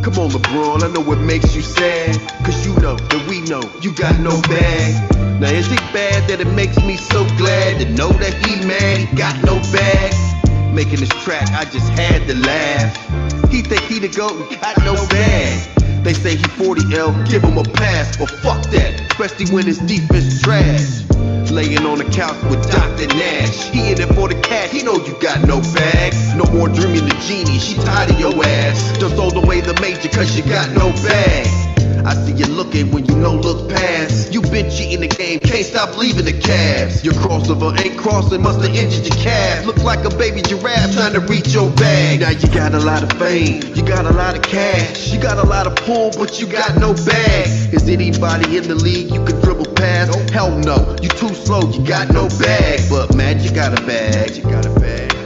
Come on, LeBron, I know it makes you sad, cause you know that we know you got no bag. Now is it bad that it makes me so glad to know that he mad, he got no bag? Making this track, I just had to laugh. He think he the GOAT, got no bag. They say he 40L, give him a pass, but fuck that, especially when his defense trash. Laying on the couch with Dr. Nash, he in it for the cash, he know you got no bag. No more dreaming the genie, she tired of your ass. Just sold away the major cause you got no bag. I see you looking when you know look past. You been cheating the game, can't stop leaving the calves. Your crossover ain't crossing, must have injured your calf. Look like a baby giraffe trying to reach your bag. Now you got a lot of fame, you got a lot of cash, you got a lot of pull, but you got no bag. Is anybody in the league you can dribble past? Hell no, you too slow, you got no bag. But Magic got a bag,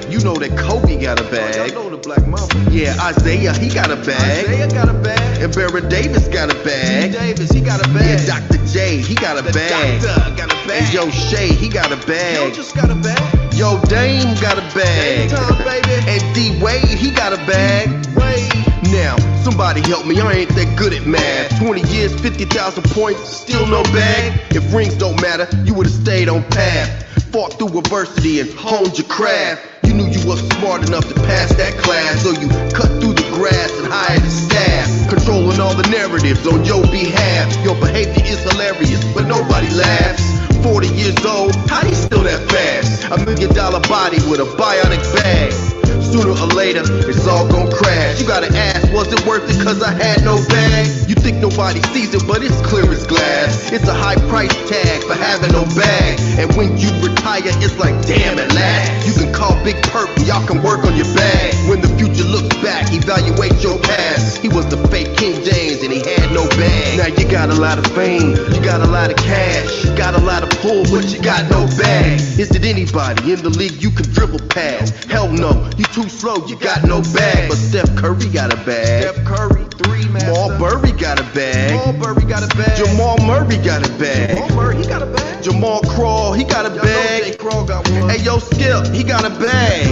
you know that Kobe got a bag. I know the Black Mamba. Yeah, Isaiah, he got a bag. Isaiah got a bag. And Baron Davis got a bag. Davis, he got a bag. Yeah, Dr. J, he got a bag. Doctor got a bag. And Yo Shea, he got a bag. Yo just got a bag. Yo Dame got a bag. Dame time, baby. And D Wade, he got a bag. Wade. Now, somebody help me, I ain't that good at math. 20 years, 50,000 points, still no bag. If rings don't matter, you would've stayed on path. Fought through adversity and honed your craft. You knew you wasn't smart enough to pass that class, so you cut through the grass and hired the staff. Controlling all the narratives on your behalf. Your behavior is hilarious, but nobody laughs. 40 years old, how you still that fast? $1 million body with a bionic bag. Sooner or later, it's all gon' crash. You gotta ask, was it worth it cause I had no bag? You think nobody sees it, but it's clear as glass. It's a high price tag for having no bag. And when you retire, it's like, damn at last. You can call Big Perp and y'all can work on your bag. When the future looks back, evaluate your past. He was the fake King James and he had no bag. Now you got a lot of fame, you got a lot of cash, you got a lot of pull, but you got no bag. Is it anybody in the league you can dribble past? Hell no, you too slow, you got no bag. But Steph Curry got a bag. Steph Curry, 3 master. Marbury got a bag. Marbury got a bag. Jamal Murray got a bag. Jamal Murray, he got a bag. Jamal Crawl, he got a bag. Crawl got one. Hey yo Skip, he got a bag.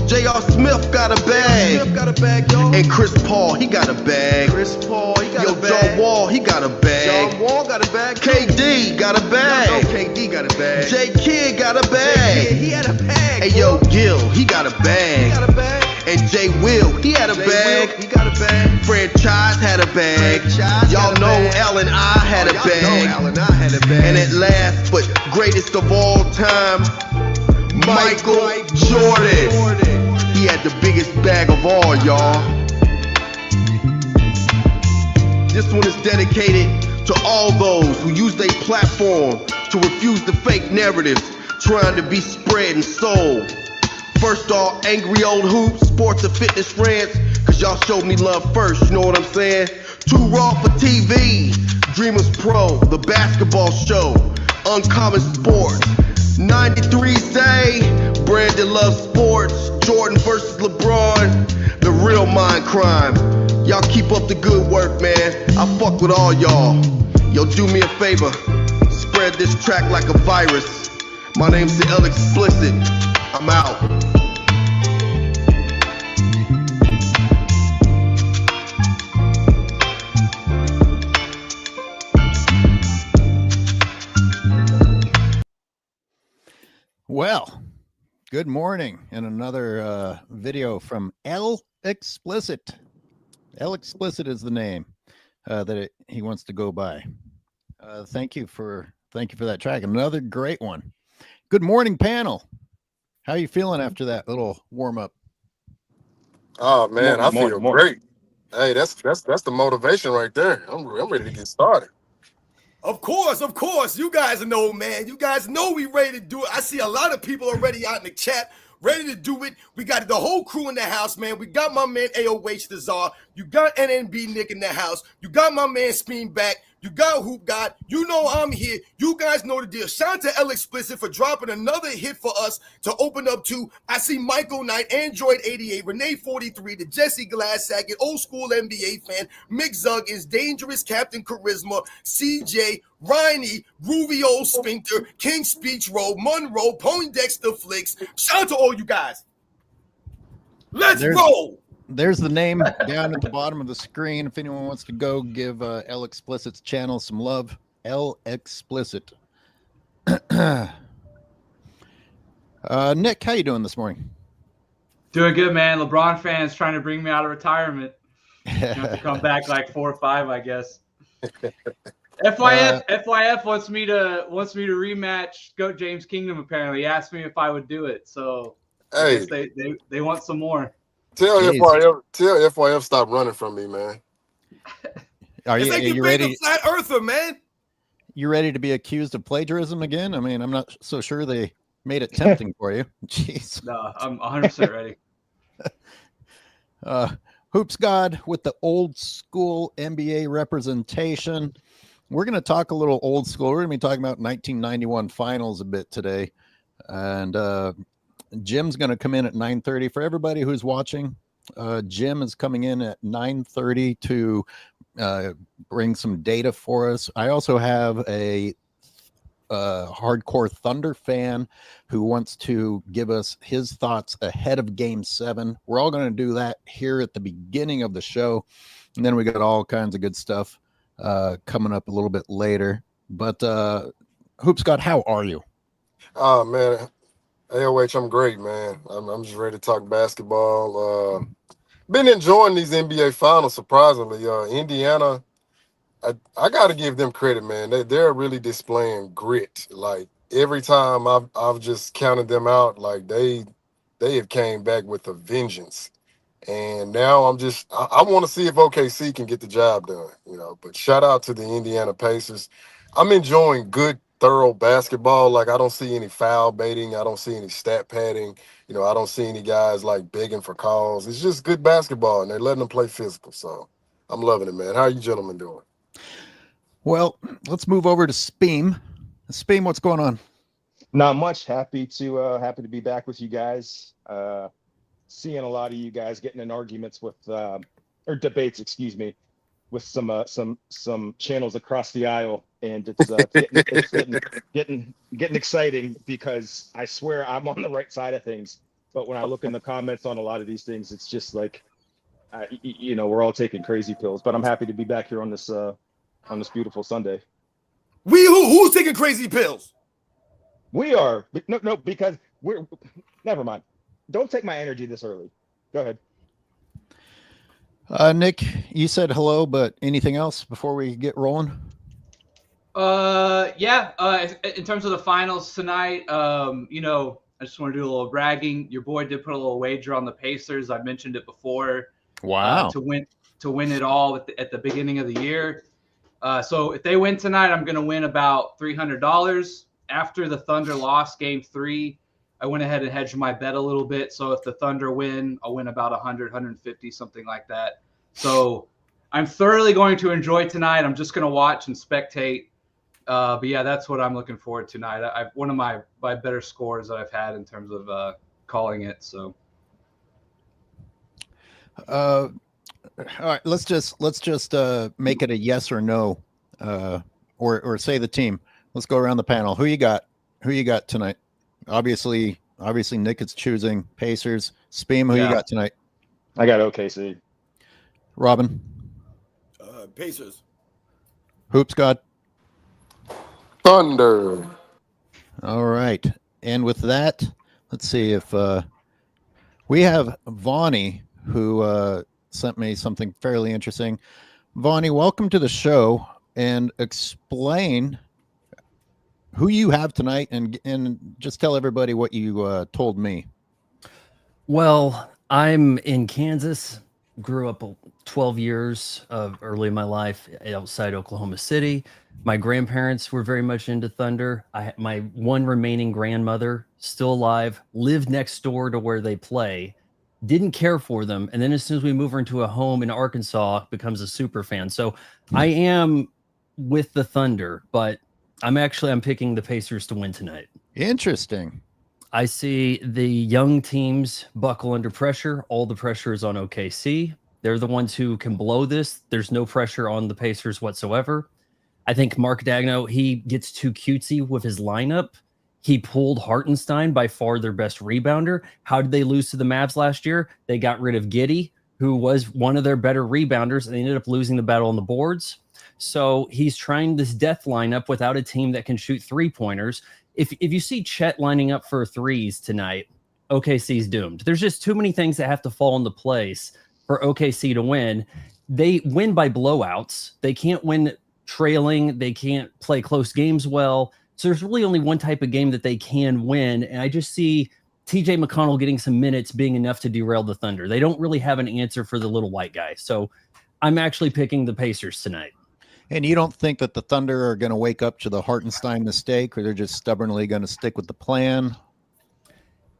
J.R. Smith got a bag. Smith got a bag, yo. And Chris Paul, he got a bag. Chris Paul, he got a bag. John Wall, he got a bag. John Wall got a bag. KD got a bag. KD got a bag. J Kidd got a bag. He had a bag. Hey yo Gil, he got a bag. He got a bag. And Jay Will, he had a bag. He got a bag. Franchise had a bag. Y'all know Allen I had a bag. Allen I had a bag. And at last, but greatest of all time, Michael Jordan. He had the biggest bag of all, y'all. This one is dedicated to all those who use their platform to refuse the fake narratives trying to be spread and sold. First off, angry old hoops, sports and fitness rants, cause y'all showed me love first, you know what I'm saying? Too Raw for TV, Dreamers Pro, the basketball show, Uncommon Sports, 93 say, Brandon loves sports, Jordan versus LeBron, the real mind crime. Y'all keep up the good work, man. I fuck with all y'all. Yo, do me a favor, spread this track like a virus. My name's the L Explicit. I'm out. Well, good morning, and another video from L Explicit. L Explicit is the name that he wants to go by. Thank you for that track. Another great one. Good morning, panel. How you feeling after that little warm up? Oh man, I feel great. Hey, that's the motivation right there. I'm ready to get started. Of course. You guys know, man. You guys know we ready to do it. I see a lot of people already out in the chat ready to do it. We got the whole crew in the house, man. We got my man AOH the Czar. You got NNB Nick in the house. You got my man Speam back. You got HoopsGod. You know I'm here. You guys know the deal. Shout out to L Explicit for dropping another hit for us to open up to. I see Michael Knight, Android 88, Renee 43, the Jesse Glassacket, old school NBA fan, Mick Zuggins, Dangerous Captain Charisma, CJ, Riney, Ruvio Sphincter, King Speech Road, Monroe, Poindexter Flicks. Shout out to all you guys. Let's roll. there's the name down at the bottom of the screen. If anyone wants to go give L Explicit's channel some love, L Explicit. Nick, how you doing this morning? Doing good, man. LeBron fans trying to bring me out of retirement. Have to come back like 4 or 5, I guess. FYF wants me to rematch Goat James Kingdom. Apparently, he asked me if I would do it. So Hey, they want some more. tell FYF stop running from me, man. Are It's like you you ready? a flat earther, man. You ready to be accused of plagiarism again? I mean, I'm not so sure they made it tempting for you. Jeez. No, I'm 100% ready. HoopsGod with the old school NBA representation. We're going to talk a little old school. We're going to be talking about 1991 finals a bit today. And Jim's going to come in at 9:30. For everybody who's watching, Jim is coming in at 9:30 to bring some data for us. I also have a hardcore Thunder fan who wants to give us his thoughts ahead of Game 7. We're all going to do that here at the beginning of the show, and then we got all kinds of good stuff coming up a little bit later. But HoopsGod, how are you? Oh man, AOH, I'm great, man. I'm just ready to talk basketball. Been enjoying these NBA finals, surprisingly. Indiana, I got to give them credit, man. They're really displaying grit. Like every time I've just counted them out, like they have came back with a vengeance. And now I want to see if OKC can get the job done, you know. But shout out to the Indiana Pacers. I'm enjoying good, thorough basketball. Like I don't see any foul baiting. I don't see any stat padding. You know, I don't see any guys like begging for calls. It's just good basketball, and they're letting them play physical. So I'm loving it, man. How are you gentlemen doing? Well, let's move over to Speam. Speam, what's going on? Not much. Happy to be back with you guys. Seeing a lot of you guys getting in arguments with or debates, excuse me, with some channels across the aisle, and it's getting exciting because I swear I'm on the right side of things, but when I look in the comments on a lot of these things, it's just like, we're all taking crazy pills. But I'm happy to be back here on this beautiful Sunday. Who's taking crazy pills? We are. No, because we're. Never mind. Don't take my energy this early. Go ahead. Nick, you said hello, but anything else before we get rolling? In terms of the finals tonight, I just want to do a little bragging. Your boy did put a little wager on the Pacers. I mentioned it before. Wow. To win it all at the beginning of the year. So if they win tonight, I'm going to win about $300. After the Thunder lost Game 3, I went ahead and hedged my bet a little bit. So if the Thunder win, I'll win about 100, 150, something like that. So I'm thoroughly going to enjoy tonight. I'm just going to watch and spectate. But yeah, that's what I'm looking forward to tonight. I've one of my better scores that I've had in terms of calling it. So. All right, let's just make it a yes or no, or say the team. Let's go around the panel. Who you got? Who you got tonight? Obviously, Nick is choosing Pacers. Speam, who you got tonight? I got OKC. Robin? Pacers. HoopsGod? Thunder. All right. And with that, let's see if we have Vonnie, who sent me something fairly interesting. Vonnie, welcome to the show, and explain who you have tonight, and just tell everybody what you told me. Well, I'm in Kansas, grew up 12 years of early in my life outside Oklahoma City. My grandparents were very much into Thunder. My one remaining grandmother, still alive, lived next door to where they play, didn't care for them. And then as soon as we move her into a home in Arkansas, becomes a super fan. So I am with the Thunder, but I'm picking the Pacers to win tonight. Interesting. I see the young teams buckle under pressure. All the pressure is on OKC. They're the ones who can blow this. There's no pressure on the Pacers whatsoever. I think Mark Daigneault, he gets too cutesy with his lineup. He pulled Hartenstein, by far their best rebounder. How did they lose to the Mavs last year? They got rid of Giddey. who was one of their better rebounders, and they ended up losing the battle on the boards. So he's trying this death lineup without a team that can shoot 3-pointers. If you see Chet lining up for threes tonight, OKC's doomed. There's just too many things that have to fall into place for OKC to win. They win by blowouts. They can't win trailing. They can't play close games well. So there's really only one type of game that they can win. And I just see TJ McConnell getting some minutes being enough to derail the Thunder. They don't really have an answer for the little white guy. So I'm actually picking the Pacers tonight. And you don't think that the Thunder are going to wake up to the Hartenstein mistake, or they're just stubbornly going to stick with the plan?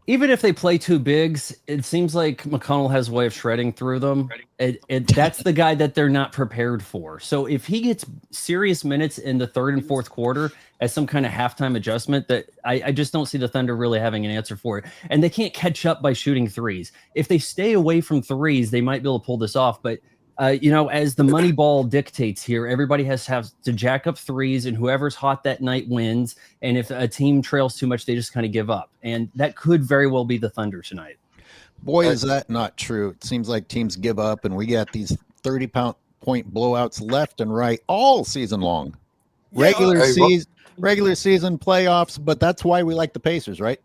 Even if they play two bigs, it seems like McConnell has a way of shredding through them. That's the guy that they're not prepared for. So if he gets serious minutes in the third and fourth quarter as some kind of halftime adjustment, that I just don't see the Thunder really having an answer for it. And they can't catch up by shooting threes. If they stay away from threes, they might be able to pull this off. But as the money ball dictates here, everybody has to jack up threes, and whoever's hot that night wins. And if a team trails too much, they just kind of give up. And that could very well be the Thunder tonight. Boy, is that not true. It seems like teams give up, and we got these 30-point blowouts left and right all season long. Regular season playoffs, but that's why we like the Pacers, right?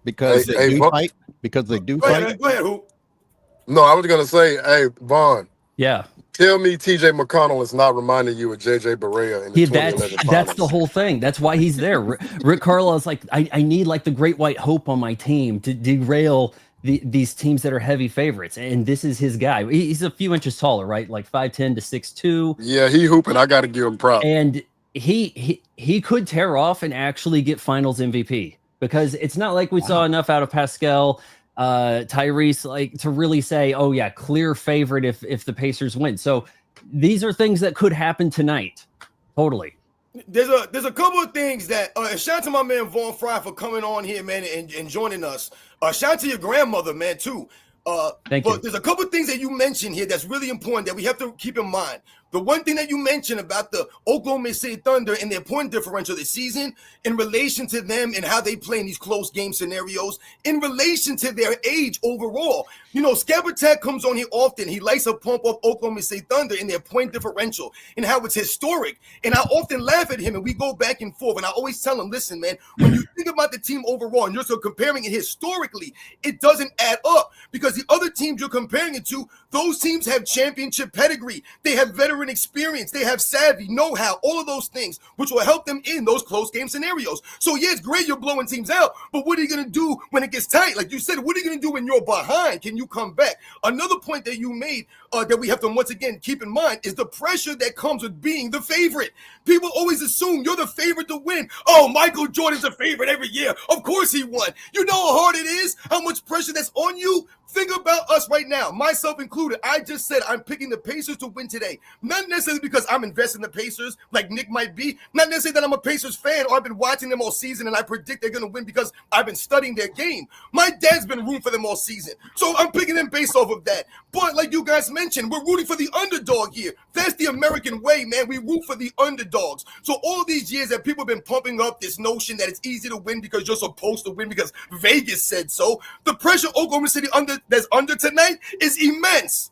Because they do fight. Because they do fight. Go ahead, Hoop. No, I was going to say, hey, Vaughn. Yeah. Tell me TJ McConnell is not reminding you of JJ Barea in the 2011 that's the whole thing. That's why he's there. Rick Carlisle's like, I need like the great white hope on my team to derail these teams that are heavy favorites. And this is his guy. He's a few inches taller, right? Like 5'10" to 6'2". Yeah, he hooping. I got to give him props. And he could tear off and actually get finals MVP, because it's not like we saw enough out of Pascal, Tyrese, like to really say, oh yeah, clear favorite if the Pacers win. So these are things that could happen tonight. Totally. There's a couple of things that shout out to my man Vaughn Fry for coming on here, man, and joining us. Shout out to your grandmother, man, too. Thank you. But there's a couple of things that you mentioned here that's really important that we have to keep in mind. The one thing that you mentioned about the Oklahoma City Thunder and their point differential this season in relation to them and how they play in these close game scenarios, in relation to their age overall. You know, Scabatak comes on here often. He likes to pump up Oklahoma City Thunder in their point differential and how it's historic. And I often laugh at him, and we go back and forth. And I always tell him, listen, man, when you think about the team overall and you're still comparing it historically, it doesn't add up, because the other teams you're comparing it to, those teams have championship pedigree. They have veteran experience. They have savvy, know-how, all of those things, which will help them in those close game scenarios. So, yeah, it's great you're blowing teams out, but what are you going to do when it gets tight? Like you said, what are you going to do when you're behind? Can you come back? Another point that you made that we have to once again keep in mind is the pressure that comes with being the favorite. People always assume you're the favorite to win. Oh, Michael Jordan's a favorite every year. Of course he won. You know how hard it is, how much pressure that's on you? Think about us right now, myself included. I just said I'm picking the Pacers to win today. Not necessarily because I'm invested in the Pacers like Nick might be. Not necessarily that I'm a Pacers fan or I've been watching them all season and I predict they're going to win because I've been studying their game. My dad's been rooting for them all season. So I'm picking them based off of that. But like you guys mentioned, we're rooting for the underdog here. That's the American way, man. We root for the underdogs. So all of these years that people have been pumping up this notion that it's easy to win because you're supposed to win because Vegas said so, the pressure Oklahoma City that's under tonight is immense.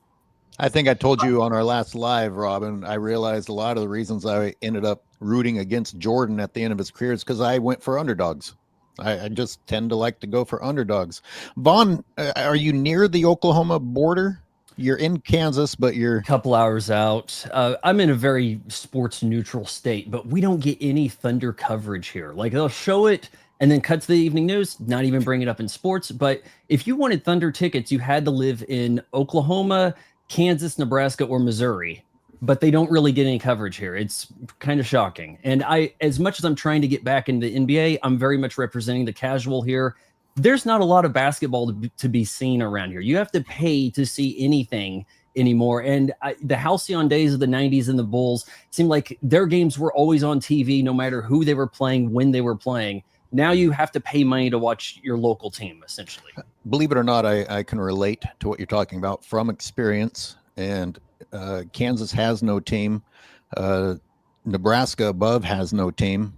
I think I told you on our last live, Robin, I realized a lot of the reasons I ended up rooting against Jordan at the end of his career is because I went for underdogs. I just tend to like to go for underdogs. Vaughn, are you near the Oklahoma border? You're in Kansas, but you're a couple hours out. I'm in a very sports neutral state, but we don't get any Thunder coverage here. Like they'll show it and then cut to the evening news, not even bring it up in sports. But if you wanted Thunder tickets, you had to live in Oklahoma, Kansas, Nebraska, or Missouri. But they don't really get any coverage here. It's kind of shocking. And as much as I'm trying to get back into the NBA, I'm very much representing the casual here. There's not a lot of basketball to be seen around here. You have to pay to see anything anymore. And the halcyon days of the 90s and the Bulls seemed like their games were always on TV, no matter who they were playing, when they were playing. Now you have to pay money to watch your local team, essentially. Believe it or not, I can relate to what you're talking about from experience. And Kansas has no team. Nebraska above has no team.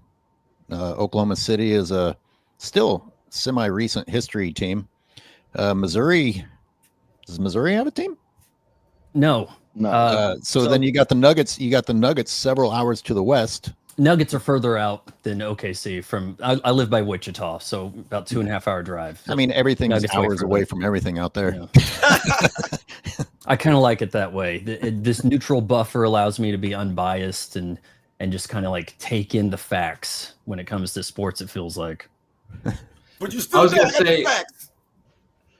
Oklahoma City is a still semi-recent history team. Missouri, does Missouri have a team? No. No. So then you got the Nuggets. You got the Nuggets several hours to the west. Nuggets are further out than OKC. I live by Wichita, so about 2.5 hour drive. I mean, everything's Nuggets way hours further. away from everything out there. Yeah. I kind of like it that way. This neutral buffer allows me to be unbiased and just kind of like take in the facts when it comes to sports. It feels like. But you still I was got gonna say- facts.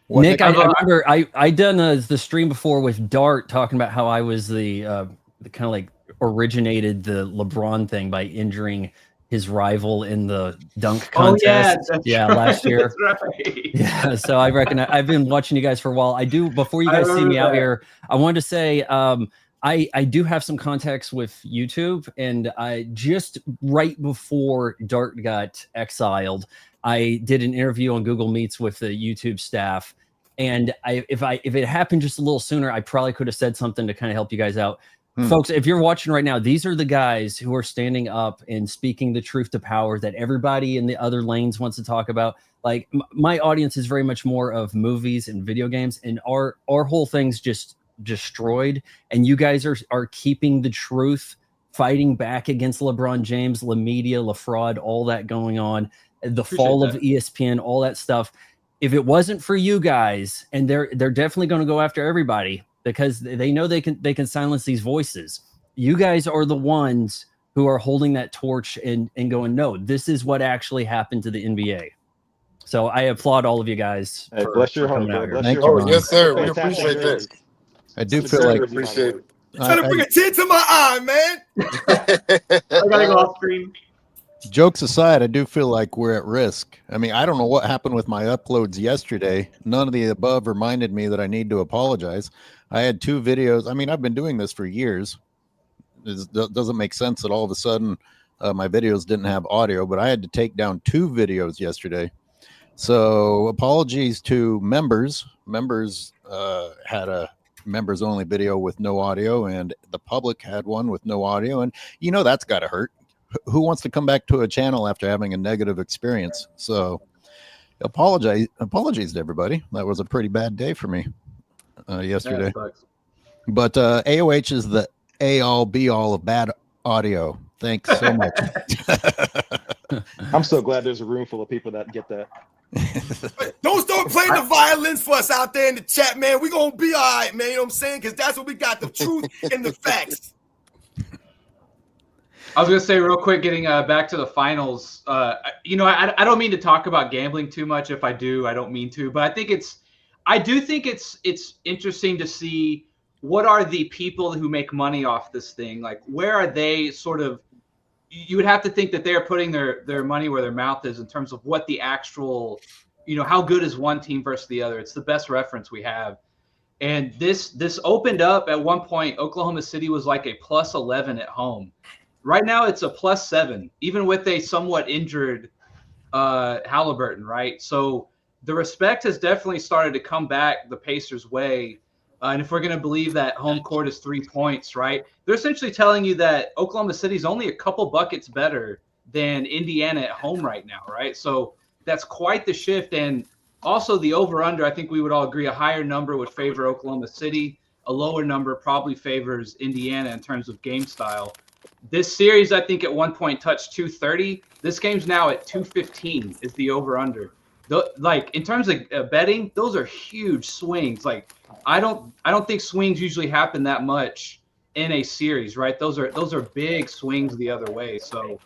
What, Nick, I Nick? remember I done the stream before with Dart talking about how I was the kind of like originated the LeBron thing by injuring his rival in the dunk contest. Last year. That's right. Yeah, so I reckon I've been watching you guys for a while. I do. Before you guys see me out here, I wanted to say I do have some contacts with YouTube, and I just right before Dart got exiled, I did an interview on Google Meets with the YouTube staff. And if it happened just a little sooner, I probably could have said something to kind of help you guys out. Folks, if you're watching right now, these are the guys who are standing up and speaking the truth to power that everybody in the other lanes wants to talk about. Like my audience is very much more of movies and video games, and our whole thing's just destroyed. And you guys are keeping the truth, fighting back against LeBron James, La Media, La Fraud, all that going on, the fall of ESPN, all that stuff. If it wasn't for you guys, and they're definitely going to go after everybody because they know they can silence these voices. You guys are the ones who are holding that torch and going, no, this is what actually happened to the NBA. So I applaud all of you guys. Hey, bless your heart, coming out bro. here. Bless Thank your you, heart. Ron. Yes, sir. We Fantastic appreciate jersey. that. I do feel Sincerely like appreciate it. Trying to bring a tear to my eye, man. I gotta go off screen. jokes aside, I do feel like we're at risk. I mean, I don't know what happened with my uploads yesterday. None of the above reminded me that I need to apologize. I had 2 videos. I mean, I've been doing this for years. It doesn't make sense that all of a sudden my videos didn't have audio, but I had to take down 2 videos yesterday. So apologies to members. Members had a members only video with no audio, and the public had one with no audio. And that's got to hurt. Who wants to come back to a channel after having a negative experience? So apologies to everybody. That was a pretty bad day for me yesterday. But AOH is the A-all be-all of bad audio. Thanks so much. I'm so glad there's a room full of people that get that. Don't start playing the violins for us out there in the chat, man. We're going to be all right, man. You know what I'm saying? Because that's what we got, the truth and the facts. I was gonna say real quick, getting back to the finals. I don't mean to talk about gambling too much. If I do, I don't mean to. But I do think it's interesting to see what are the people who make money off this thing. Like, where are they? Sort of, you would have to think that they're putting their money where their mouth is in terms of what the actual, how good is one team versus the other. It's the best reference we have. And this opened up at one point. Oklahoma City was like a plus 11 at home. Right now, it's a plus 7, even with a somewhat injured Halliburton, right? So the respect has definitely started to come back the Pacers' way. And if we're going to believe that home court is 3 points, right, they're essentially telling you that Oklahoma City is only a couple buckets better than Indiana at home right now, right? So that's quite the shift. And also the over-under, I think we would all agree a higher number would favor Oklahoma City. A lower number probably favors Indiana in terms of game style. This series, I think, at one point touched 230. This game's now at 215 is the over/under. Like, in terms of betting, those are huge swings. Like, I don't think swings usually happen that much in a series, right? Those are big swings the other way. So,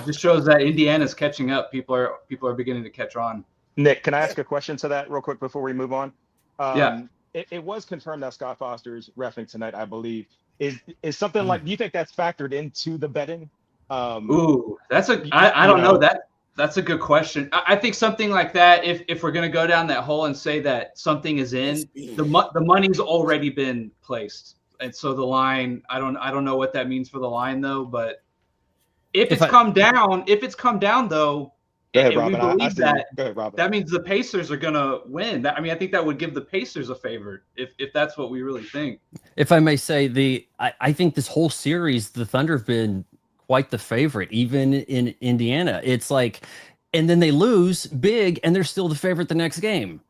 just shows that Indiana's catching up. People are beginning to catch on. Nick, can I ask a question to that real quick before we move on? Yeah. It was confirmed that Scott Foster's reffing tonight, I believe. Is something like, do you think that's factored into the betting? Ooh, I don't know. That's a good question. I think something like that, if we're going to go down that hole and say that something is in, the money's already been placed. And so the line, I don't know what that means for the line though, but if it's come down though, Go ahead, and Robin. we believe that, Go ahead, Robin. that means the Pacers are going to win. I think that would give the Pacers a favor if that's what we really think. If I may say, I think this whole series, the Thunder have been quite the favorite, even in Indiana. It's like, and then they lose big, and they're still the favorite the next game.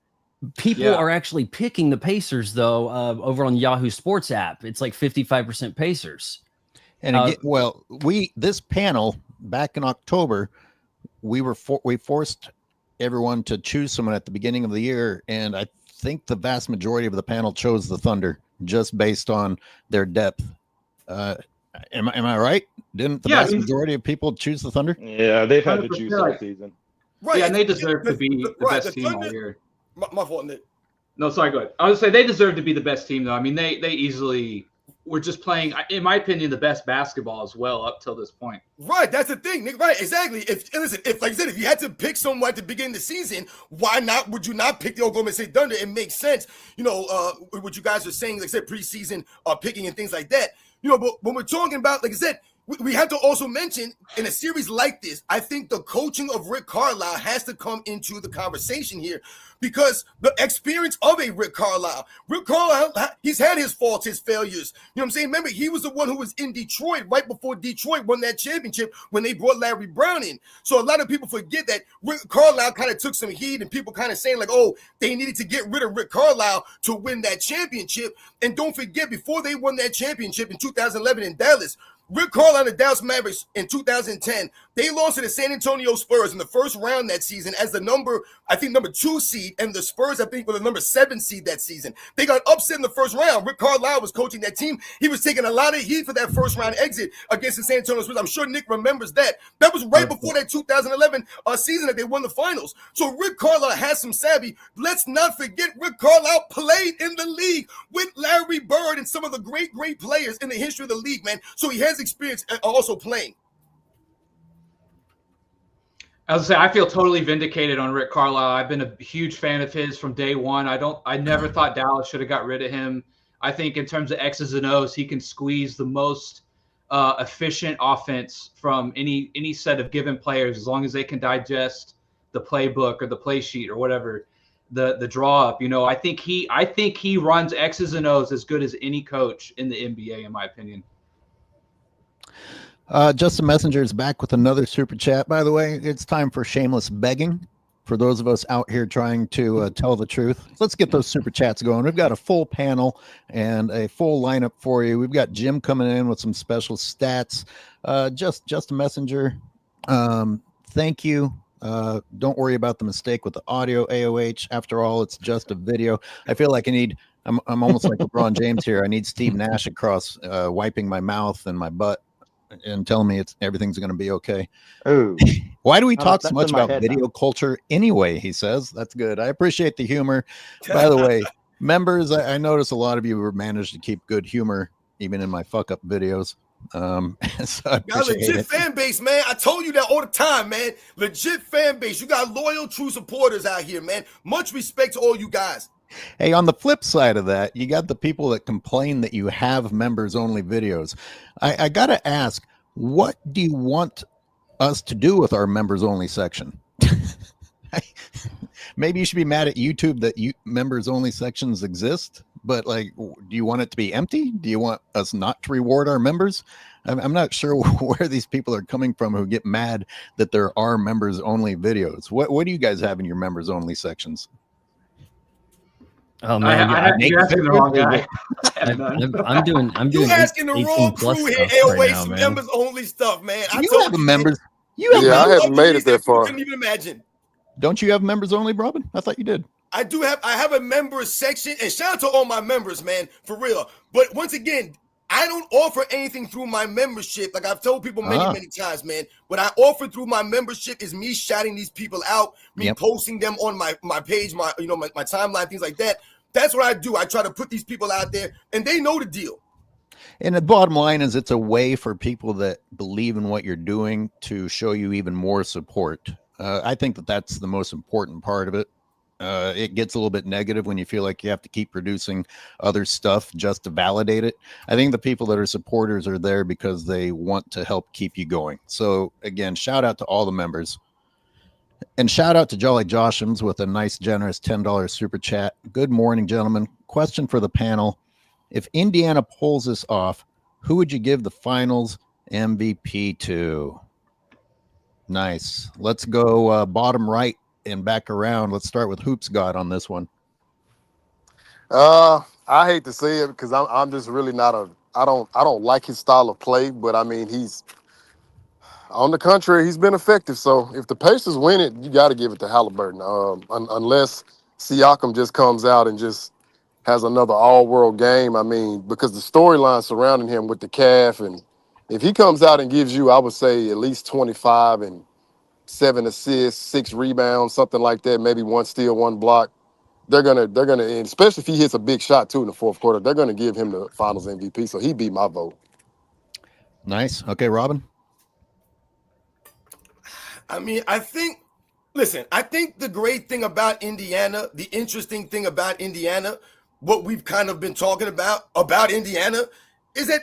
People are actually picking the Pacers, though, over on Yahoo Sports app. It's like 55% Pacers. And again, this panel back in October, we forced everyone to choose someone at the beginning of the year, and I think the vast majority of the panel chose the Thunder just based on their depth. Am I right? Didn't the vast majority of people choose the Thunder? Yeah, they've had the juice all season. Right. Yeah, and they deserve to be the best team all year. My fault, Nick. No, sorry, go ahead. I was going to say they deserve to be the best team, though. I mean, they easily were just playing, in my opinion, the best basketball as well up till this point. Right, that's the thing, Nick. Right, exactly. If like I said, if you had to pick someone at the beginning of the season, why not? Would you not pick the Oklahoma City Thunder? It makes sense, what you guys are saying, like I said, preseason picking and things like that. But when we're talking about, like I said, we have to also mention in a series like this, I think the coaching of Rick Carlisle has to come into the conversation here, because the experience of a Rick Carlisle, he's had his faults, his failures. You know what I'm saying? Remember, he was the one who was in Detroit right before Detroit won that championship when they brought Larry Brown in. So a lot of people forget that Rick Carlisle kind of took some heat, and people kind of saying like, oh, they needed to get rid of Rick Carlisle to win that championship. And don't forget, before they won that championship in 2011 in Dallas, Rick Carlisle and the Dallas Mavericks in 2010, they lost to the San Antonio Spurs in the first round that season as the number 2 seed, and the Spurs, I think, were the number 7 seed that season. They got upset in the first round. Rick Carlisle was coaching that team. He was taking a lot of heat for that first round exit against the San Antonio Spurs. I'm sure Nick remembers that. That was right before that 2011 season that they won the finals. So Rick Carlisle has some savvy. Let's not forget Rick Carlisle played in the league with Larry Bird and some of the great players in the history of the league, man. So he has experience also playing. As I say, I feel totally vindicated on Rick Carlisle. I've been a huge fan of his from day one. I never thought Dallas should have got rid of him. I think in terms of X's and O's, he can squeeze the most efficient offense from any set of given players, as long as they can digest the playbook or the play sheet or whatever, the draw up. I think he runs X's and O's as good as any coach in the NBA, in my opinion. Justin Messenger is back with another super chat. By the way, it's time for shameless begging for those of us out here trying to tell the truth. Let's get those super chats going. We've got a full panel and a full lineup for you. We've got Jim coming in with some special stats. Justin Messenger, thank you. Don't worry about the mistake with the audio, AOH. After all, it's just a video. I feel like I'm almost like LeBron James here. I need Steve Nash across wiping my mouth and my butt and telling me everything's going to be okay. Oh, why do we talk so much about video culture anyway? He says. That's good. I appreciate the humor. By the way, members, I notice a lot of you have managed to keep good humor even in my fuck up videos. So I got a legit fan base, man. I told you that all the time, man. Legit fan base. You got loyal, true supporters out here, man. Much respect to all you guys. Hey, on the flip side of that, you got the people that complain that you have members only videos. I got to ask, what do you want us to do with our members only section? Maybe you should be mad at YouTube that members only sections exist, but like, do you want it to be empty? Do you want us not to reward our members? I'm not sure where these people are coming from who get mad that there are members only videos. What do you guys have in your members only sections? Oh man, you're asking the wrong guy. I'm doing. You asking the wrong crew here. Airways, some members only stuff, man. You have members. I haven't made it that far. I couldn't even imagine. Don't you have members only, Robin? I thought you did. I do have. I have a members section, and shout out to all my members, man, for real. But once again, I don't offer anything through my membership. Like I've told people many times, man. What I offer through my membership is me shouting these people out, me posting them on my page, my timeline, things like that. That's what I do. I try to put these people out there, and they know the deal. And the bottom line is it's a way for people that believe in what you're doing to show you even more support. I think that's the most important part of it. It gets a little bit negative when you feel like you have to keep producing other stuff just to validate it. I think the people that are supporters are there because they want to help keep you going. So again, shout out to all the members. And shout out to Jolly Joshams with a nice, generous $10 super chat. Good morning, gentlemen. Question for the panel. If Indiana pulls this off, who would you give the finals MVP to? Nice. Let's go bottom right and back around. Let's start with HoopsGod on this one. I hate to say it because I'm just really not a I don't like his style of play, but I mean he's on the contrary, he's been effective. So if the Pacers win it, you got to give it to Halliburton. Unless Siakam just comes out and just has another all-world game. I mean, because the storyline surrounding him with the calf, and if he comes out and gives you, I would say at least 25 and 7 assists, 6 rebounds, something like that, maybe 1 steal, 1 block. They're gonna, and especially if he hits a big shot too in the fourth quarter, they're gonna give him the Finals MVP. So he beat my vote. Nice. Okay, Robin. I mean, I think the great thing about Indiana, the interesting thing about Indiana, what we've kind of been talking about Indiana, is that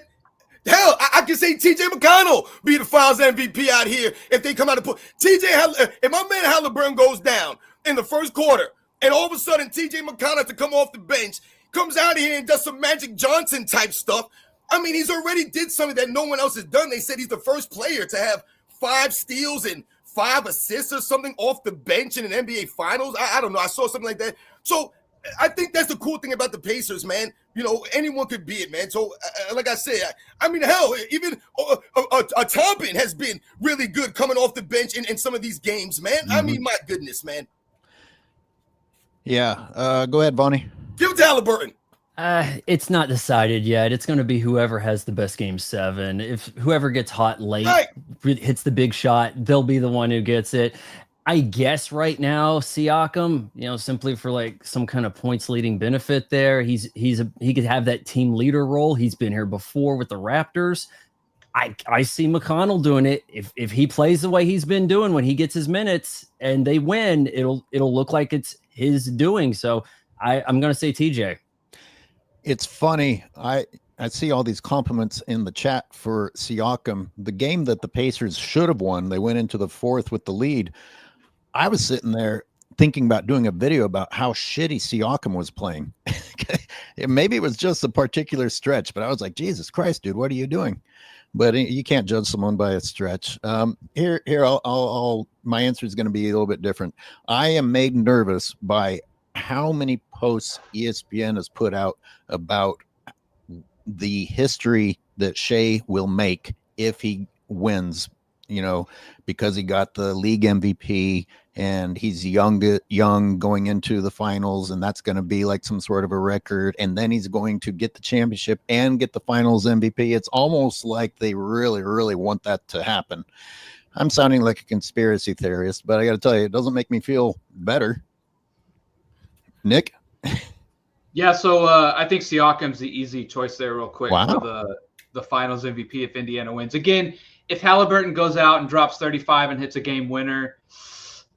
hell, I can say TJ McConnell be the Finals MVP out here if they come out and put if my man Halliburton goes down in the first quarter, and all of a sudden TJ McConnell has to come off the bench, comes out here and does some Magic Johnson type stuff. I mean, he's already did something that no one else has done. They said he's the first player to have 5 steals and 5 assists or something off the bench in an NBA Finals. I don't know. I saw something like that. So I think that's the cool thing about the Pacers, man. You know, anyone could be it, man. So, like I said, I mean, hell, even a Tompin has been really good coming off the bench in some of these games, man. Mm-hmm. I mean, my goodness, man. Yeah. Go ahead, Bonnie. Give it to Halliburton. It's not decided yet. It's going to be whoever has the best game 7. If whoever gets hot late, hits the big shot, they'll be the one who gets it. I guess right now, Siakam, you know, simply for like some kind of points leading benefit there. He could have that team leader role. He's been here before with the Raptors. I see McConnell doing it. If he plays the way he's been doing when he gets his minutes and they win, it'll look like it's his doing. So I'm going to say TJ. It's funny. I see all these compliments in the chat for Siakam. The game that the Pacers should have won, they went into the fourth with the lead. I was sitting there thinking about doing a video about how shitty Siakam was playing. Maybe it was just a particular stretch, but I was like, Jesus Christ, dude, what are you doing? But you can't judge someone by a stretch. Here, my answer is going to be a little bit different. I am made nervous by how many posts ESPN has put out about the history that Shea will make if he wins, you know, because he got the league MVP and he's young going into the finals, and that's going to be like some sort of a record, and then he's going to get the championship and get the finals MVP. It's almost like they really, really want that to happen. I'm sounding like a conspiracy theorist, but I got to tell you, it doesn't make me feel better. Nick? Yeah, so I think Siakam's the easy choice there real quick for the finals MVP if Indiana wins. Again, if Halliburton goes out and drops 35 and hits a game winner,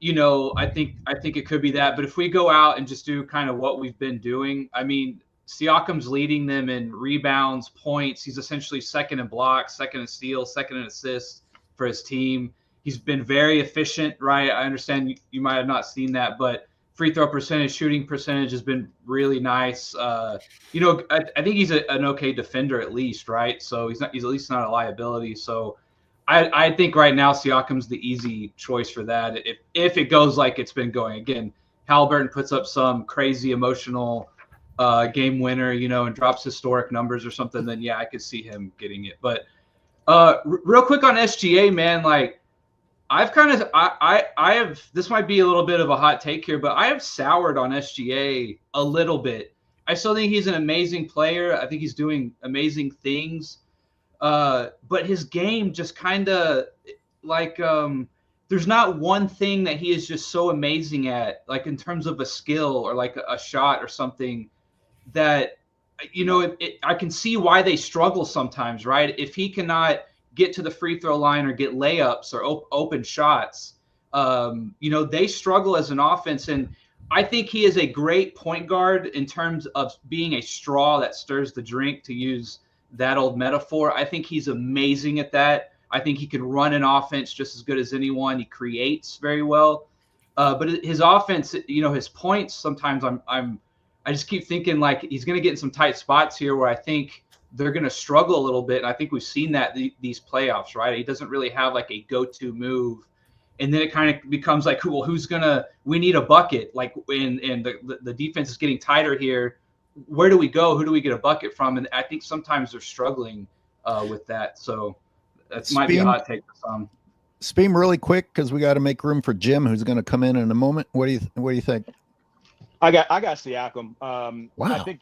you know, I think it could be that. But if we go out and just do kind of what we've been doing, I mean, Siakam's leading them in rebounds, points. He's essentially second in blocks, second in steals, second in assists for his team. He's been very efficient, right? I understand you might have not seen that, but free throw percentage, shooting percentage has been really nice. You know, I think he's an okay defender at least, right? So he's at least not a liability. So I think right now Siakam's the easy choice for that. If it goes like it's been going. Again, Halliburton puts up some crazy emotional game winner, you know, and drops historic numbers or something, then yeah, I could see him getting it. But real quick on SGA, man, like I've kind of I have, this might be a little bit of a hot take here, but I have soured on SGA a little bit. I still think he's an amazing player. I think he's doing amazing things. But his game just kind of like there's not one thing that he is just so amazing at, like in terms of a skill or like a shot or something that, you know, I can see why they struggle sometimes, right? If he cannot get to the free throw line or get layups or open shots, you know, they struggle as an offense. And I think he is a great point guard in terms of being a straw that stirs the drink, to use that old metaphor. I think he's amazing at that. I think he can run an offense just as good as anyone. He creates very well. But his offense, you know, his points, sometimes I just keep thinking like he's going to get in some tight spots here where I think they're going to struggle a little bit. And I think we've seen that these playoffs, right? He doesn't really have like a go-to move. And then it kind of becomes like, well, we need a bucket. Like when the defense is getting tighter here, where do we go? Who do we get a bucket from? And I think sometimes they're struggling with that. So that might be a hot take for some. Speam really quick because we got to make room for Jim, who's going to come in a moment. What do you think? I got Siakam. Wow. I think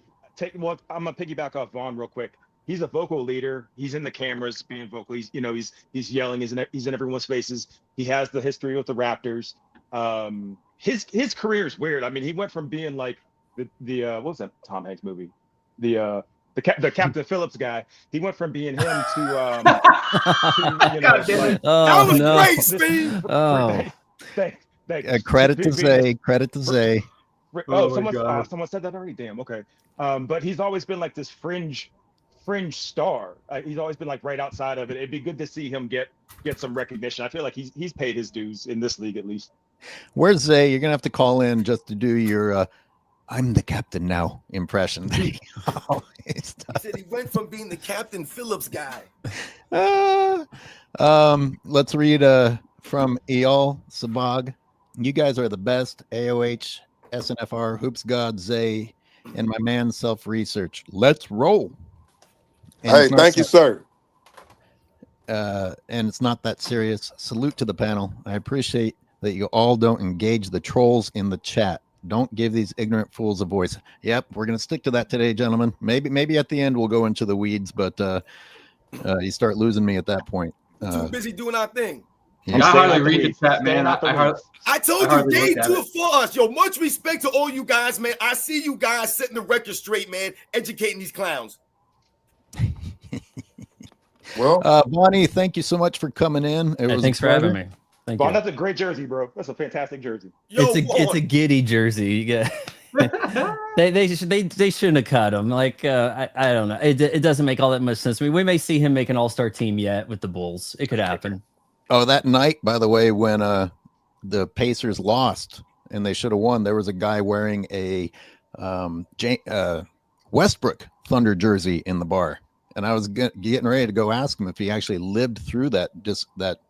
I'm gonna piggyback off Vaughn real quick. He's a vocal leader. He's in the cameras being vocal. He's yelling. He's in everyone's faces. He has the history with the Raptors. His career is weird. I mean, he went from being like the what was that Tom Hanks movie? The Captain Phillips guy. He went from being him to that was great, Steve. Credit to Zay. Oh, someone said that already. Damn. Okay. But he's always been like this fringe star. He's always been like right outside of it. It'd be good to see him get some recognition. I feel like he's paid his dues in this league at least. Where's Zay? You're gonna have to call in just to do your "I'm the captain now" impression. He said he went from being the Captain Phillips guy. Let's read from Eyal Sabag. You guys are the best. AOH, SNFR, HoopsGod, Zay, and my man Self-Research. Let's roll. And hey, thank you, sir. And it's not that serious. Salute to the panel. I appreciate that you all don't engage the trolls in the chat. Don't give these ignorant fools a voice. Yep, we're going to stick to that today, gentlemen. Maybe at the end we'll go into the weeds, but you start losing me at that point. Too busy doing our thing. I hardly read the chat, man. I told you, Dave, do it for us. Yo, much respect to all you guys, man. I see you guys setting the record straight, man, educating these clowns. Well, Bonnie, thank you so much for coming in. Thanks for having me. Thank you. That's a great jersey, bro. That's a fantastic jersey. Yo, it's a giddy jersey. You get. they shouldn't have cut him. Like I don't know. It doesn't make all that much sense. I mean, we may see him make an all-star team yet with the Bulls. It could happen. Oh, that night, by the way, when the Pacers lost and they should have won, there was a guy wearing a Westbrook Thunder jersey in the bar. And I was getting ready to go ask him if he actually lived through that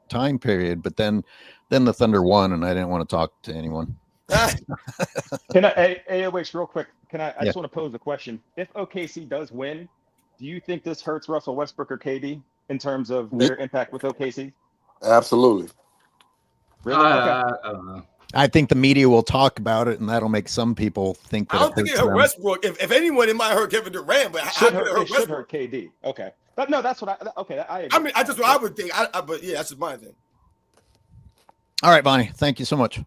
time period. But then the Thunder won, and I didn't want to talk to anyone. Can I, AOH, real quick? I just want to pose a question. If OKC does win, do you think this hurts Russell Westbrook or KD in terms of their impact with OKC? Absolutely. Really? Okay. I don't know. I think the media will talk about it, and that'll make some people think that I don't think it hurt Westbrook. If anyone, it might hurt Kevin Durant, but it should hurt KD. Okay. That's what I agree. I mean, that's what I would think. But yeah, that's just my thing. All right, Bonnie. Thank you so much.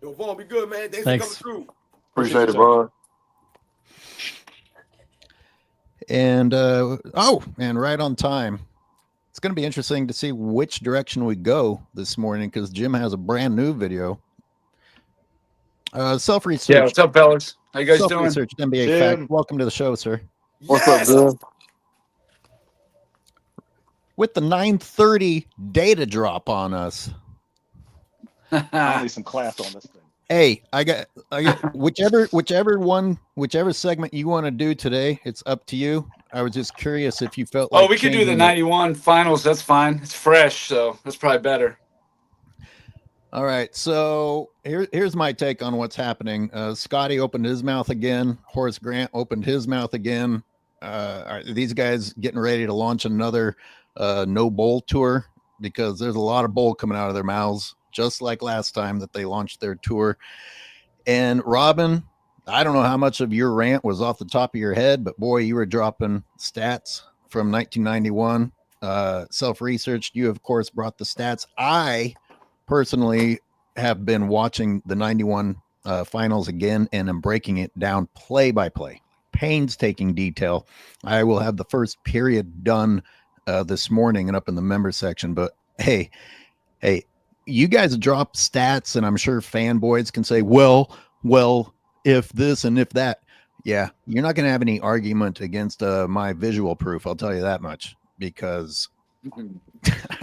Yo, Vaughn, be good, man. Thanks for coming through. Appreciate it, bro. And and right on time. It's going to be interesting to see which direction we go this morning because Jim has a brand new video. Self-research. Yeah, what's up, fellas? How you guys doing? Self-research NBA fact. Welcome to the show, sir. What's up, Jim? With the 9:30 data drop on us. I need some class on this thing. Hey, I got whichever segment you want to do today. It's up to you. I was just curious if you felt like we could do the 91 finals. That's fine. It's fresh, so that's probably better. All right. So here's my take on what's happening. Scotty opened his mouth again. Horace Grant opened his mouth again. Are these guys getting ready to launch another no bowl tour? Because there's a lot of bowl coming out of their mouths, just like last time that they launched their tour. And Robin, I don't know how much of your rant was off the top of your head, but boy, you were dropping stats from 1991. Self-researched. You, of course, brought the stats. I personally have been watching the 91 finals again, and I'm breaking it down play by play, painstaking detail. I will have the first period done this morning and up in the member section. But hey, you guys drop stats, and I'm sure fanboys can say, well, if this and if that. Yeah, you're not going to have any argument against my visual proof. I'll tell you that much, because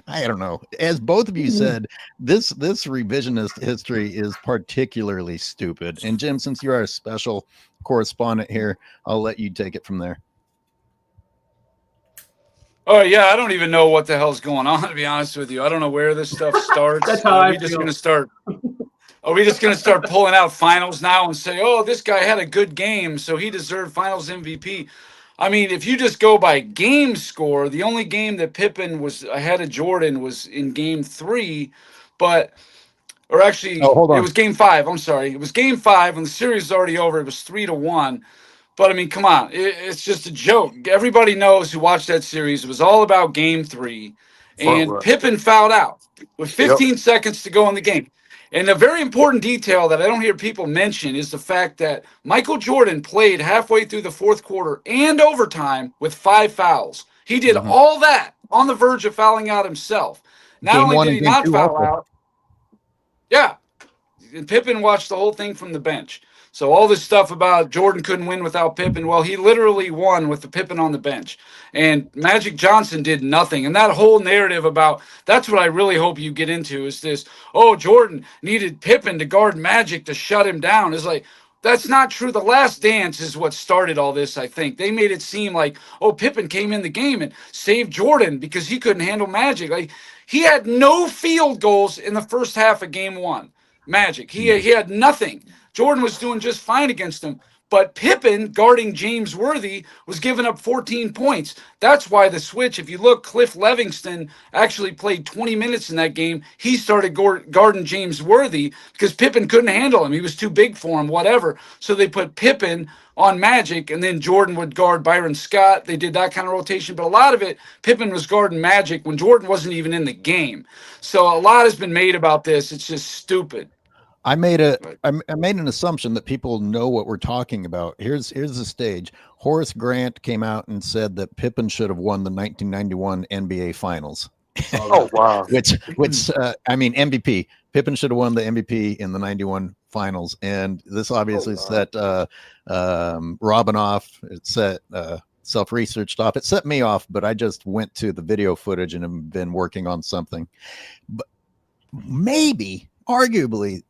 I don't know. As both of you said, this revisionist history is particularly stupid. And Jim, since you are a special correspondent here, I'll let you take it from there. Oh yeah, I don't even know what the hell's going on, to be honest with you. I don't know where this stuff starts. That's how We're just going to start. Are we just going to start pulling out finals now and say, oh, this guy had a good game, so he deserved finals MVP? I mean, if you just go by game score, the only game that Pippen was ahead of Jordan was in game 3, or actually, Oh, hold it on. was game 5. I'm sorry. It was game 5 when the series was already over. It was 3-1. But I mean, come on, it's just a joke. Everybody knows who watched that series. It was all about game 3. Front And run. Pippen fouled out with Yep. 15 seconds to go in the game. And a very important detail that I don't hear people mention is the fact that Michael Jordan played halfway through the fourth quarter and overtime with 5 fouls. He did Mhm. all that on the verge of fouling out himself. Not Game only 1 did and he game not 2 foul also. out, yeah, and Pippen watched the whole thing from the bench. So all this stuff about Jordan couldn't win without Pippen, well, he literally won with the Pippen on the bench. And Magic Johnson did nothing. And that whole narrative about, that's what I really hope you get into, is this, oh, Jordan needed Pippen to guard Magic to shut him down. It's like, that's not true. The Last Dance is what started all this, I think. They made it seem like, oh, Pippen came in the game and saved Jordan because he couldn't handle Magic. Like, he had no field goals in the first half of game 1. Magic. He had nothing. Jordan was doing just fine against him. But Pippen, guarding James Worthy, was giving up 14 points. That's why the switch, if you look, Cliff Levingston actually played 20 minutes in that game. He started guarding James Worthy because Pippen couldn't handle him. He was too big for him, whatever. So they put Pippen on Magic, and then Jordan would guard Byron Scott. They did that kind of rotation. But a lot of it, Pippen was guarding Magic when Jordan wasn't even in the game. So a lot has been made about this. It's just stupid. I made an assumption that people know what we're talking about. Here's the stage. Horace Grant came out and said that Pippen should have won the 1991 NBA Finals. Oh, wow. which I mean, MVP. Pippen should have won the MVP in the 91 Finals, and this obviously set Robin off. It set self-researched off. It set me off, but I just went to the video footage and have been working on something. But maybe, arguably,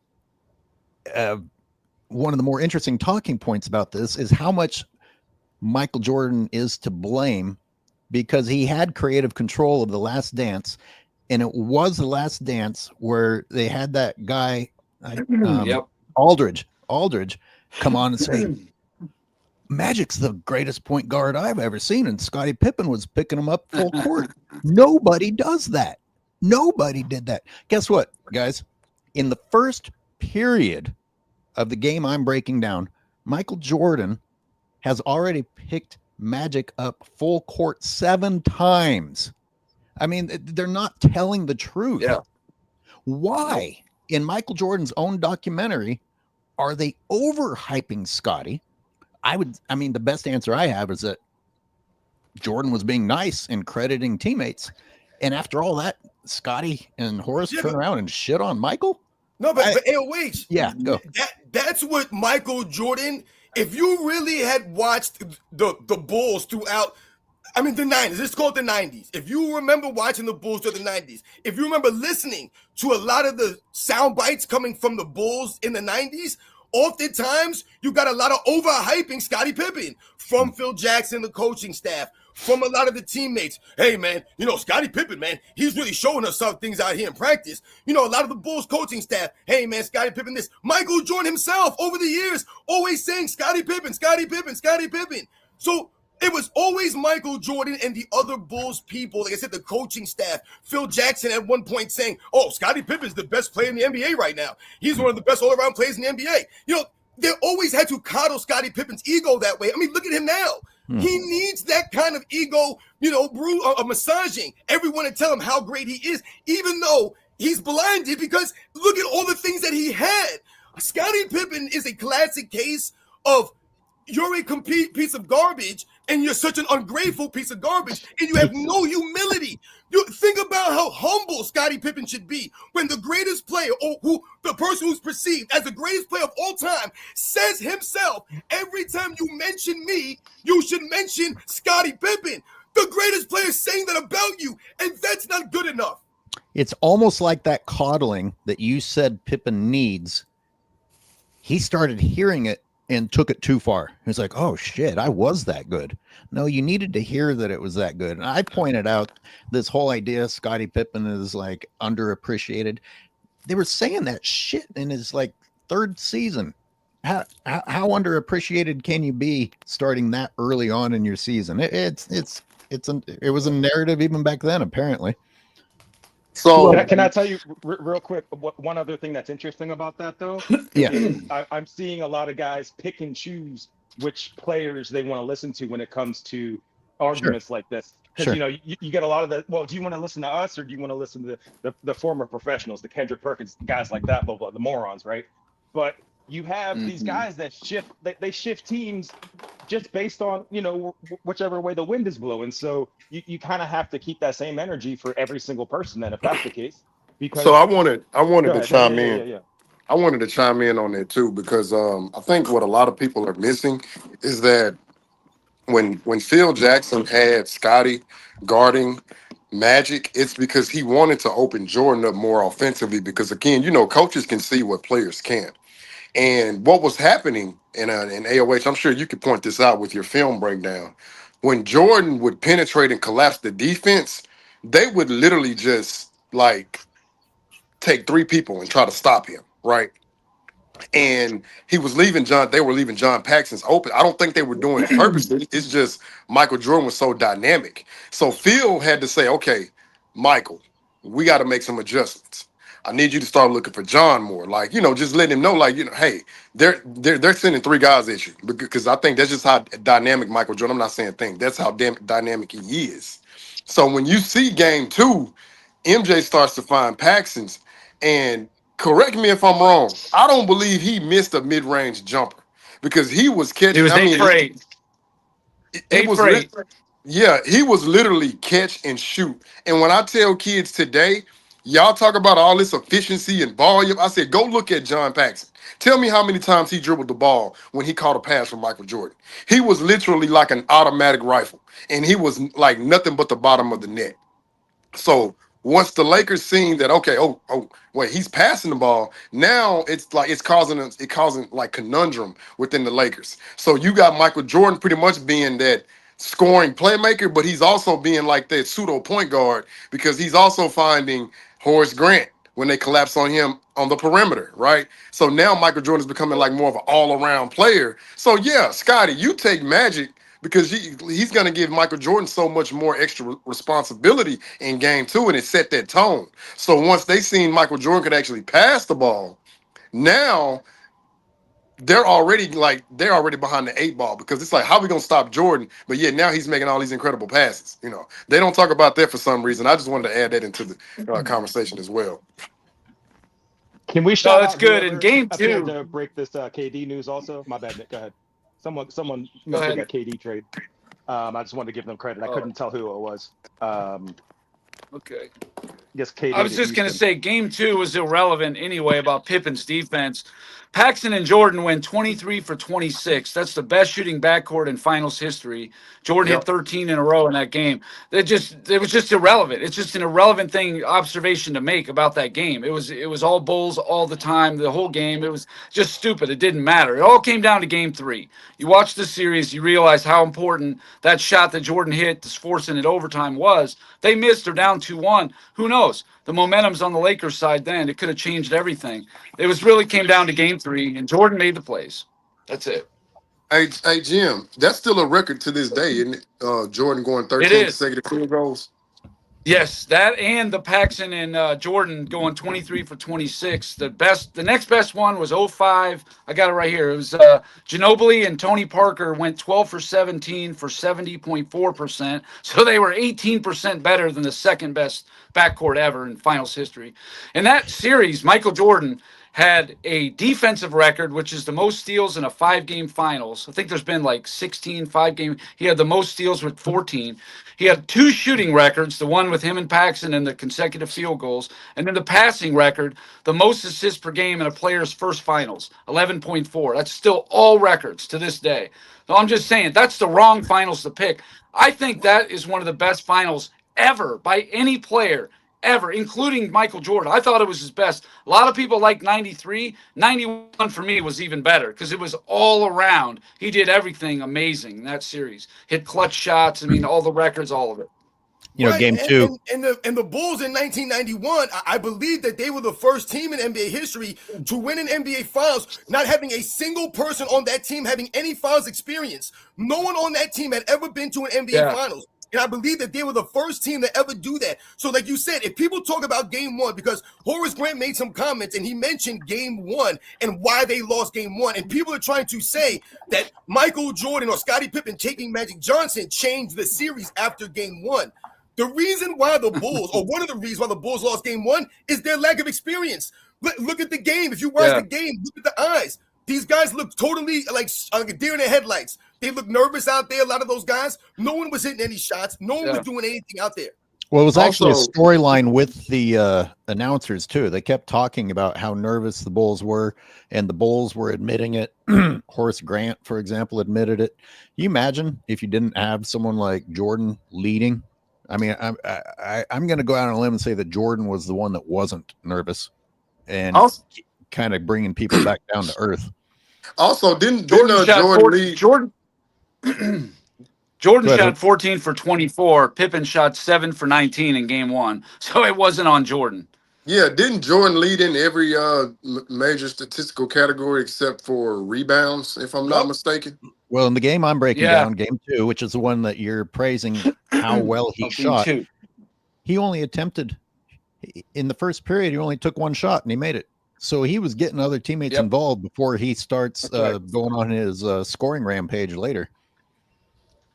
one of the more interesting talking points about this is how much Michael Jordan is to blame, because he had creative control of The Last Dance, and it was The Last Dance where they had that guy, Aldridge, come on and say, Magic's the greatest point guard I've ever seen, and Scottie Pippen was picking him up full court. Nobody does that. Nobody did that. Guess what, guys? In the first period of the game I'm breaking down, Michael Jordan has already picked Magic up full court 7 times. I mean, they're not telling the truth. Yeah. Why, in Michael Jordan's own documentary, are they overhyping Scottie? I mean, the best answer I have is that Jordan was being nice and crediting teammates. And after all that, Scottie and Horace turn around and shit on Michael? No, but AOH. Yeah, go. That's what Michael Jordan, if you really had watched the Bulls throughout, I mean, the 90s, let's call it the 90s. If you remember watching the Bulls through the 90s, if you remember listening to a lot of the sound bites coming from the Bulls in the 90s, oftentimes you got a lot of overhyping Scottie Pippen from Phil Jackson, the coaching staff, from a lot of the teammates. Hey, man, Scottie Pippen, man, he's really showing us some things out here in practice. A lot of the Bulls coaching staff, hey, man, Scottie Pippen this. Michael Jordan himself over the years always saying Scottie Pippen, Scottie Pippen, Scottie Pippen. So it was always Michael Jordan and the other Bulls people, like I said, the coaching staff. Phil Jackson at one point saying, oh, Scottie Pippen's the best player in the NBA right now. He's one of the best all-around players in the NBA. They always had to coddle Scottie Pippen's ego that way. I mean, look at him now. He needs that kind of ego, massaging everyone and tell him how great he is, even though he's blinded because look at all the things that he had. Scottie Pippen is a classic case of you're a complete piece of garbage and you're such an ungrateful piece of garbage and you have no humility. You think about how humble Scottie Pippen should be when the greatest player, or the person who's perceived as the greatest player of all time, says himself, every time you mention me, you should mention Scottie Pippen. The greatest player saying that about you, and that's not good enough. It's almost like that coddling that you said Pippen needs. He started hearing it and took it too far. He's like, oh shit, I was that good. No, you needed to hear that it was that good. And I pointed out this whole idea Scottie Pippen is like underappreciated. they were saying that shit in his like third season. How underappreciated can you be starting that early on in your season? It was a narrative even back then, apparently. So Can I tell you real quick one other thing that's interesting about that though? Yeah. Is I'm seeing a lot of guys pick and choose which players they want to listen to when it comes to arguments like this. Because Sure. you know you get a lot of the, well, do you want to listen to us or do you want to listen to the former professionals, the Kendrick Perkins guys like that, blah blah, the morons, right? But you have these guys that they shift teams just based on, you know, whichever way the wind is blowing. So you kind of have to keep that same energy for every single person then, if that's the case. so Because I wanted go to ahead. Yeah, chime yeah, yeah, in. yeah, yeah. I wanted to chime in on that too because I think what a lot of people are missing is that when Phil Jackson had Scotty guarding Magic, it's because he wanted to open Jordan up more offensively. Because again, you know, coaches can see what players can't. And what was happening in AOH, I'm sure you could point this out with your film breakdown. When Jordan would penetrate and collapse the defense, they would literally just like take three people and try to stop him, right? And he was leaving they were leaving John Paxson's open. I don't think they were doing it purposely. It's just Michael Jordan was so dynamic. So Phil had to say, okay, Michael, we got to make some adjustments. I need you to start looking for John more. Like, you know, just letting him know, like, you know, hey, they're sending three guys at you. Because I think that's just how dynamic Michael Jordan, I'm not saying think, that's how damn dynamic he is. So when you see game two, MJ starts to find Paxson's, and correct me if I'm wrong, I don't believe he missed a mid-range jumper because he was He catching. was I 8 mean, for 8. it 8 was for 8. yeah, he was literally catch and shoot. And when I tell kids today, y'all talk about all this efficiency and volume, I said, go look at John Paxson. Tell me how many times he dribbled the ball when he caught a pass from Michael Jordan. He was literally like an automatic rifle, and he was like nothing but the bottom of the net. So once the Lakers seen that, okay, wait, he's passing the ball. Now it's like it's causing like conundrum within the Lakers. So you got Michael Jordan pretty much being that scoring playmaker, but he's also being like that pseudo point guard because he's also finding Horace Grant when they collapse on him on the perimeter, right? So now Michael Jordan is becoming like more of an all-around player. So yeah, Scotty, you take Magic because he's going to give Michael Jordan so much more extra responsibility in game two, and it set that tone. So once they seen Michael Jordan could actually pass the ball, now they're already behind the eight ball because it's like, how are we going to stop Jordan? But yeah, now he's making all these incredible passes. You know, they don't talk about that for some reason. I just wanted to add that into the conversation as well. Can we No, shout that's out good. In whoever game appeared 2, to break this KD news also? My bad, Nick. Go ahead. Someone go mentioned ahead. that KD trade. I just wanted to give them credit. I couldn't tell who it was. Okay. I guess KD I was to just going to Houston. say game 2 was irrelevant anyway about Pippen's defense. Paxson and Jordan went 23 for 26. That's the best shooting backcourt in finals history. Jordan hit 13 in a row in that game. It was just irrelevant. It's just an irrelevant observation to make about that game. It was all Bulls all the time, the whole game. It was just stupid. It didn't matter. It all came down to game 3. You watch the series, you realize how important that shot that Jordan hit, forcing it overtime was. They missed, they're down 2-1. Who knows? The momentum's on the Lakers side then. It could have changed everything. It was really came down to game 3, and Jordan made the plays. That's it. Hey, Jim, that's still a record to this day, isn't it? Jordan going It 13 is. consecutive field goals. Yes, that and the Paxson and Jordan going 23 for 26. The next best one was 05. I got it right here. It was Ginobili and Tony Parker went 12 for 17 for 70.4%. So they were 18% better than the second best backcourt ever in finals history. In that series, Michael Jordan had a defensive record, which is the most steals in a 5-game finals. I think there's been like 16 5-game. He had the most steals with 14. He had 2 shooting records, the one with him and Paxson and the consecutive field goals, and then the passing record, the most assists per game in a player's first finals, 11.4. That's still all records to this day. So I'm just saying that's the wrong finals to pick. I think that is one of the best finals ever by any player ever, including Michael Jordan. I thought it was his best. A lot of people like 93. 91 for me was even better because it was all around. He did everything amazing in that series. Hit clutch shots. I mean, all the records, all of it. game two. And the Bulls in 1991, I believe that they were the first team in NBA history to win an NBA Finals, not having a single person on that team having any Finals experience. No one on that team had ever been to an NBA Finals. And I believe that they were the first team to ever do that. So like you said, if people talk about game one, because Horace Grant made some comments and he mentioned game one and why they lost game one. And people are trying to say that Michael Jordan or Scottie Pippen taking Magic Johnson changed the series after game one. The reason why the Bulls, or one of the reasons why the Bulls lost game one, is their lack of experience. Look at the game. If you watch the game, look at the eyes. These guys look totally like a deer in the headlights. They look nervous out there, a lot of those guys. No one was hitting any shots. No one was doing anything out there. Well, it was actually a storyline with the announcers, too. They kept talking about how nervous the Bulls were, and the Bulls were admitting it. Horace Grant, for example, admitted it. Can you imagine if you didn't have someone like Jordan leading? I mean, I'm going to go out on a limb and say that Jordan was the one that wasn't nervous and kind of bringing people back down to earth. Also, didn't Jordan lead? Jordan shot 14 for 24. Pippen shot 7 for 19 in game one. So it wasn't on Jordan. Yeah, didn't Jordan lead in every major statistical category except for rebounds, if I'm not mistaken? Well, in the game I'm breaking down, game two, which is the one that you're praising how well he shot, he only attempted, in the first period, he only took one shot and he made it. So he was getting other teammates involved before he starts going on his scoring rampage later.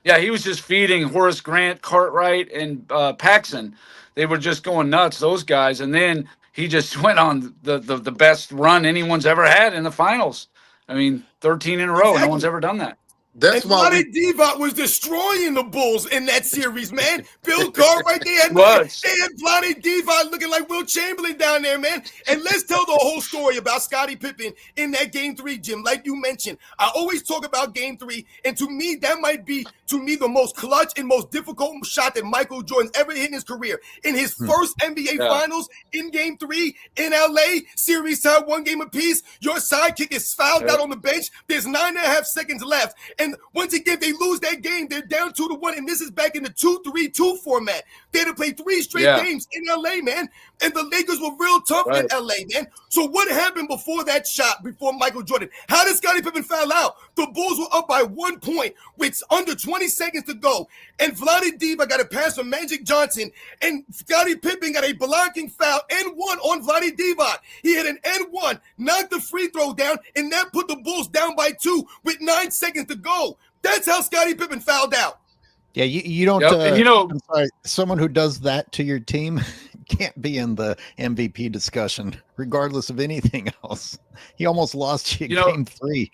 Yeah, he was just feeding Horace Grant, Cartwright, and Paxson. They were just going nuts, those guys. And then he just went on the best run anyone's ever had in the finals. I mean, 13 in a row. No one's ever done that. That's why Divac was destroying the Bulls in that series, man. Bill Cartwright, they had Vlade Divac looking like Will Chamberlain down there, man. And let's tell the whole story about Scottie Pippen in that game three, Jim. Like you mentioned, I always talk about game three, and to me, that might be the most clutch and most difficult shot that Michael Jordan's ever hit in his career. In his first NBA Finals, in game three, in LA, series tied 1 game apiece, your sidekick is fouled out on the bench. There's 9.5 seconds left. And once again, they lose that game. They're down 2-1, and this is back in the 2-3-2 format. They had to play 3 straight games in LA, man. And the Lakers were real tough in LA, man. So what happened before that shot, before Michael Jordan? How did Scottie Pippen foul out? The Bulls were up by 1 point with under 20 seconds to go. And Vlade Divac got a pass from Magic Johnson, and Scottie Pippen got a blocking foul and one on Vlade Divac. He had an N1, knocked the free throw down, and that put the Bulls down by 2 with 9 seconds to go. That's how Scottie Pippen fouled out. Yeah, you don't. I'm sorry, someone who does that to your team can't be in the MVP discussion, regardless of anything else. He almost lost you game 3.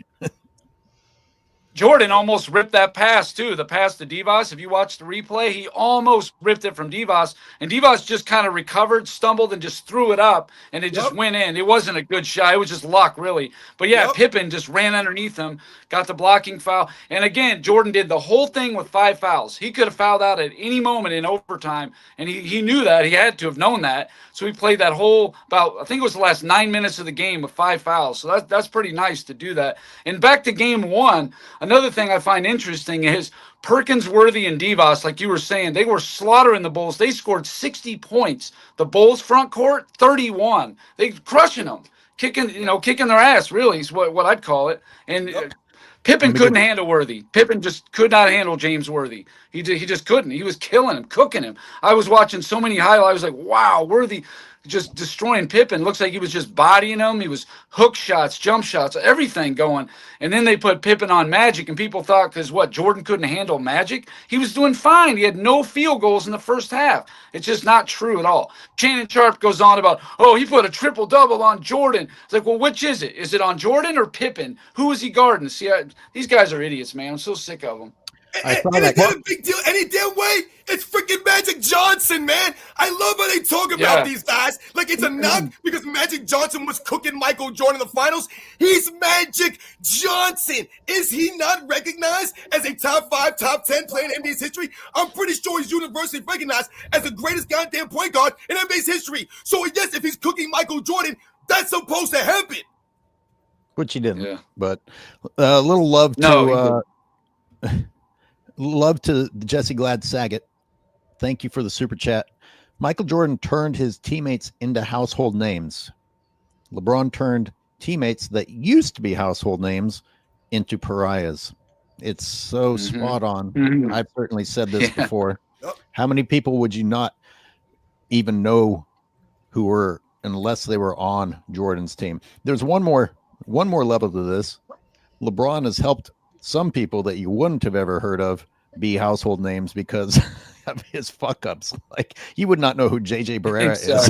Jordan almost ripped that pass, too. The pass to Divac. If you watch the replay, he almost ripped it from Divac. And Divac just kind of recovered, stumbled, and just threw it up. And it just went in. It wasn't a good shot. It was just luck, really. But, Pippen just ran underneath him, got the blocking foul. And, again, Jordan did the whole thing with 5 fouls. He could have fouled out at any moment in overtime. And he knew that. He had to have known that. So he played that whole I think it was the last 9 minutes of the game with 5 fouls. So that's pretty nice to do that. And back to game 1, another thing I find interesting is Perkins, Worthy, and Divac, like you were saying, they were slaughtering the Bulls. They scored 60 points. The Bulls front court, 31. They crushing them, kicking their ass, really is what I'd call it. And Pippen couldn't handle Worthy. Pippen just could not handle James Worthy. He just couldn't. He was killing him, cooking him. I was watching so many highlights. I was like, wow, Worthy just destroying Pippen. Looks like he was just bodying him. He was hook shots, jump shots, everything going. And then they put Pippen on Magic, and people thought because Jordan couldn't handle Magic? He was doing fine. He had no field goals in the first half. It's just not true at all. Shannon Sharp goes on about, he put a triple-double on Jordan. It's like, well, which is it? Is it on Jordan or Pippen? Who is he guarding? See, these guys are idiots, man. I'm so sick of them. And it's not a big deal any damn way. It's freaking Magic Johnson, man. I love how they talk about these guys like it's a knock because Magic Johnson was cooking Michael Jordan in the finals. He's Magic Johnson. Is he not recognized as a top 5, top 10 player in NBA's history? I'm pretty sure he's universally recognized as the greatest goddamn point guard in NBA's history. So yes, if he's cooking Michael Jordan, that's supposed to happen. Which he didn't. But a little love to... Love to Jesse Glad Saget. thank you for the super chat. Michael Jordan turned his teammates into household names. LeBron turned teammates that used to be household names into pariahs. It's so spot on. I've certainly said this before. How many people would you not even know who were, unless they were on Jordan's team? There's one more level to this. LeBron has helped some people that you wouldn't have ever heard of be household names because of his fuck ups. Like, you would not know who JJ Barrera is.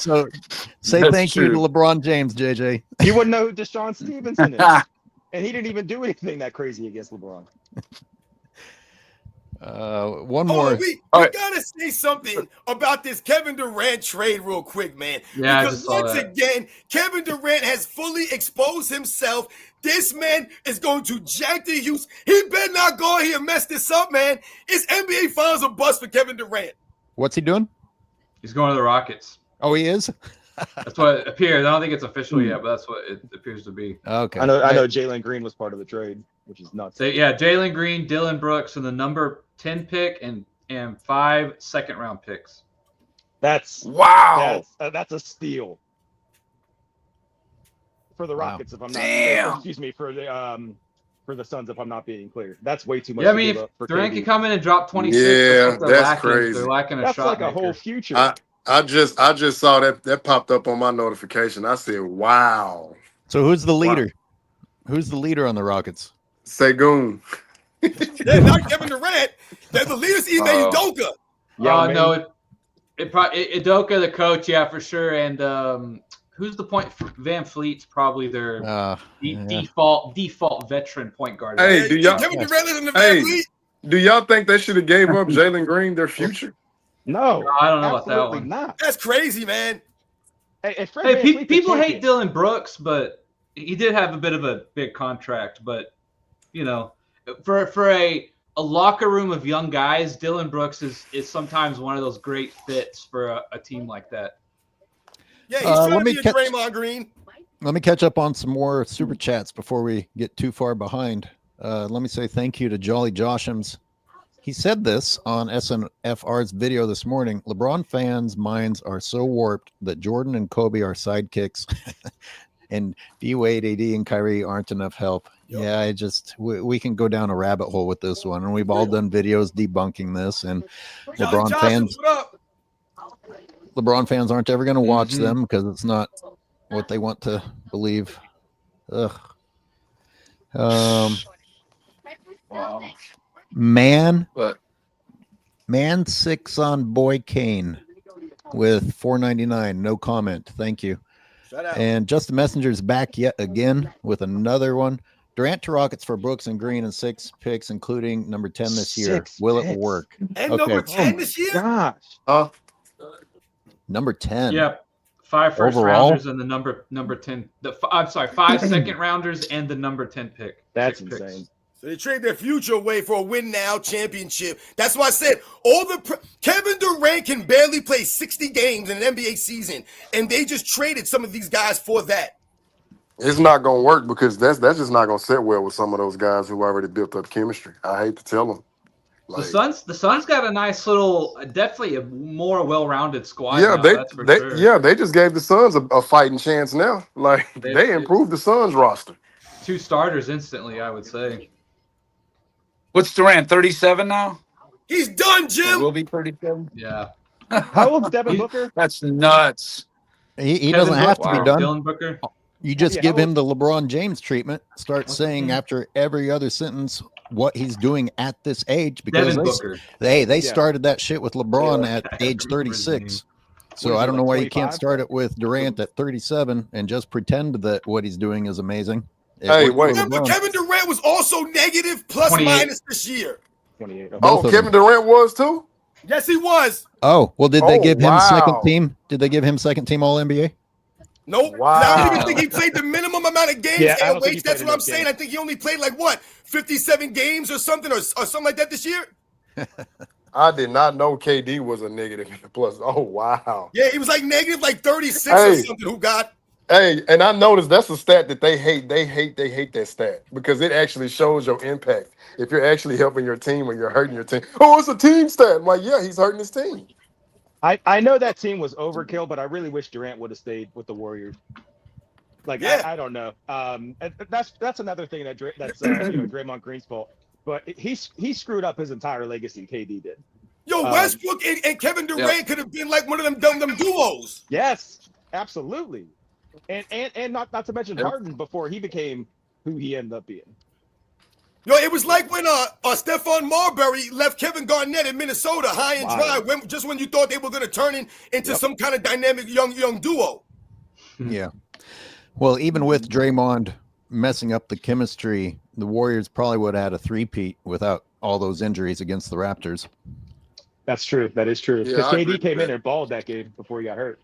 So say That's thank you to true. LeBron James, JJ. You wouldn't know who Deshaun Stevenson is. And he didn't even do anything that crazy against LeBron. One Hold more. on, we gotta say something about this Kevin Durant trade real quick, man. Yeah, I because just saw once that. again, Kevin Durant has fully exposed himself. This man is going to jack the Houston. He better not go here and mess this up, man. It's NBA Finals or bust for Kevin Durant. What's he doing? He's going to the Rockets. Oh, he is? That's what it appears. I don't think it's official yet, but that's what it appears to be. Okay. I know Jalen Green was part of the trade, which is nuts. So, yeah, Jalen Green, Dylan Brooks, and the number 10 pick and 5 second-round picks. That's Wow. That's a steal for the Rockets. If I'm not, Damn. excuse me, for the Suns. If I'm not being clear, that's way too much. Yeah, I to mean, give if up for Durant KD. can come in and drop 26. Yeah, what they're that's lacking. crazy. They're lacking a That's shot like a maker. whole future. I just saw that popped up on my notification. I said, "Wow." So who's the leader? Who's the leader on the Rockets? Segun. Yeah, not Kevin Durant. They're the leaders, Ime Udoka. No, Udoka, the coach, yeah, for sure. And who's the point? Van Fleet's probably their default veteran point guard. Hey, do y'all? Kevin Durant is in the Van Fleet. Do y'all think they should have gave up Jalen Green their future? No, I don't know about that absolutely one. not. That's crazy, man. Hey, Fred Van Fleet's a people hate champion. Dylan Brooks, but he did have a bit of a big contract. But you know, for a locker room of young guys, Dylan Brooks is sometimes one of those great fits for a team like that. Yeah, he's trying to be a catch- Draymond Green. Let me catch up on some more super chats before we get too far behind. Let me say thank you to Jolly Joshams. He said this on SNFR's video this morning. LeBron fans' minds are so warped that Jordan and Kobe are sidekicks and D-Wade, AD, and Kyrie aren't enough help. Yep. Yeah, we can go down a rabbit hole with this one, and we've all done videos debunking this. And Johnny LeBron Johnson, what up? LeBron fans aren't ever going to watch them because it's not what they want to believe. Ugh. Wow. Man But 6 on Boy Kane with $4.99. No comment. Thank you. Shout out. And Justin Messenger's back yet again with another one. Durant to Rockets for Brooks and Green and 6 picks, including number 10 this year. 6 Will it picks. work? And Okay. number 10 this year? Gosh, Number 10. Yeah, 5 first Overall? rounders and the number 10. I'm sorry, 5 second rounders and the number 10 pick. that's 6 picks. insane. So they trade their future away for a win now championship. That's why I said Kevin Durant can barely play 60 games in an NBA season, and they just traded some of these guys for that. It's not gonna work because that's just not gonna sit well with some of those guys who already built up chemistry. I hate to tell them. The Suns got a nice little, definitely a more well-rounded squad. Yeah, now, they that's for sure. they just gave the Suns a fighting chance now. Like they improved the Suns roster. 2 starters instantly, I would say. what's Durant? 37 now? He's done, Or Jim. will be 37. Yeah. How old's Devin Booker? That's nuts. He Kevin doesn't have to Booker, be done. Dylan Booker. You just Yeah, give how him the LeBron James treatment. Start saying after every other sentence what he's doing at this age because Devin Booker. they started that shit with LeBron Yeah. at age 36. So What is I it, don't know like why you can't 25? start it with Durant at 37 and just pretend that what he's doing is amazing. It Hey, worked wait. for Remember, LeBron. Kevin Durant was also negative plus 28. minus this year. 28. Both of Kevin them. Durant was too? Yes, he was. Oh, well, did they Oh, give him second wow. team? Did they give him second team All NBA? Nope. Wow. I don't even think he played the minimum amount of games. Yeah, I don't think he That's played what I'm enough saying. games. I think he only played like what, 57 games or something like that this year. I did not know KD was a negative plus. Oh wow. Yeah, he was like negative like 36 or Hey. something. Who got? Hey, and I noticed that's a stat that they hate. They hate that stat because it actually shows your impact. If you're actually helping your team or you're hurting your team. Oh, it's a team stat. I'm like, yeah, he's hurting his team. I know that team was overkill, but I really wish Durant would have stayed with the Warriors. Like Yeah. I don't know. And that's another thing that's Draymond Green's fault. But he screwed up his entire legacy. KD did. Yo, Westbrook and Kevin Durant could have been like one of them duos. Yes, absolutely. And not to mention Harden before he became who he ended up being. Yo, it was like when Stephon Marbury left Kevin Garnett in Minnesota high and dry, just when you thought they were going to turn into some kind of dynamic young duo. Yeah. Well, even with Draymond messing up the chemistry, the Warriors probably would have had a three-peat without all those injuries against the Raptors. That's true. That is true. Because KD came in and balled that game before he got hurt.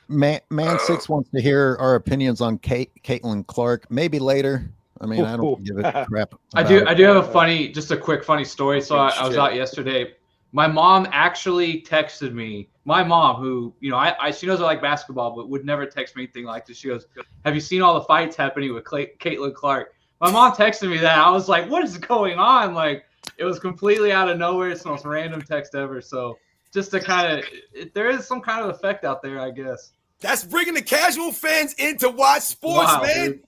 Man 6 wants to hear our opinions on Caitlin Clark. Maybe later. I mean, I don't give a crap. I do have a quick funny story. So I was out yesterday. My mom actually texted me. My mom, who, she knows I like basketball, but would never text me anything like this. She goes, "Have you seen all the fights happening with Caitlin Clark?" My mom texted me that. I was like, "What is going on?" Like, it was completely out of nowhere. It's the most random text ever. So just to kind of, there is some kind of effect out there, I guess. That's bringing the casual fans in to watch sports, man. Dude.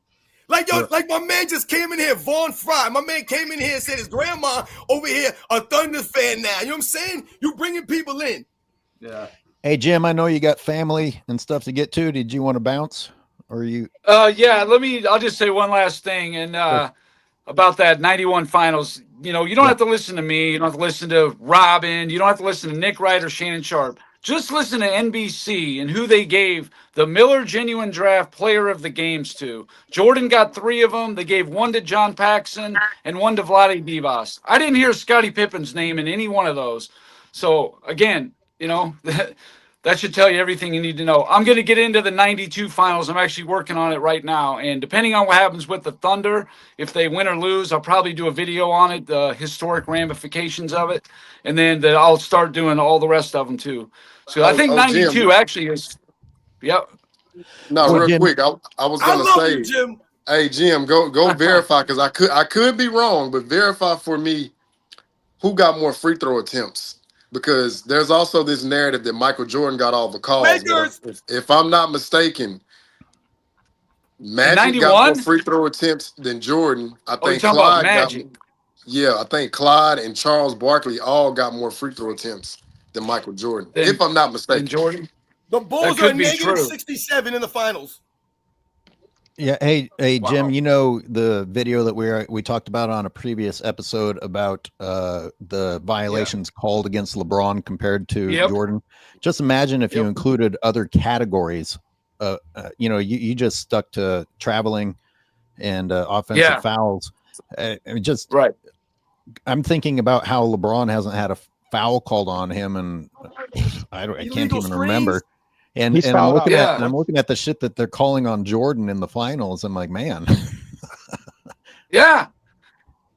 Like my man just came in here, Vaughn Fry. My man came in here and said his grandma over here a Thunder fan now. You know what I'm saying? You bringing people in. Yeah. Hey, Jim, I know you got family and stuff to get to. Did you want to bounce? Or you? Yeah, I'll just say one last thing. And about that 91 finals, you don't have to listen to me. You don't have to listen to Robin. You don't have to listen to Nick Wright or Shannon Sharp. Just listen to NBC and who they gave the Miller Genuine Draft Player of the Games to. Jordan got 3 of them. They gave 1 to John Paxson and 1 to Vlade Divac. I didn't hear Scottie Pippen's name in any one of those. So, again, that should tell you everything you need to know. I'm going to get into the 92 finals. I'm actually working on it right now. And depending on what happens with the Thunder, if they win or lose, I'll probably do a video on it, the historic ramifications of it. And then I'll start doing all the rest of them too. So I think 92 Jim, actually is, yep. No, real Jim, quick. I was going to say, you, Jim. Hey, Jim, go verify because I could be wrong, but verify for me who got more free throw attempts. Because there's also this narrative that Michael Jordan got all the calls. If I'm not mistaken, Magic got more free throw attempts than Jordan. I think Clyde I think Clyde and Charles Barkley all got more free throw attempts than Michael Jordan. If I'm not mistaken. Jordan. The Bulls are negative 67 in the finals. Yeah. Hey, Jim, the video that we talked about on a previous episode about the violations called against LeBron compared to Jordan. Just imagine if you included other categories. You just stuck to traveling and offensive fouls. Right. I'm thinking about how LeBron hasn't had a foul called on him, and I can't even remember. And I'm looking at the shit that they're calling on Jordan in the finals. I'm like, man. Yeah.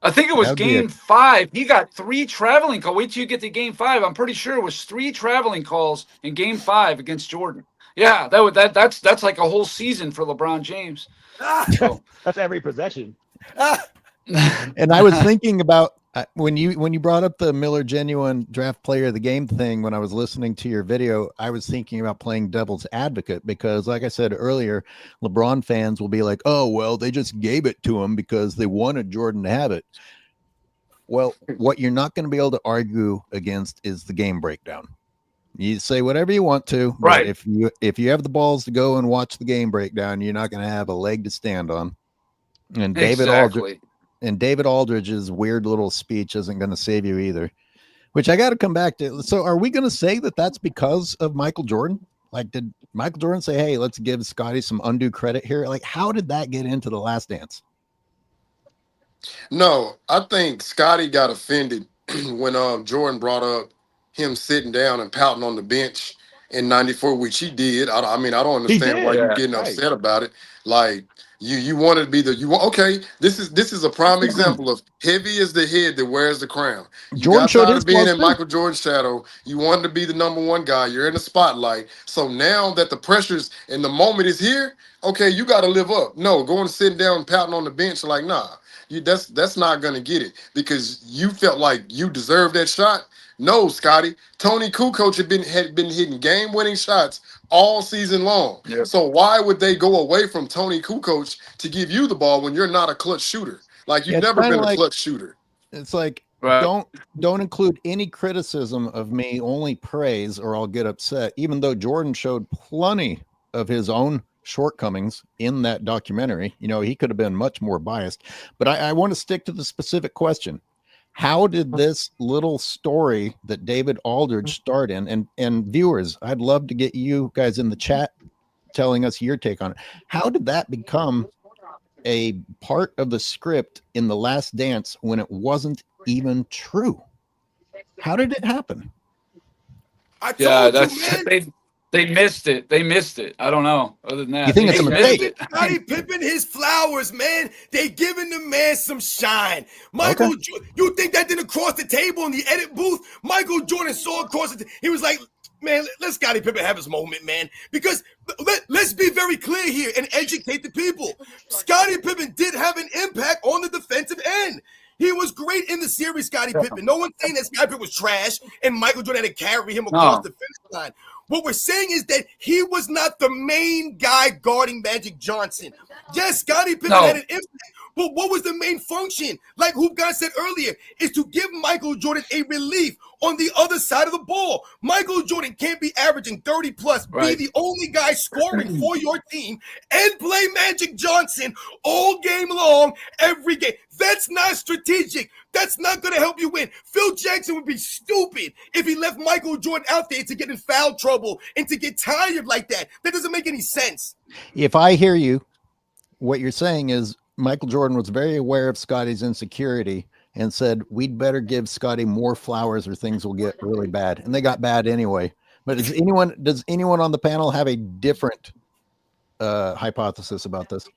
I think it was game 5. He got 3 traveling calls. Wait till you get to game 5. I'm pretty sure it was 3 traveling calls in game 5 against Jordan. Yeah, that's like a whole season for LeBron James. So. That's every possession. And I was thinking about when you brought up the Miller Genuine Draft Player of the Game thing, when I was listening to your video, I was thinking about playing devil's advocate because, like I said earlier, LeBron fans will be like, oh, well, they just gave it to him because they wanted Jordan to have it. Well, what you're not going to be able to argue against is the game breakdown. You say whatever you want to, right? But if you have the balls to go and watch the game breakdown, you're not going to have a leg to stand on. And David Aldridge's weird little speech isn't going to save you either, which I got to come back to. So are we going to say that that's because of Michael Jordan? Like, did Michael Jordan say, hey, let's give Scottie some undue credit here? Like, how did that get into The Last Dance? No, I think Scottie got offended when Jordan brought up him sitting down and pouting on the bench in '94, which he did. I mean, I don't He understand why did. you're Yeah. getting Right. upset about it. Like you wanted to be okay. This is a prime example of heavy is the head that wears the crown. You Jordan got showed tired his of being flaws in too. Michael Jordan's shadow. You wanted to be the number one guy. You're in the spotlight. So now that the pressures and the moment is here, okay, you got to live up. No, going to sit down and pouting on the bench like, nah, that's not gonna get it because you felt like you deserved that shot. No, Scotty. Tony Kukoc had been hitting game-winning shots all season long. Yeah. So why would they go away from Tony Kukoc to give you the ball when you're not a clutch shooter? Like you've Yeah, it's never kind been of a like clutch shooter. it's like Right. don't include any criticism of me, only praise, or I'll get upset. Even though Jordan showed plenty of his own shortcomings in that documentary, you know, he could have been much more biased. But I want to stick to the specific question. How did this little story that David Aldridge starred in, and viewers, I'd love to get you guys in the chat telling us your take on it. How did that become a part of the script in The Last Dance when it wasn't even true? How did it happen? I Yeah, told that's you, man. they missed it. They missed it. I don't know. Other than that, You think they it's a just missed mistake? it. Scottie Pippen his flowers, man. They giving the man some shine. Michael, you think that didn't cross the table in the edit booth? Michael Jordan saw across the he was like, man, let Scottie Pippen have his moment, man. Because let's be very clear here and educate the people. Scottie Pippen did have an impact on the defensive end. He was great in the series, Scottie Pippen. No one's saying that Scottie Pippen was trash and Michael Jordan had to carry him across No. the finish line. What we're saying is that he was not the main guy guarding Magic Johnson. Yes, Scottie Pippen No. had an impact, but what was the main function? Like HoopsGod said earlier, is to give Michael Jordan a relief on the other side of the ball. Michael Jordan can't be averaging 30 plus, Right. be the only guy scoring for your team, and play Magic Johnson all game long, every game. That's not strategic. That's not going to help you win. Phil Jackson would be stupid if he left Michael Jordan out there to get in foul trouble and to get tired like that. That doesn't make any sense. If I hear you, what you're saying is Michael Jordan was very aware of Scotty's insecurity and said, we'd better give Scotty more flowers or things will get really bad. And they got bad anyway. But does anyone on the panel have a different hypothesis about this?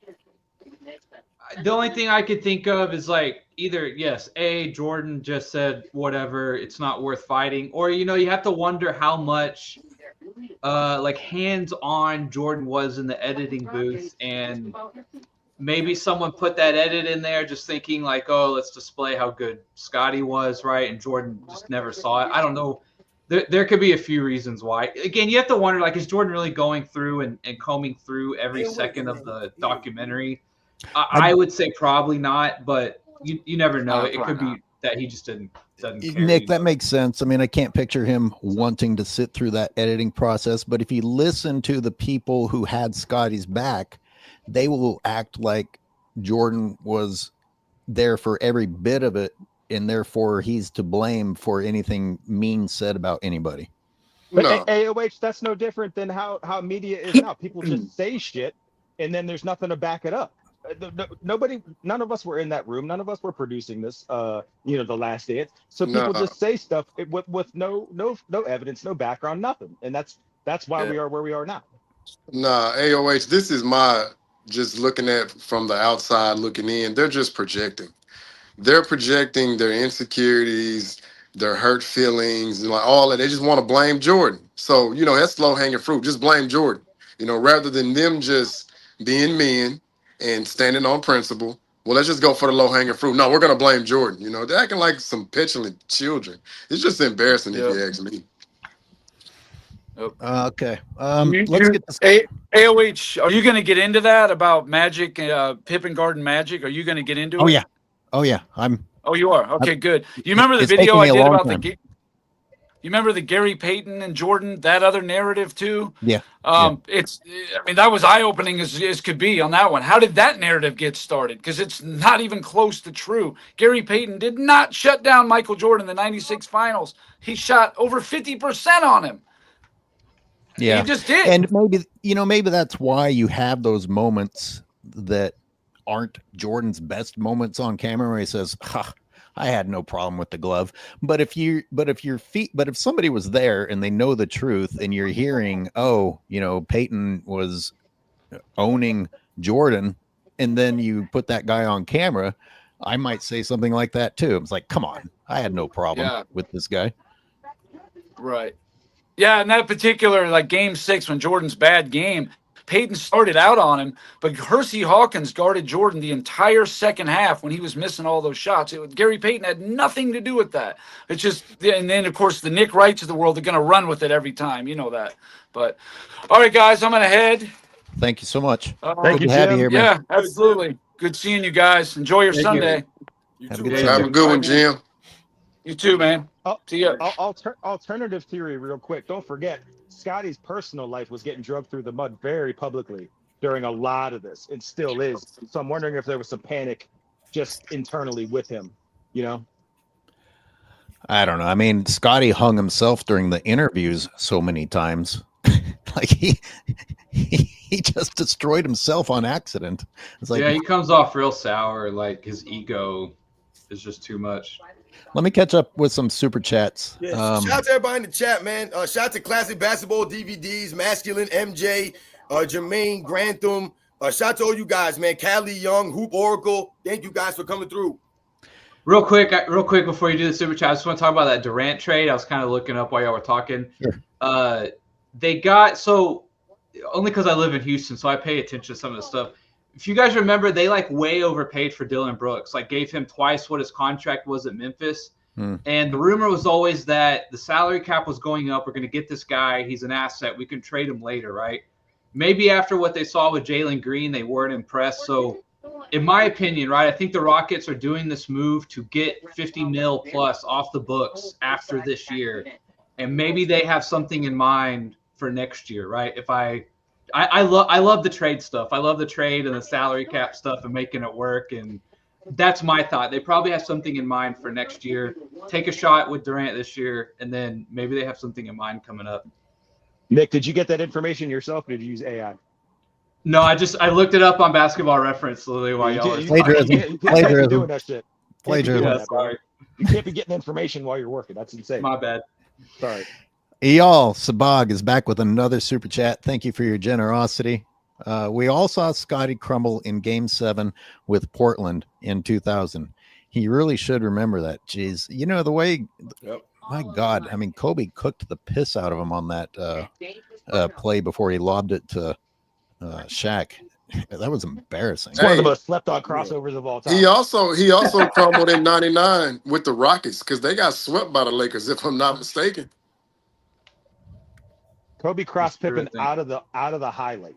The only thing I could think of is like either, yes, Jordan just said whatever, it's not worth fighting, or you have to wonder how much like hands-on Jordan was in the editing booth, and maybe someone put that edit in there just thinking like, oh, let's display how good Scotty was, right? And Jordan just never saw it. I don't know. There could be a few reasons why. Again, you have to wonder, like, is Jordan really going through and combing through every second of the documentary? I would say probably not, but you never know. It could be that he just doesn't care. Nick, that makes sense. I mean, I can't picture him wanting to sit through that editing process, but if you listen to the people who had Scotty's back, they will act like Jordan was there for every bit of it, and therefore he's to blame for anything mean said about anybody. But No. AOH, that's no different than how media is now. People just say shit, and then there's nothing to back it up. None of us were in that room. None of us were producing this, The Last Dance. So people just say stuff with no evidence, no background, nothing. And that's why we are where we are now. Nah, AOH, this is my just looking at from the outside looking in. They're just projecting. They're projecting their insecurities, their hurt feelings, and like all that. They just want to blame Jordan. So, that's low hanging fruit. Just blame Jordan, rather than them just being men and standing on principle. Well, let's just go for the low hanging fruit. No, we're going to blame Jordan. They're acting like some petulant children. It's just embarrassing if you ask me. Okay. Let's get this. AOH, are you going to get into that about Magic, Pippen guarding Magic? Are you going to get into it? Oh yeah. Oh, you are? Okay, good. You remember the video I did about you remember the Gary Payton and Jordan, that other narrative too? Yeah. That was eye-opening as could be on that one. How did that narrative get started? Because it's not even close to true. Gary Payton did not shut down Michael Jordan in the 96 finals. He shot over 50% on him. Yeah. He just did. And maybe that's why you have those moments that aren't Jordan's best moments on camera where he says, I had no problem with the glove. But if somebody was there and they know the truth, and you're hearing, oh, Peyton was owning Jordan, and then you put that guy on camera, I might say something like that too. It's like, come on, I had no problem with this guy. Right. Yeah, in that particular, like game 6, when Jordan's bad game, Peyton started out on him, but Hersey Hawkins guarded Jordan the entire second half when he was missing all those shots. Gary Payton had nothing to do with that. It's just, and then, of course, the Nick Wrights of the world are going to run with it every time. You know that. But, all right, guys, I'm going to head. Thank you so much. Thank you, Jim. Here, man. Yeah, absolutely. Good seeing you guys. Enjoy your Sunday. Have a good one, Jim. You too, man. See ya. Alternative theory, real quick. Don't forget, Scotty's personal life was getting drugged through the mud very publicly during a lot of this. It still is. So I'm wondering if there was some panic just internally with him. I don't know. I mean, Scotty hung himself during the interviews so many times. Like he just destroyed himself on accident. It's like, he comes off real sour. Like his ego is just too much. Let me catch up with some super chats. Yeah, shout out to everybody in the chat, man. Shout out to Classic Basketball DVDs, Masculine, MJ, Jermaine, Grantham. Shout out to all you guys, man. Callie Young, Hoop Oracle. Thank you guys for coming through. Real quick before you do the super chat, I just want to talk about that Durant trade. I was kind of looking up while y'all were talking. Sure. They got, so only because I live in Houston, so I pay attention to some of the stuff. If you guys remember, they like way overpaid for Dylan Brooks, like gave him twice what his contract was at Memphis. And the rumor was always that the salary cap was going up. We're going to get this guy. He's an asset. We can trade him later, right? Maybe after what they saw with Jalen Green, they weren't impressed. So in my opinion, right, I think the Rockets are doing this move to get 50 mil plus off the books after this year. And maybe they have something in mind for next year, right? If I love the trade stuff. I love the trade and the salary cap stuff and making it work. And that's my thought. They probably have something in mind for next year. Take a shot with Durant this year, and then maybe they have something in mind coming up. Nick, did you get that information yourself, or did you use AI? No, I looked it up on Basketball Reference literally while y'all were Plagiarism. Plagiarism. Doing that shit. Plagiarism. Yeah, sorry. You can't be getting information while you're working. That's insane. My bad. Sorry. Eyal Sabag is back with another super chat. Thank you for your generosity. We all saw Scotty crumble in Game 7 with Portland in 2000. He really should remember that. Jeez, the way. Yep. My God, I mean, Kobe cooked the piss out of him on that play before he lobbed it to Shaq. That was embarrassing. It's one of the most slept-on crossovers of all time. He also crumbled in '99 with the Rockets because they got swept by the Lakers, if I'm not mistaken. Kobe crossed Pippen out of the highlight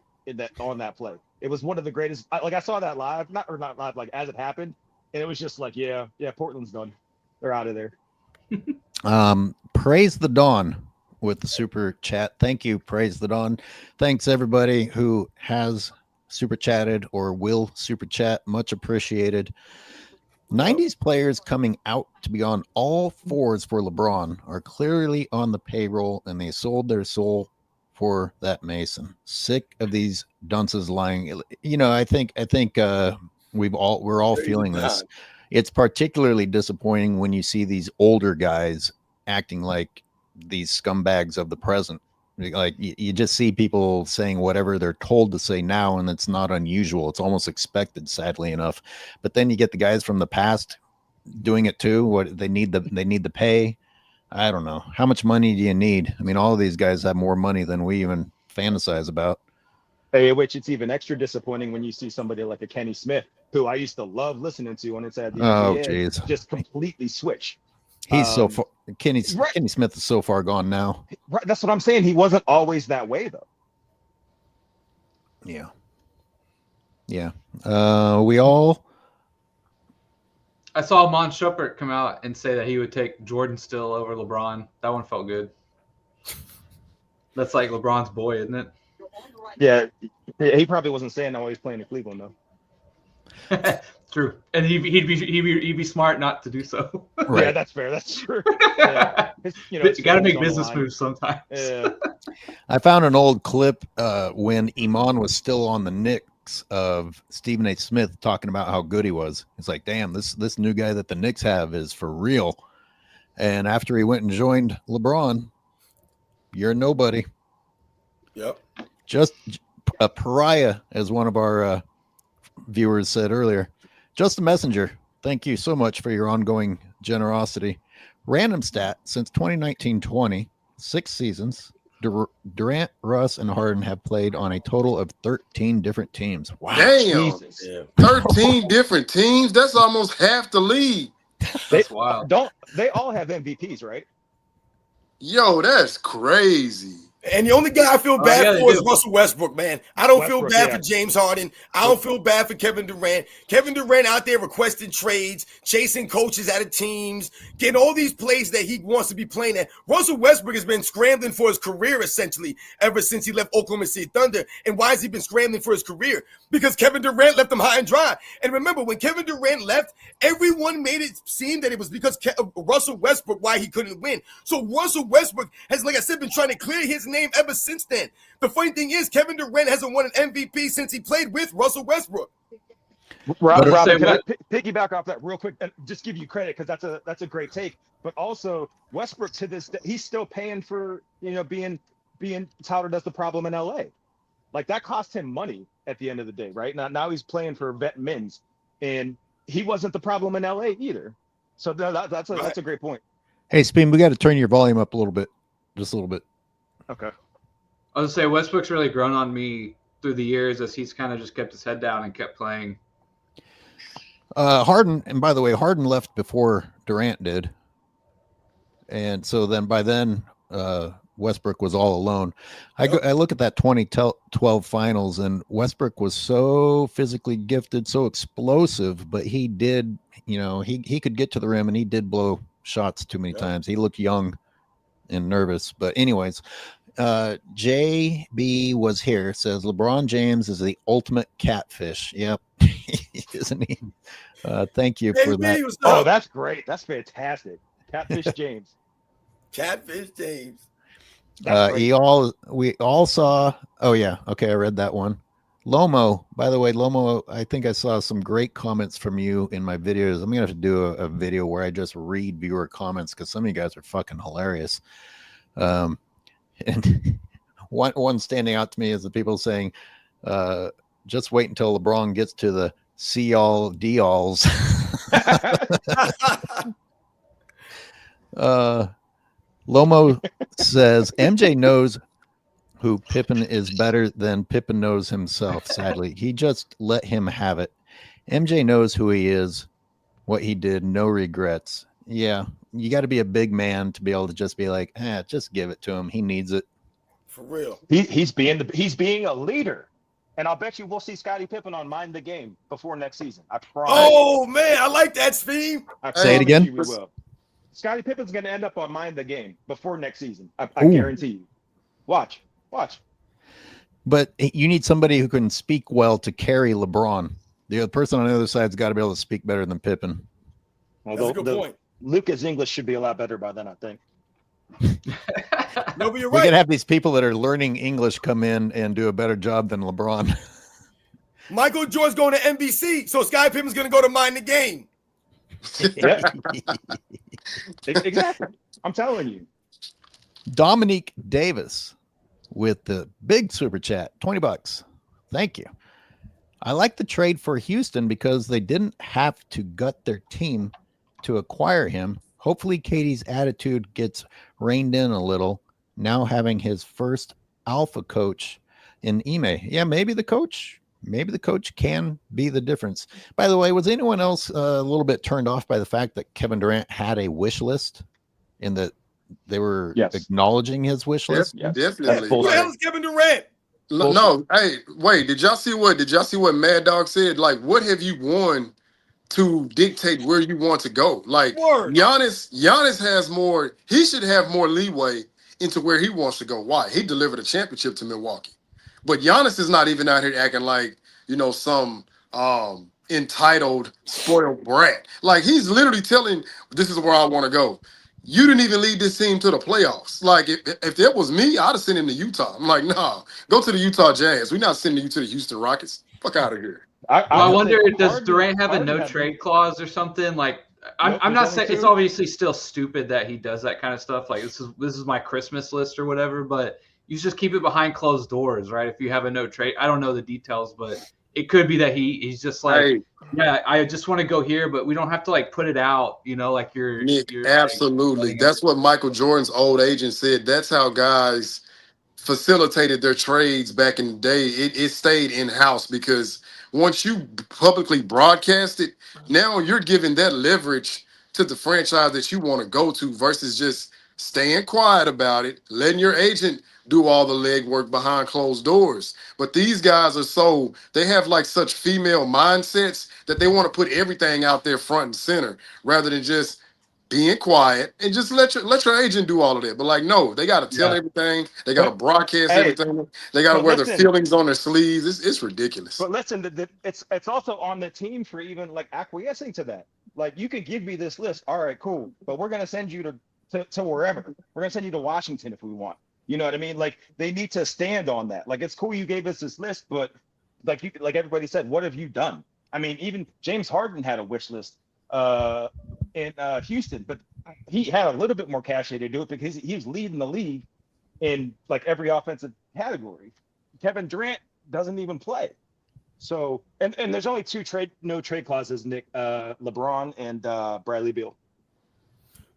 on that play. It was one of the greatest. I saw that live, not live, like as it happened, and it was just like, yeah, Portland's done. They're out of there. Praise the Dawn with the super chat. Thank you, Praise the Dawn. Thanks everybody who has super chatted or will super chat. Much appreciated. 90s players coming out to be on all fours for LeBron are clearly on the payroll, and they sold their soul for that Mason. Sick of these dunces lying. I think we're all feeling this. It's particularly disappointing when you see these older guys acting like these scumbags of the present. Like you just see people saying whatever they're told to say now, and it's not unusual. It's almost expected, sadly enough. But then you get the guys from the past doing it too. What they need the pay. I don't know. How much money do you need? I mean, all of these guys have more money than we even fantasize about. Hey, which it's even extra disappointing when you see somebody like a Kenny Smith, who I used to love listening to when it's at the NBA, just completely switch. He's so far. Kenny Smith is so far gone now. Right, that's what I'm saying. He wasn't always that way, though. Yeah. We all. I saw Mon Shumpert come out and say that he would take Jordan still over LeBron. That one felt good. That's like LeBron's boy, isn't it? Yeah, he probably wasn't saying that while he's playing in Cleveland, though. True, and he'd be smart not to do so. Right. Yeah, that's fair. That's true. Yeah. You got to make business moves sometimes. Yeah. I found an old clip when Iman was still on the Knicks Fox of Stephen A. Smith talking about how good he was. He's like, damn, this new guy that the Knicks have is for real. And after he went and joined LeBron, you're a nobody. Yep. Just a pariah, as one of our viewers said earlier. Just a messenger. Thank you so much for your ongoing generosity. Random stat, since 2019-20, 6 seasons, Durant, Russ, and Harden have played on a total of 13 different teams. Wow. Damn. Jesus. Yeah. 13 different teams. That's almost half the league. That's wild. They all have MVPs, right? Yo, that's crazy. And the only guy I feel bad yeah, they for is do. Russell Westbrook, man. I don't feel Westbrook, bad yeah. for James Harden. I don't feel bad for Kevin Durant. Kevin Durant out there requesting trades, chasing coaches out of teams, getting all these plays that he wants to be playing at. Russell Westbrook has been scrambling for his career, essentially, ever since he left Oklahoma City Thunder. And why has he been scrambling for his career? Because Kevin Durant left him high and dry. And remember, when Kevin Durant left, everyone made it seem that it was because Russell Westbrook why he couldn't win. So Russell Westbrook has, like I said, been trying to clear his name ever since then. The funny thing is, Kevin Durant hasn't won an MVP since he played with Russell Westbrook. Robin, say can I what? piggyback off that real quick and just give you credit because that's a great take. But also Westbrook to this day, he's still paying for being touted as the problem in LA. Like that cost him money at the end of the day, right? Now he's playing for vet mins, and he wasn't the problem in LA either. So that's a great point. Hey, Speam, we got to turn your volume up a little bit, just a little bit. Okay. I was gonna say Westbrook's really grown on me through the years as he's kind of just kept his head down and kept playing. Harden, and by the way, Harden left before Durant did, and so then by then Westbrook was all alone. I look at that 2012 finals, and Westbrook was so physically gifted, so explosive, but he did, he could get to the rim, and he did blow shots too many times. He looked young and nervous, but anyways. JB was here, says LeBron James is the ultimate catfish. Yep. Isn't he? Thank you for that. Oh, that's great. That's fantastic. Catfish James. Catfish James. We all saw. Oh yeah. Okay. I read that one. Lomo, by the way, Lomo, I think I saw some great comments from you in my videos. I'm going to have to do a video where I just read viewer comments because some of you guys are fucking hilarious. And one standing out to me is the people saying, just wait until LeBron gets to the C-all D-alls. Lomo says, MJ knows who Pippen is better than Pippen knows himself, sadly. He just let him have it. MJ knows who he is, what he did, no regrets. Yeah, you got to be a big man to be able to just be like, just give it to him. He needs it. For real. He's being a leader. And I'll bet you we'll see Scottie Pippen on Mind the Game before next season. I promise. Oh, man, I like that, Steve. Say it again. We will. Scottie Pippen's going to end up on Mind the Game before next season. I guarantee you. Watch. But you need somebody who can speak well to carry LeBron. The other person on the other side's got to be able to speak better than Pippen. That's a good point. Luka's English should be a lot better by then, I think. No, but you're We right. can have these people that are learning English come in and do a better job than LeBron. Michael Jordan's going to NBC, so Scottie Pippen's going to go to Mind the Game. Yeah. Exactly. I'm telling you. Dominique Davis with the big super chat, $20. Thank you. I like the trade for Houston because they didn't have to gut their team to acquire him. Hopefully Katie's attitude gets reined in a little now, having his first alpha coach in Ime. Yeah, maybe the coach can be the difference. By the way, was anyone else a little bit turned off by the fact that Kevin Durant had a wish list in that they were acknowledging his wish list? Yes, definitely. Who the hell is Kevin Durant? No, hey, wait, did y'all see what Mad Dog said? Like, what have you won to dictate where you want to go? Like, Giannis has more, he should have more leeway into where he wants to go. Why? He delivered a championship to Milwaukee. But Giannis is not even out here acting like, some entitled, spoiled brat. Like, he's literally telling, this is where I want to go. You didn't even lead this team to the playoffs. Like, if that was me, I'd have sent him to Utah. I'm like, nah, go to the Utah Jazz. We're not sending you to the Houston Rockets. Fuck out of here. I would wonder, say does Durant have a Harden no had- trade clause or something? Like, Nope, I'm there's not only saying it's two. obviously still stupid that he does that kind of stuff. Like, this is my Christmas list or whatever, but you just keep it behind closed doors, right? If you have a no trade, I don't know the details, but it could be that he's just like, Hey, yeah, I just want to go here, but we don't have to like put it out, like you're Nick, like, absolutely. letting That's what Michael Jordan's old agent said. That's how guys facilitated their trades back in the day. It stayed in house because once you publicly broadcast it, now you're giving that leverage to the franchise that you want to go to versus just staying quiet about it, letting your agent do all the legwork behind closed doors. But these guys they have like such female mindsets that they want to put everything out there front and center rather than just being quiet and just let your agent do all of that. But like, no, they got to tell everything. They got to broadcast hey, everything. They got to but wear their listen- feelings on their sleeves. It's ridiculous. But listen, it's also on the team for even like acquiescing to that. Like, you could give me this list. All right, cool. But we're gonna send you to wherever. We're gonna send you to Washington if we want. You know what I mean? Like, they need to stand on that. Like, it's cool you gave us this list, but like everybody said, what have you done? I mean, even James Harden had a wish list in Houston, but he had a little bit more cachet to do it because he was leading the league in like every offensive category. Kevin Durant doesn't even play. So, and there's only no trade clauses, Nick, LeBron and Bradley Beal.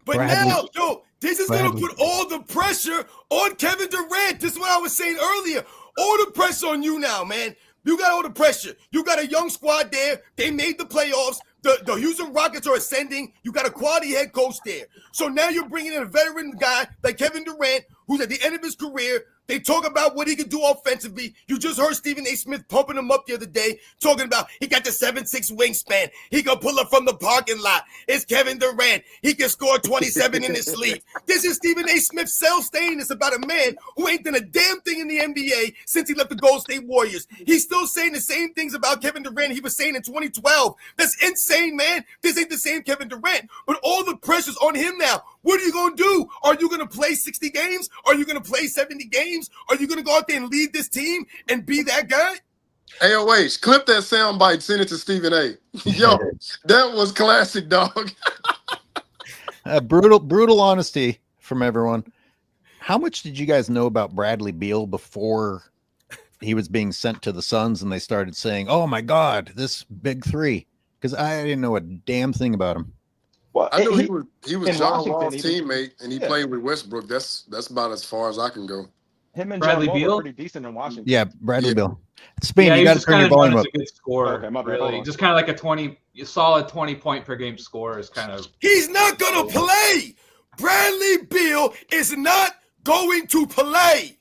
But Bradley- now, this is going to put all the pressure on Kevin Durant. This is what I was saying earlier. All the pressure on you now, man. You got all the pressure. You got a young squad there. They made the playoffs. The Houston Rockets are ascending. You got a quality head coach there. So now you're bringing in a veteran guy like Kevin Durant, who's at the end of his career. They talk about what he can do offensively. You just heard Stephen A. Smith pumping him up the other day, talking about he got the 7'6" wingspan. He can pull up from the parking lot. It's Kevin Durant. He can score 27 in his sleep. This is Stephen A. Smith's self-saying this about a man who ain't done a damn thing in the NBA since he left the Golden State Warriors. He's still saying the same things about Kevin Durant he was saying in 2012. That's insane, man. This ain't the same Kevin Durant. But all the pressure's on him now. What are you going to do? Are you going to play 60 games? Are you going to play 70 games? Are you going to go out there and lead this team and be that guy? AOH, clip that sound bite, send it to Stephen A. Yo, that was classic, dog. Brutal honesty from everyone. How much did you guys know about Bradley Beal before he was being sent to the Suns and they started saying, "Oh my God, this big three"? Because I didn't know a damn thing about him. Well, I knew he was in John Washington, Wall's he was- teammate, and he played with Westbrook. That's about as far as I can go. him and Bradley John Wall Beal? were pretty decent in Washington. Yeah, Bradley Yeah. Beal. Speam, Yeah, you he got was to just turn kind your of known volume as up. a good scorer. Okay, my bad, hold Really, on. just kind of like a solid 20-point per game scorer is kind of. He's not going to play. Bradley Beal is not going to play.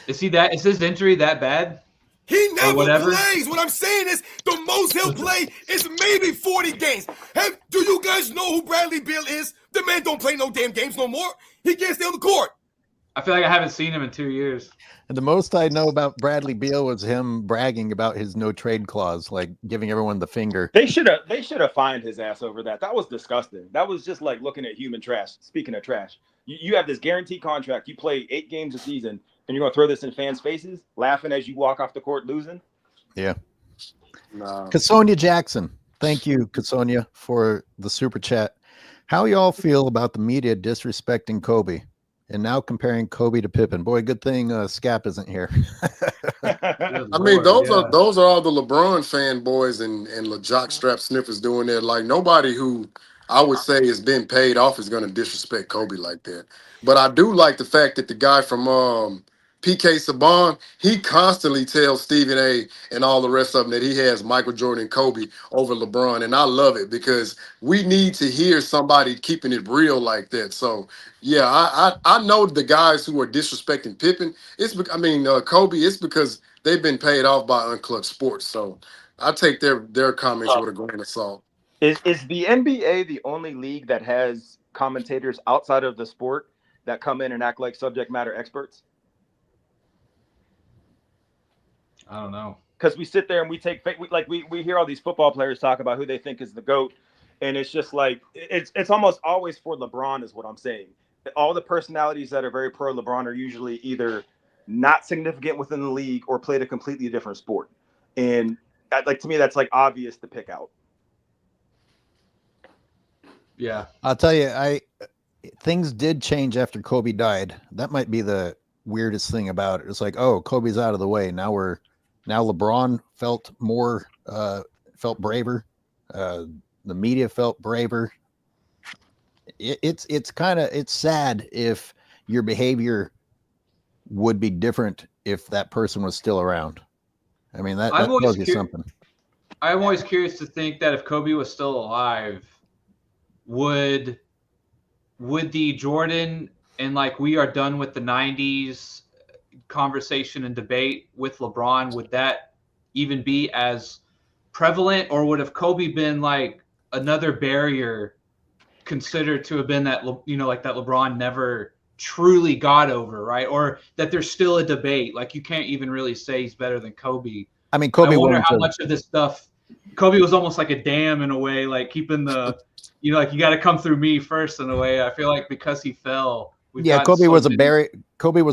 Is his injury that bad? He never whatever. plays. What I'm saying is the most he'll play is maybe 40 games. Do you guys know who Bradley Beal is? The man don't play no damn games no more. He can't stay on the court. I feel like I haven't seen him in 2 years. And the most I know about Bradley Beal was him bragging about his no trade clause, like giving everyone the finger. They should have fined his ass over that. That was disgusting. That was just like looking at human trash. Speaking of trash, you have this guaranteed contract. You play 8 games a season, and you're gonna throw this in fans' faces, laughing as you walk off the court losing. Yeah. Nah. Kasonia Jackson. Thank you, Kasonia, for the super chat. How y'all feel about the media disrespecting Kobe and now comparing Kobe to Pippen? Boy, good thing Scap isn't here. I mean, those are all the LeBron fanboys and jockstrap sniffers doing that. Like, nobody who I would say has been paid off is going to disrespect Kobe like that. But I do like the fact that the guy from PK Saban, he constantly tells Stephen A. and all the rest of them that he has Michael Jordan and Kobe over LeBron. And I love it because we need to hear somebody keeping it real like that. So, yeah, I know the guys who are disrespecting Pippen, Kobe, it's because they've been paid off by Unclutched Sports. So I take their comments with a grain of salt. Is the NBA the only league that has commentators outside of the sport that come in and act like subject matter experts? I don't know. Because we sit there and we hear all these football players talk about who they think is the GOAT, and it's just like it's almost always for LeBron is what I'm saying. All the personalities that are very pro LeBron are usually either not significant within the league, or played a completely different sport. And like, to me, that's like obvious to pick out. Yeah. I'll tell you, things did change after Kobe died. That might be the weirdest thing about it. It's like, oh, Kobe's out of the way. Now LeBron felt braver. The media felt braver. It's sad if your behavior would be different if that person was still around. I mean, that tells you something. I'm always curious to think that if Kobe was still alive, would the Jordan and like we are done with the 90s conversation and debate with LeBron, would that even be as prevalent, or would have Kobe been like another barrier considered to have been that, like that LeBron never truly got over, right? Or that there's still a debate. Like you can't even really say he's better than Kobe. I mean, Kobe. I wonder how much of this stuff, Kobe was almost like a dam in a way, like keeping the, like you got to come through me first in a way. I feel like because he fell. Kobe was a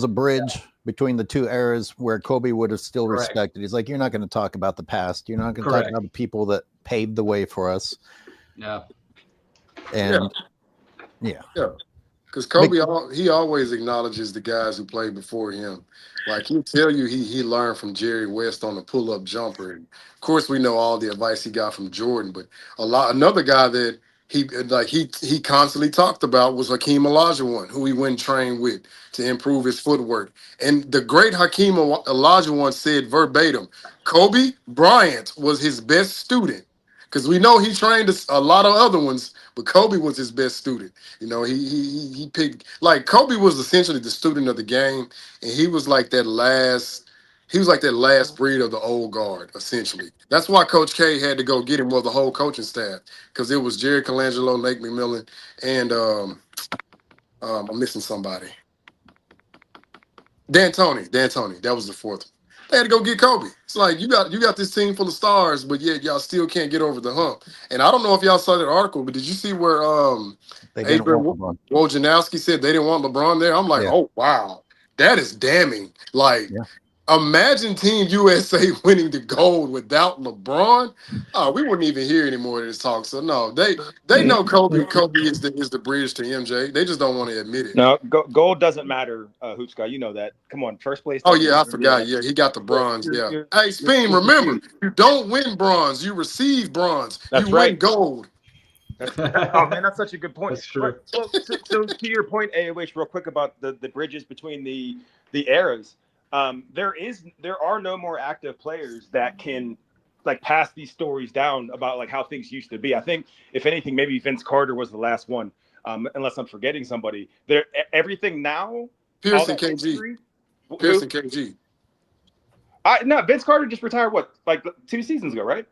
bridge between the two eras where Kobe would have still respected. He's like, you're not going to talk about the past. You're not going to talk about the people that paved the way for us. Yeah. And yeah. Because Kobe, he always acknowledges the guys who played before him. Like he'll tell you he learned from Jerry West on the pull-up jumper. And of course, we know all the advice he got from Jordan, but another guy that he constantly talked about was Hakeem Olajuwon, who he went and trained with to improve his footwork. And the great Hakeem Olajuwon said verbatim, Kobe Bryant was his best student. Because we know he trained a lot of other ones, but Kobe was his best student. He picked, like, Kobe was essentially the student of the game, and he was like that last breed of the old guard, essentially. That's why Coach K had to go get him, the whole coaching staff, because it was Jerry Colangelo, Nate McMillan, and I'm missing somebody. D'Antoni. That was the fourth one. They had to go get Kobe. It's like you got this team full of stars, but yet y'all still can't get over the hump. And I don't know if y'all saw that article, but did you see where Wojnarowski said they didn't want LeBron there? I'm like, oh wow, that is damning. Like, imagine Team USA winning the gold without LeBron. Oh, we wouldn't even hear any more of this talk. So no, they know Kobe is the bridge to MJ. They just don't want to admit it. No, gold doesn't matter, HoopsGod. You know that. Come on, first place. Oh yeah, I forgot. Yeah, he got the bronze. Yeah. Hey, Speam, remember, you don't win bronze, you receive bronze. That's you win gold. Oh man, that's such a good point. That's true. So to your point, AOH, real quick about the bridges between the eras. There are no more active players that can like pass these stories down about like how things used to be. I think if anything, maybe Vince Carter was the last one, unless I'm forgetting somebody. Everything now. Pearson KG. Pearson KG. No, Vince Carter just retired like 2 seasons ago, right?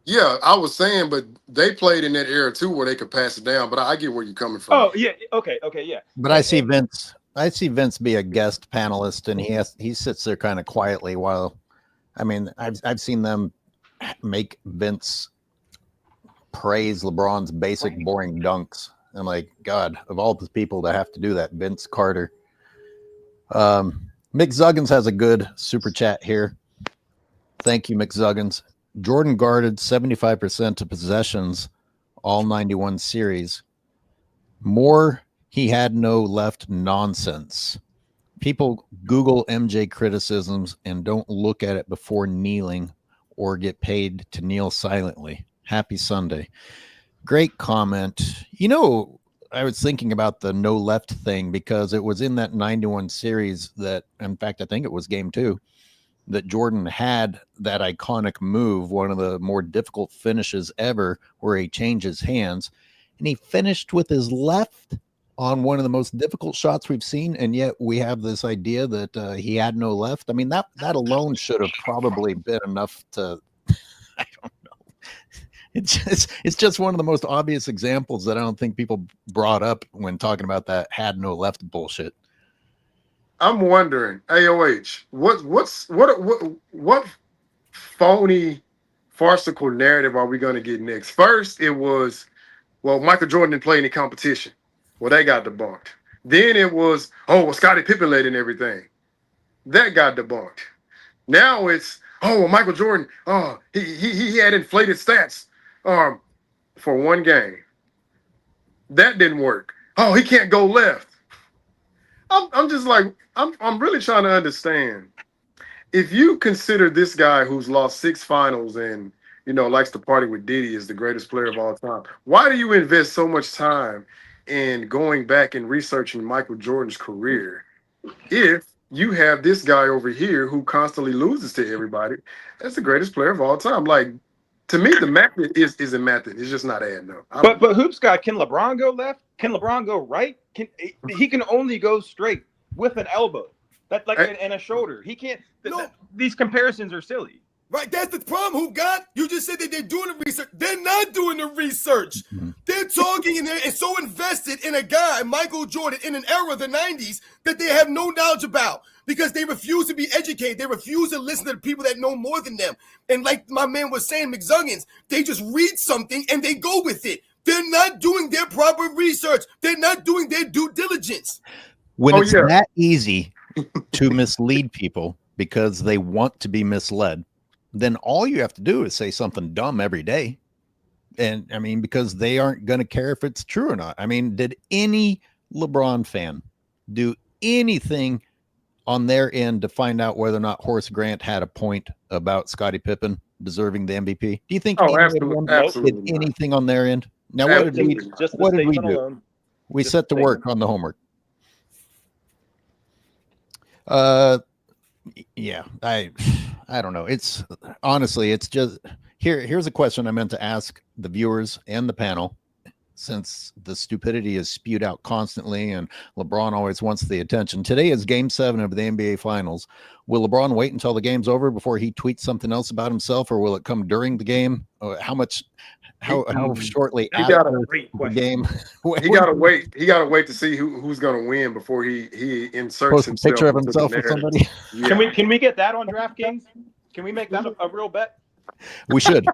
Yeah, I was saying, but they played in that era too where they could pass it down. But I get where you're coming from. Oh yeah, okay, yeah. But I see Vince be a guest panelist, and he sits there kind of quietly while, I mean, I've seen them make Vince praise LeBron's basic boring dunks. I'm like, God, of all the people to have to do that, Vince Carter. Mick Zuggins has a good super chat here. Thank you, Mick Zuggins. Jordan guarded 75% of possessions, all 91 series. More he had no left nonsense. People Google MJ criticisms and don't look at it before kneeling or get paid to kneel silently. Happy Sunday. Great comment. I was thinking about the no left thing because it was in that 91 series that, in fact, I think it was game 2, that Jordan had that iconic move, one of the more difficult finishes ever, where he changed his hands, and he finished with his left on one of the most difficult shots we've seen, and yet we have this idea that he had no left. I mean, that alone should have probably been enough to, I don't know. It's just one of the most obvious examples that I don't think people brought up when talking about that had no left bullshit. I'm wondering, AOH, what phony farcical narrative are we going to get next? First, it was, Michael Jordan didn't play any competition. Well, they got debunked. Then it was, Scottie Pippen led in everything. That got debunked. Now it's, oh, well, Michael Jordan, oh, he had inflated stats for one game. That didn't work. Oh, he can't go left. I'm just like, I'm really trying to understand. If you consider this guy who's lost 6 finals and likes to party with Diddy is the greatest player of all time, why do you invest so much time in going back and researching Michael Jordan's career if you have this guy over here who constantly loses to everybody? That's the greatest player of all time. Like, to me, the method isn't method. It's just not adding up. But HoopsGod, can LeBron go left? Can LeBron go right? He can only go straight with an elbow. That and a shoulder. He can't. These comparisons are silly. Right, that's the problem. Who got? You just said that they're doing the research. They're not doing the research. They're talking and they're so invested in a guy, Michael Jordan, in an era of the 90s that they have no knowledge about because they refuse to be educated. They refuse to listen to the people that know more than them. And like my man was saying, McZuggins, they just read something and they go with it. They're not doing their proper research. They're not doing their due diligence. When it's that easy to mislead people because they want to be misled, then all you have to do is say something dumb every day. And I mean, because they aren't going to care if it's true or not. I mean, did any LeBron fan do anything on their end to find out whether or not Horace Grant had a point about Scottie Pippen deserving the MVP? Do you think anyone did anything on their end? Now, what did we do? Alone. We set to work on the homework. Yeah, I don't know. It's honestly, it's just here's a question I meant to ask the viewers and the panel, since the stupidity is spewed out constantly and LeBron always wants the attention. Today is game 7 of the NBA Finals. Will LeBron wait until the game's over before he tweets something else about himself, or will it come during the game? How shortly after the game? He gotta wait. He gotta wait to see who's gonna win before he inserts a picture of himself with somebody. Yeah. Can we get that on DraftKings? Can we make that a real bet? We should.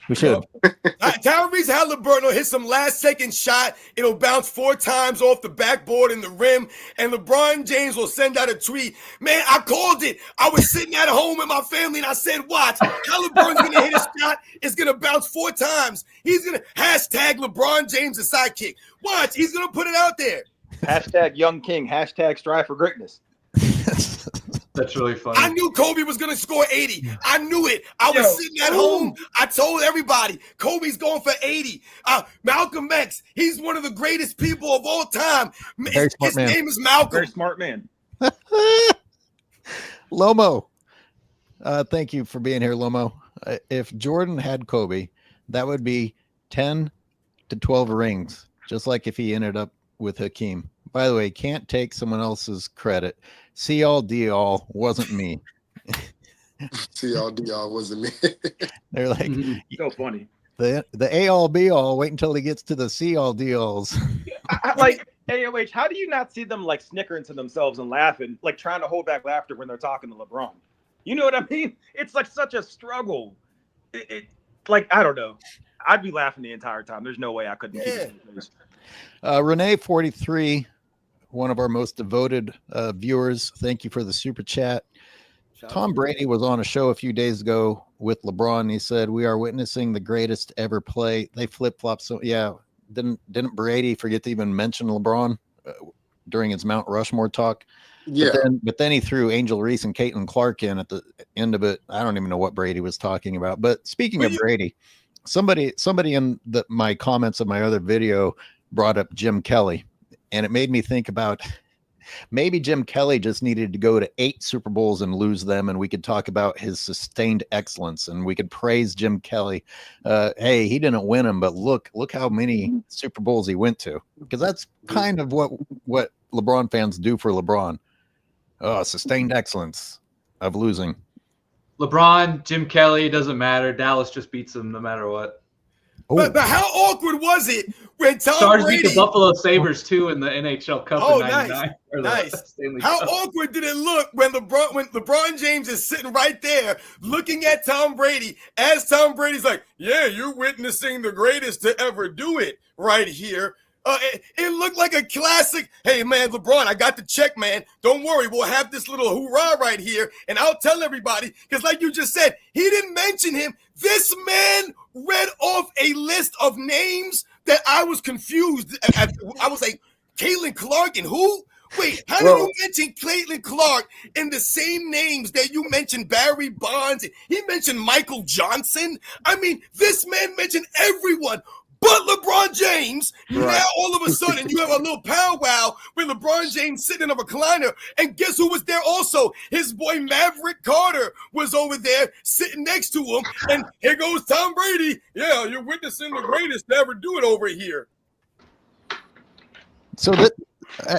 We should. Tyrese Halliburton hit some last-second shot. It'll bounce 4 times off the backboard in the rim, and LeBron James will send out a tweet. Man, I called it. I was sitting at home with my family, and I said, watch, Halliburton's going to hit a shot. It's going to bounce 4 times. He's going to hashtag LeBron James a sidekick. Watch, he's going to put it out there. Hashtag Young King. Hashtag strive for greatness. That's really funny. I knew Kobe was going to score 80. I knew it. I was sitting at home. I told everybody, Kobe's going for 80. Malcolm X, he's one of the greatest people of all time. His name is Malcolm. Very smart man. Lomo, thank you for being here, Lomo. If Jordan had Kobe, that would be 10 to 12 rings, just like if he ended up with Hakeem. By the way, can't take someone else's credit. See all, D all wasn't me. See all, D all wasn't me. They're like, so funny. The A all, B all. Wait until he gets to the C all, D alls. Like AOH, how do you not see them like snickering to themselves and laughing, like trying to hold back laughter when they're talking to LeBron? You know what I mean? It's like such a struggle. It like I don't know. I'd be laughing the entire time. There's no way I couldn't keep it. Renee 43. One of our most devoted viewers. Thank you for the super chat. Tom Brady was on a show a few days ago with LeBron. He said, "We are witnessing the greatest ever play." They flip-flop. So yeah, didn't Brady forget to even mention LeBron during his Mount Rushmore talk? Yeah. But then he threw Angel Reese and Caitlin Clark in at the end of it. I don't even know what Brady was talking about. But speaking of Brady, somebody in my comments of my other video brought up Jim Kelly. And it made me think about maybe Jim Kelly just needed to go to 8 Super Bowls and lose them, and we could talk about his sustained excellence, and we could praise Jim Kelly. Hey, he didn't win them, but look how many Super Bowls he went to, because that's kind of what LeBron fans do for LeBron. Sustained excellence of losing. LeBron, Jim Kelly, doesn't matter. Dallas just beats them no matter what. But how awkward was it when Tom Stars Brady beat the Buffalo Sabres too in the NHL Cup in '99? Nice. How awkward did it look when LeBron James is sitting right there looking at Tom Brady as Tom Brady's like, "Yeah, you're witnessing the greatest to ever do it right here." It looked like a classic. Hey, man, LeBron, I got the check, man. Don't worry. We'll have this little hoorah right here, and I'll tell everybody. Because like you just said, he didn't mention him. This man read off a list of names that I was confused. I was like, Caitlin Clark and who? Wait, how do you mention Caitlin Clark in the same names that you mentioned Barry Bonds? He mentioned Michael Johnson. I mean, this man mentioned everyone but LeBron James. Right. Now, all of a sudden, you have a little powwow with LeBron James sitting in a recliner. And guess who was there also? His boy Maverick Carter was over there sitting next to him. And here goes Tom Brady. Yeah, you're witnessing the greatest to ever do it over here. So that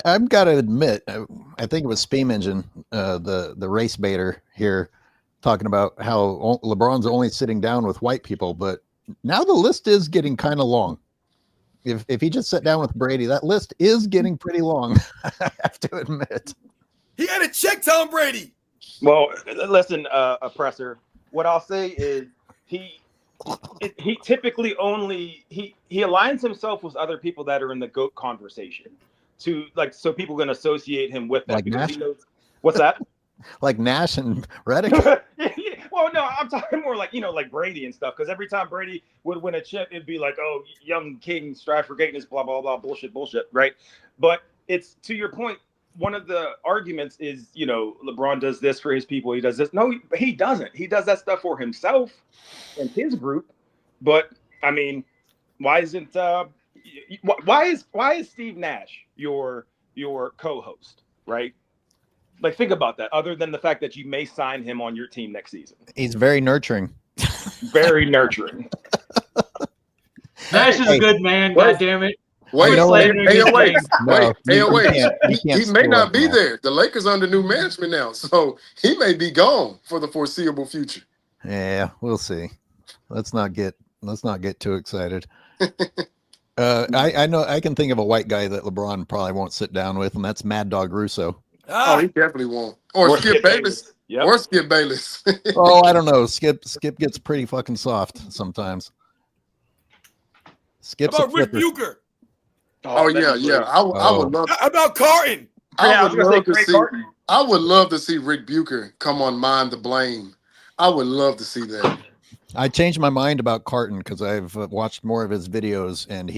I've got to admit, I think it was Speam Engine, the race baiter here, talking about how LeBron's only sitting down with white people, but now the list is getting kind of long. If he just sat down with Brady, that list is getting pretty long. I have to admit. He had to check Tom Brady. Well, listen, Oppressor. What I'll say is he typically only he aligns himself with other people that are in the GOAT conversation. So people can associate him with that, like because Nash? He knows what's that? Like Nash and Reddick? Well, no, I'm talking more like, like Brady and stuff. Because every time Brady would win a chip, it'd be like, oh, young king, strive for greatness, blah, blah, blah, bullshit, right? But it's, to your point, one of the arguments is, LeBron does this for his people. He does this. No, he doesn't. He does that stuff for himself and his group. But, I mean, why is Steve Nash your co-host, right? Like, think about that. Other than the fact that you may sign him on your team next season, he's very nurturing. Very nurturing. Nash is a good man. God damn it! Wait, he may not be that. there. The Lakers under new management now, so he may be gone for the foreseeable future. Yeah, we'll see. Let's not get too excited. I know I can think of a white guy that LeBron probably won't sit down with, and that's Mad Dog Russo. Oh, he definitely won't. Or Skip Bayless. Yep. Or Skip Bayless. Oh, I don't know. Skip gets pretty fucking soft sometimes. Skip's How about Rick Bucher? Oh yeah. I would love. How about Carton? I would love to see Rick Bucher come on Mind the Blame. I would love to see that. I changed my mind about Carton because I've watched more of his videos, and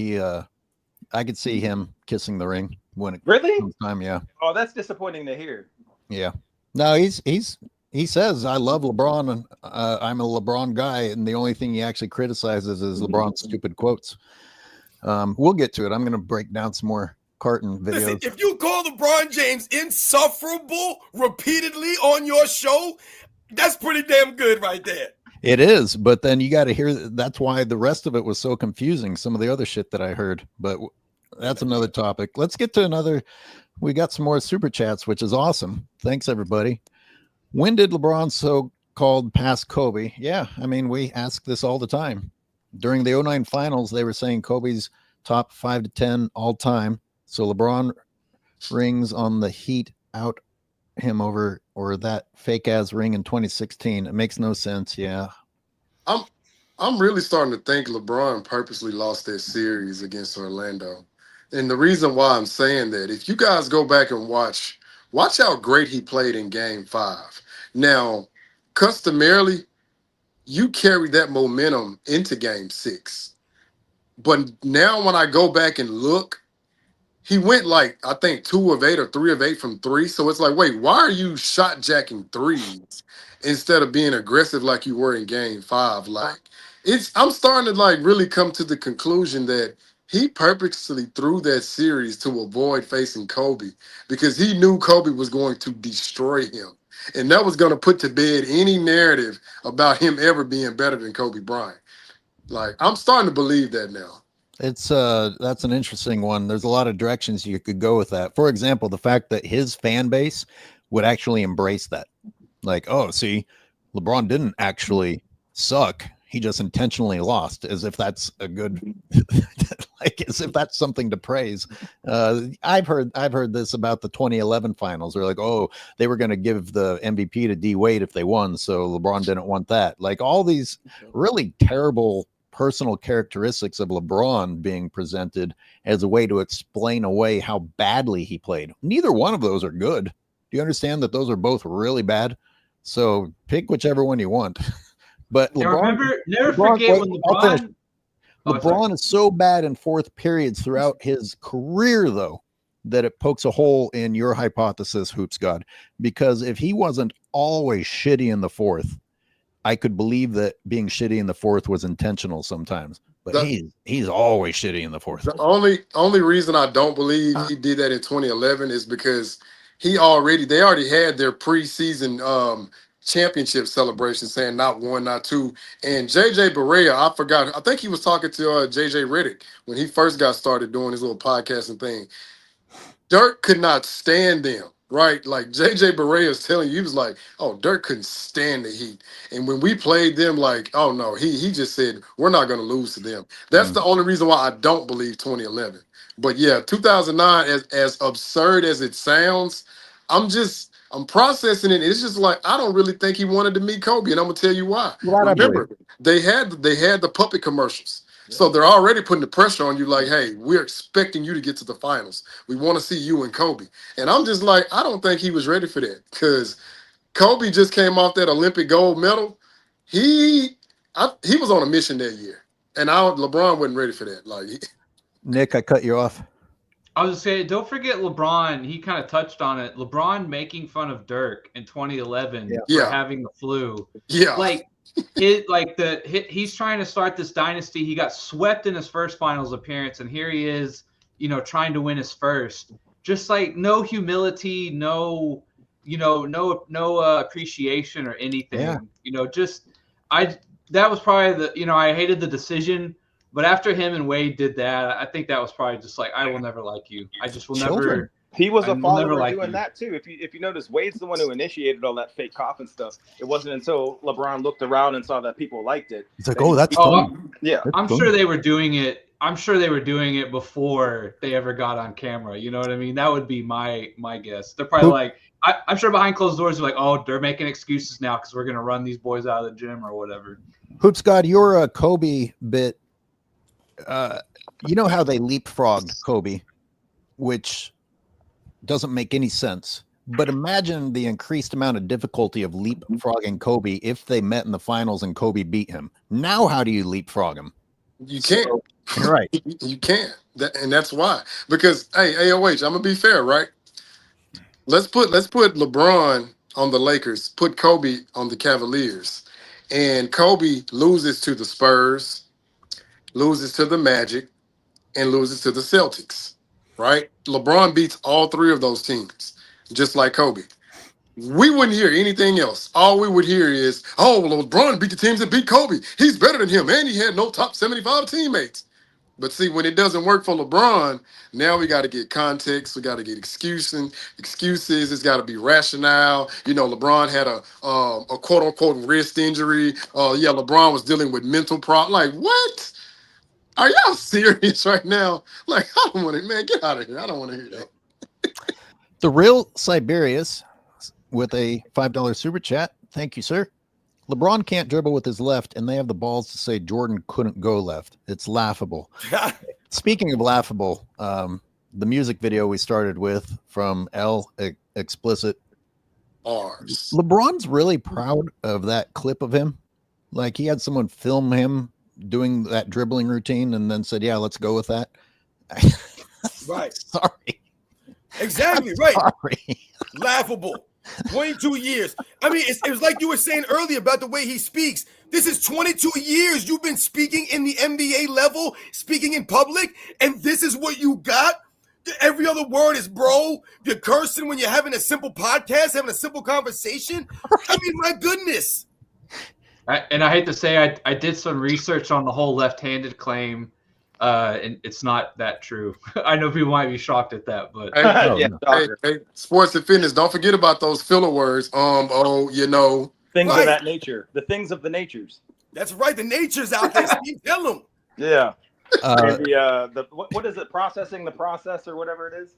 I could see him kissing the ring when it comes time. Yeah. Oh, that's disappointing to hear. Yeah. No, he says I love LeBron and I'm a LeBron guy, and the only thing he actually criticizes is LeBron's stupid quotes. We'll get to it. I'm going to break down some more Carton videos. Listen, if you call LeBron James insufferable repeatedly on your show, that's pretty damn good right there. It is, but then you got to hear that's why the rest of it was so confusing. Some of the other shit that I heard, but that's another topic. Let's get to another. We got some more super chats, which is awesome. Thanks, everybody. When did LeBron so-called pass Kobe? Yeah, I mean, we ask this all the time. During the 2009 finals, they were saying Kobe's top 5 to 10 all time. So LeBron rings on the Heat out him over or that fake ass ring in 2016. It makes no sense. Yeah. I'm really starting to think LeBron purposely lost that series against Orlando. And the reason why I'm saying that, if you guys go back and watch how great he played in game 5. Now, customarily, you carry that momentum into game 6. But now when I go back and look, he went like, I think 2 of 8 or 3 of 8 from 3. So it's like, wait, why are you shot jacking threes instead of being aggressive like you were in game 5? Like, I'm starting to like really come to the conclusion that he purposely threw that series to avoid facing Kobe because he knew Kobe was going to destroy him. And that was going to put to bed any narrative about him ever being better than Kobe Bryant. Like, I'm starting to believe that now. It's that's an interesting one. There's a lot of directions you could go with that. For example, the fact that his fan base would actually embrace that. Like, oh, see, LeBron didn't actually suck. He just intentionally lost, as if that's a good, like, as if that's something to praise. I've heard this about the 2011 finals. They're like, oh, they were going to give the MVP to D Wade if they won, so LeBron didn't want that. Like all these really terrible personal characteristics of LeBron being presented as a way to explain away how badly he played. Neither one of those are good. Do you understand that those are both really bad? So pick whichever one you want. But LeBron, never forget when LeBron is so bad in fourth periods throughout his career, though, that it pokes a hole in your hypothesis, HoopsGod. Because if he wasn't always shitty in the fourth, I could believe that being shitty in the fourth was intentional sometimes. But he's always shitty in the fourth. The only reason I don't believe he did that in 2011 is because they already had their preseason championship celebration saying not one, not two. And JJ Barea, I think he was talking to JJ Redick when he first got started doing his little podcasting thing. Dirk could not stand them, right? Like JJ Barea is telling you, he was like, oh, Dirk couldn't stand the Heat. And when we played them, like, oh no, he just said, we're not going to lose to them. That's the only reason why I don't believe 2011. But yeah, 2009, as absurd as it sounds, I'm processing it. It's just like, I don't really think he wanted to meet Kobe. And I'm going to tell you why. Remember, they had the puppet commercials. So they're already putting the pressure on you like, hey, we're expecting you to get to the finals. We want to see you and Kobe. And I'm just like, I don't think he was ready for that because Kobe just came off that Olympic gold medal. He was on a mission that year. And LeBron wasn't ready for that. Like, Nick, I cut you off. I was just saying, don't forget LeBron. He kind of touched on it. LeBron making fun of Dirk in 2011 for having the flu. Yeah. He's trying to start this dynasty. He got swept in his first finals appearance, and here he is, trying to win his first. Just like no humility, no appreciation or anything. Yeah. That was probably I hated the decision. But after him and Wade did that, I think that was probably just like, I will never like you. I just will never. He was a follower doing that too. If you notice, Wade's the one who initiated all that fake coffin stuff. It wasn't until LeBron looked around and saw that people liked it. He's like, oh, that's fun. Yeah. I'm sure they were doing it. I'm sure they were doing it before they ever got on camera. You know what I mean? That would be my guess. They're probably like, I'm sure behind closed doors, they're like, oh, they're making excuses now because we're going to run these boys out of the gym or whatever. HoopsGod, your Kobe bit. You know how they leapfrogged Kobe, which doesn't make any sense. But imagine the increased amount of difficulty of leapfrogging Kobe if they met in the finals and Kobe beat him. Now, how do you leapfrog him? You can't. Right. You can't. And that's why. Because, hey, AOH, I'm going to be fair, right? Let's put LeBron on the Lakers, put Kobe on the Cavaliers. And Kobe loses to the Spurs, loses to the Magic, and loses to the Celtics, right? LeBron beats all three of those teams, just like Kobe. We wouldn't hear anything else. All we would hear is, oh, well, LeBron beat the teams that beat Kobe. He's better than him, and he had no top 75 teammates. But see, when it doesn't work for LeBron, now we got to get context. We got to get excuses. It's got to be rationale. LeBron had a quote-unquote wrist injury. LeBron was dealing with mental problems. Like, what? Are y'all serious right now? Like, I don't want to, man, get out of here. I don't want to hear that. The real Siberius with a $5 super chat. Thank you, sir. LeBron can't dribble with his left, and they have the balls to say Jordan couldn't go left. It's laughable. Speaking of laughable, the music video we started with from L Explicit. LeBron's really proud of that clip of him. Like, he had someone film him doing that dribbling routine and then said, yeah, let's go with that. Right. Sorry. Exactly. Right. Sorry. Laughable. 22 years. I mean, it was like you were saying earlier about the way he speaks. This is 22 years you've been speaking in the NBA level, speaking in public, and this is what you got? Every other word is bro. You're cursing when you're having a simple podcast, having a simple conversation. I mean, my goodness. And I hate to say, I did some research on the whole left-handed claim, and it's not that true. I know people might be shocked at that, but hey, sports and fitness, don't forget about those filler words. Things Right. of that nature. The things of the natures. That's right. The nature's out there. Steve, tell them. Yeah. And what is it? Processing the process or whatever it is.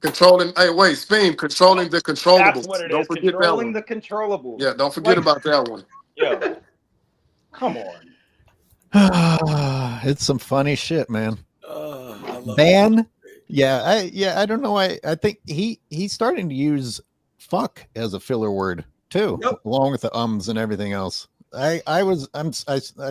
Controlling. Hey, wait, Speam. Controlling the controllables. That's what it don't is. Forget controlling that one. the controllables. Yeah, don't forget about that one. Yeah. Come on. It's some funny shit, man. I love Ban. Yeah, I don't know why. I think he's starting to use fuck as a filler word too, Yep. along with the ums and everything else. I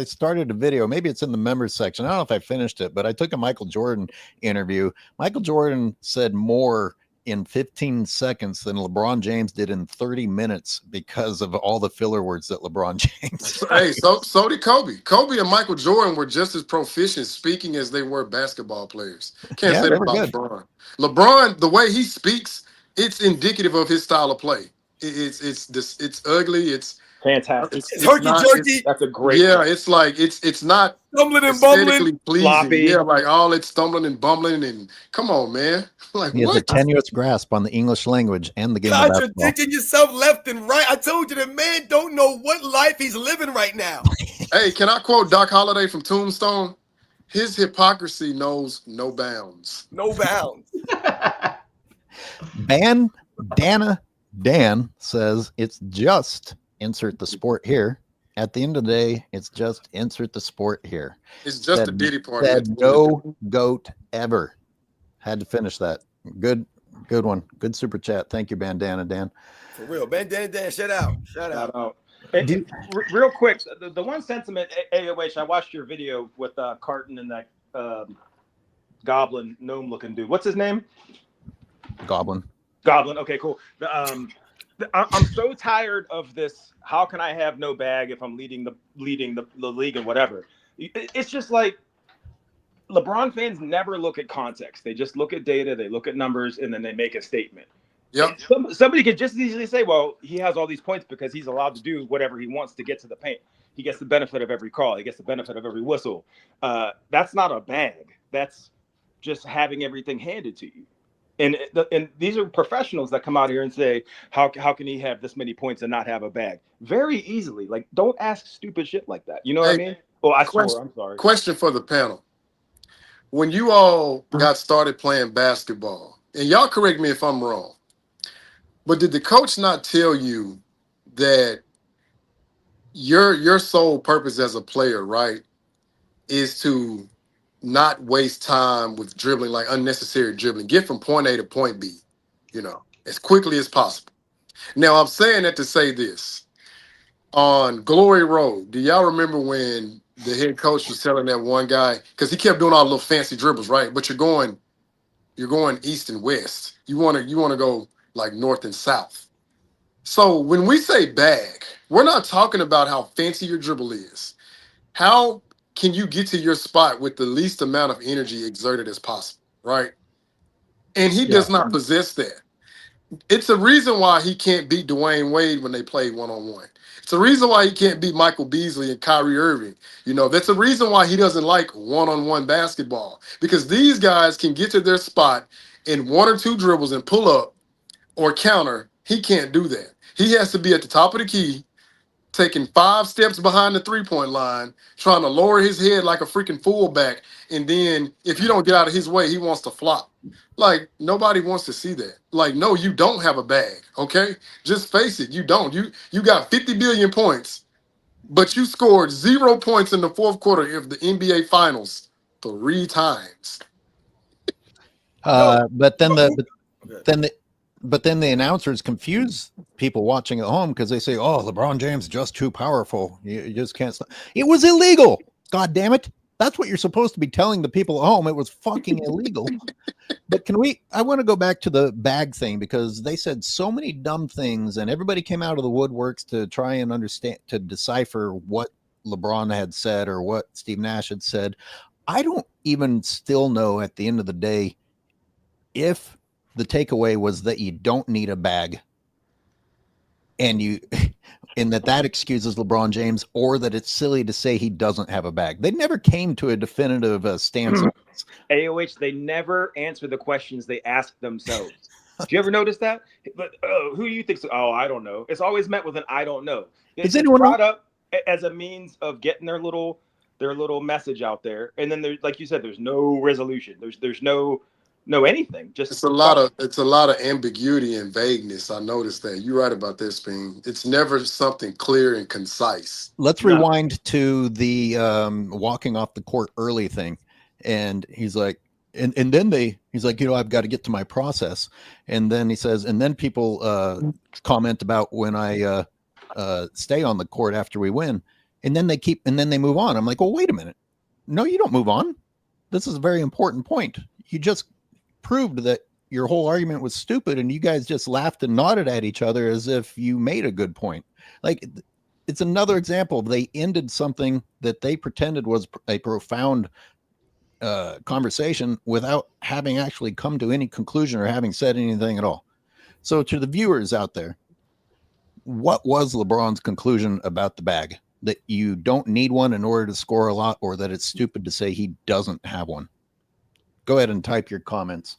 started a video. Maybe it's in the members section. I don't know if I finished it, but I took a Michael Jordan interview. Michael Jordan said more in 15 seconds than LeBron James did in 30 minutes because of all the filler words that LeBron James. Hey, so did Kobe. Kobe and Michael Jordan were just as proficient speaking as they were basketball players. Can't Yeah, say they that were about good. LeBron. LeBron, the way he speaks, it's indicative of his style of play. It's ugly. It's Fantastic. It's herky not. jerky, That's a great. Yeah, it's like it's not stumbling and bumbling. aesthetically pleasing. Sloppy. Yeah, like all it's stumbling and bumbling and come on, man. Like He has a what? tenuous grasp on the English language and the game of basketball. Contradicting yourself left and right. I told you the man don't know what life he's living right now. Hey, can I quote Doc Holliday from Tombstone? His hypocrisy knows no bounds. No bounds. Dan says it's just insert the sport here. At the end of the day, it's just insert the sport here. It's just a Diddy party. Said no goat ever. Had to finish that. Good one. Good super chat. Thank you, Bandana Dan. For real. Bandana Dan, shout out. Shout out. Hey, real quick, the one sentiment, AOH, I watched your video with Carton and that goblin gnome looking dude. What's his name? Goblin. Okay, cool. I'm so tired of this. How can I have no bag if I'm leading the league and whatever? It's just like LeBron fans never look at context. They just look at data, they look at numbers, and then they make a statement. Yep. Somebody could just easily say, well, he has all these points because he's allowed to do whatever he wants to get to the paint. He gets the benefit of every call. He gets the benefit of every whistle. That's not a bag. That's just having everything handed to you. And these are professionals that come out here and say, how can he have this many points and not have a bag? Very easily. Like, don't ask stupid shit like that. You know what I mean? Oh, I swear. I'm sorry. Question for the panel. When you all got started playing basketball, and y'all correct me if I'm wrong, but did the coach not tell you that your sole purpose as a player, right, is to not waste time with dribbling, like unnecessary dribbling, get from point A to point B, as quickly as possible. Now, I'm saying that to say this. On Glory Road, do y'all remember when the head coach was telling that one guy, because he kept doing all the little fancy dribbles, right? But you're going east and west. You want to go like north and south. So when we say bag, we're not talking about how fancy your dribble is. How can you get to your spot with the least amount of energy exerted as possible, right? And he does not possess that. It's a reason why he can't beat Dwayne Wade when they play one-on-one. It's a reason why he can't beat Michael Beasley and Kyrie Irving. That's a reason why he doesn't like one-on-one basketball, because these guys can get to their spot in one or two dribbles and pull up or counter. He can't do that. He has to be at the top of the key, taking 5 steps behind the three-point line, trying to lower his head like a freaking fullback. And then if you don't get out of his way, he wants to flop. Like, nobody wants to see that. Like, no, you don't have a bag, okay? Just face it, you don't. You got 50 billion points, but you scored 0 points in the fourth quarter of the NBA Finals 3 times. But then the announcers confuse people watching at home because they say, "Oh, LeBron James is just too powerful. You just can't stop." It was illegal. God damn it! That's what you're supposed to be telling the people at home. It was fucking illegal. But I want to go back to the bag thing, because they said so many dumb things and everybody came out of the woodworks to try and understand, to decipher what LeBron had said or what Steve Nash had said. I don't even still know at the end of the day if the takeaway was that you don't need a bag and that excuses LeBron James, or that it's silly to say he doesn't have a bag. They never came to a definitive stance. AOH, they never answer the questions they ask themselves. Do you ever notice that? But who do you think? Oh, I don't know. It's always met with an "I don't know." It's brought up as a means of getting their little message out there, and then like you said, there's no resolution. There's no know anything. Just It's a lot of ambiguity and vagueness. I noticed that. You're right about this, Speam. It's never something clear and concise. Let's No. rewind to the walking off the court early thing. And he's like, and then he's like, I've got to get to my process. And then he says, and then people comment about when I stay on the court after we win. And then they move on. I'm like, well, wait a minute. No, you don't move on. This is a very important point. You just proved that your whole argument was stupid, and you guys just laughed and nodded at each other as if you made a good point. Like, it's another example. They ended something that they pretended was a profound conversation without having actually come to any conclusion or having said anything at all. So to the viewers out there, what was LeBron's conclusion about the bag? That you don't need one in order to score a lot, or that it's stupid to say he doesn't have one? Go ahead and type your comments.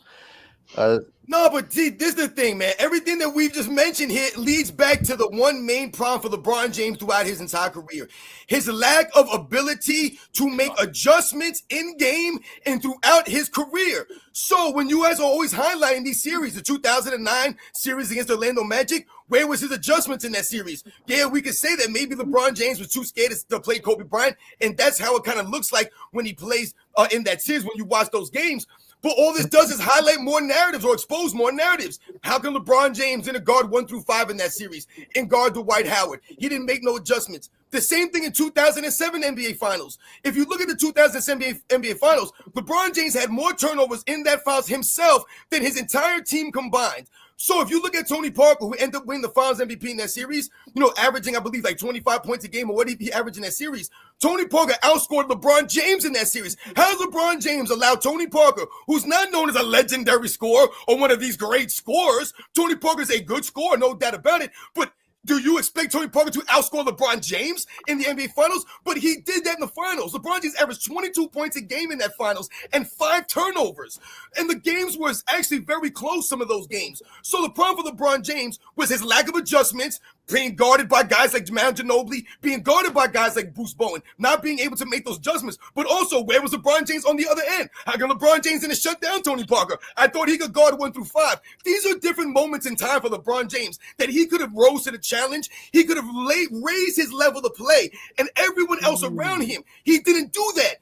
No, but see, this is the thing, man. Everything that we've just mentioned here leads back to the one main problem for LeBron James throughout his entire career. His lack of ability to make adjustments in game and throughout his career. So when you guys are always highlighting these series, the 2009 series against Orlando Magic, where was his adjustments in that series? Yeah, we could say that maybe LeBron James was too scared to play Kobe Bryant, and that's how it kind of looks like when he plays in that series when you watch those games. But all this does is highlight more narratives or expose more narratives. How can LeBron James in a guard 1 through 5 in that series and guard Dwight Howard? He didn't make no adjustments. The same thing in 2007 NBA Finals. If you look at the 2007 NBA Finals, LeBron James had more turnovers in that finals himself than his entire team combined. So if you look at Tony Parker, who ended up winning the Finals MVP in that series, averaging, I believe, like 25 points a game, or what did he average in that series? Tony Parker outscored LeBron James in that series. How does LeBron James allow Tony Parker, who's not known as a legendary scorer or one of these great scorers? Tony Parker's a good scorer, no doubt about it, but do you expect Tony Parker to outscore LeBron James in the NBA Finals? But he did that in the Finals. LeBron James averaged 22 points a game in that Finals and 5 turnovers. And the games was actually very close, some of those games. So the problem for LeBron James was his lack of adjustments, being guarded by guys like Jamal Ginobili, being guarded by guys like Bruce Bowen, not being able to make those adjustments. But also, where was LeBron James on the other end? How can LeBron James didn't shut down Tony Parker? I thought he could guard 1 through 5. These are different moments in time for LeBron James that he could have rose to the challenge. He could have raised his level of play, and everyone else around him. He didn't do that.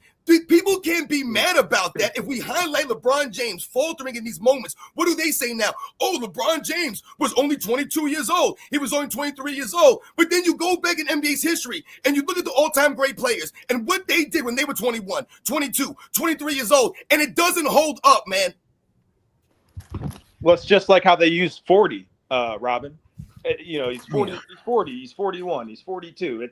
People can't be mad about that if we highlight LeBron James faltering in these moments. What do they say now? Oh, LeBron James was only 22 years old. He was only 23 years old. But then you go back in NBA's history and you look at the all-time great players and what they did when they were 21, 22, 23 years old, and it doesn't hold up, man. Well, it's just like how they use 40, Robin. He's 40, he's 40, he's 41, he's 42.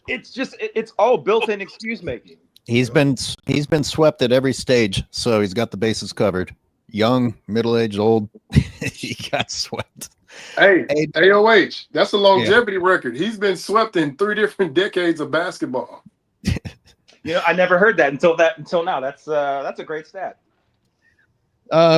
It's all built-in excuse making. He's been swept at every stage, so he's got the bases covered. Young, middle-aged, old, he got swept. Hey, AOH, that's a longevity record. He's been swept in 3 different decades of basketball. I never heard that until now. That's a great stat.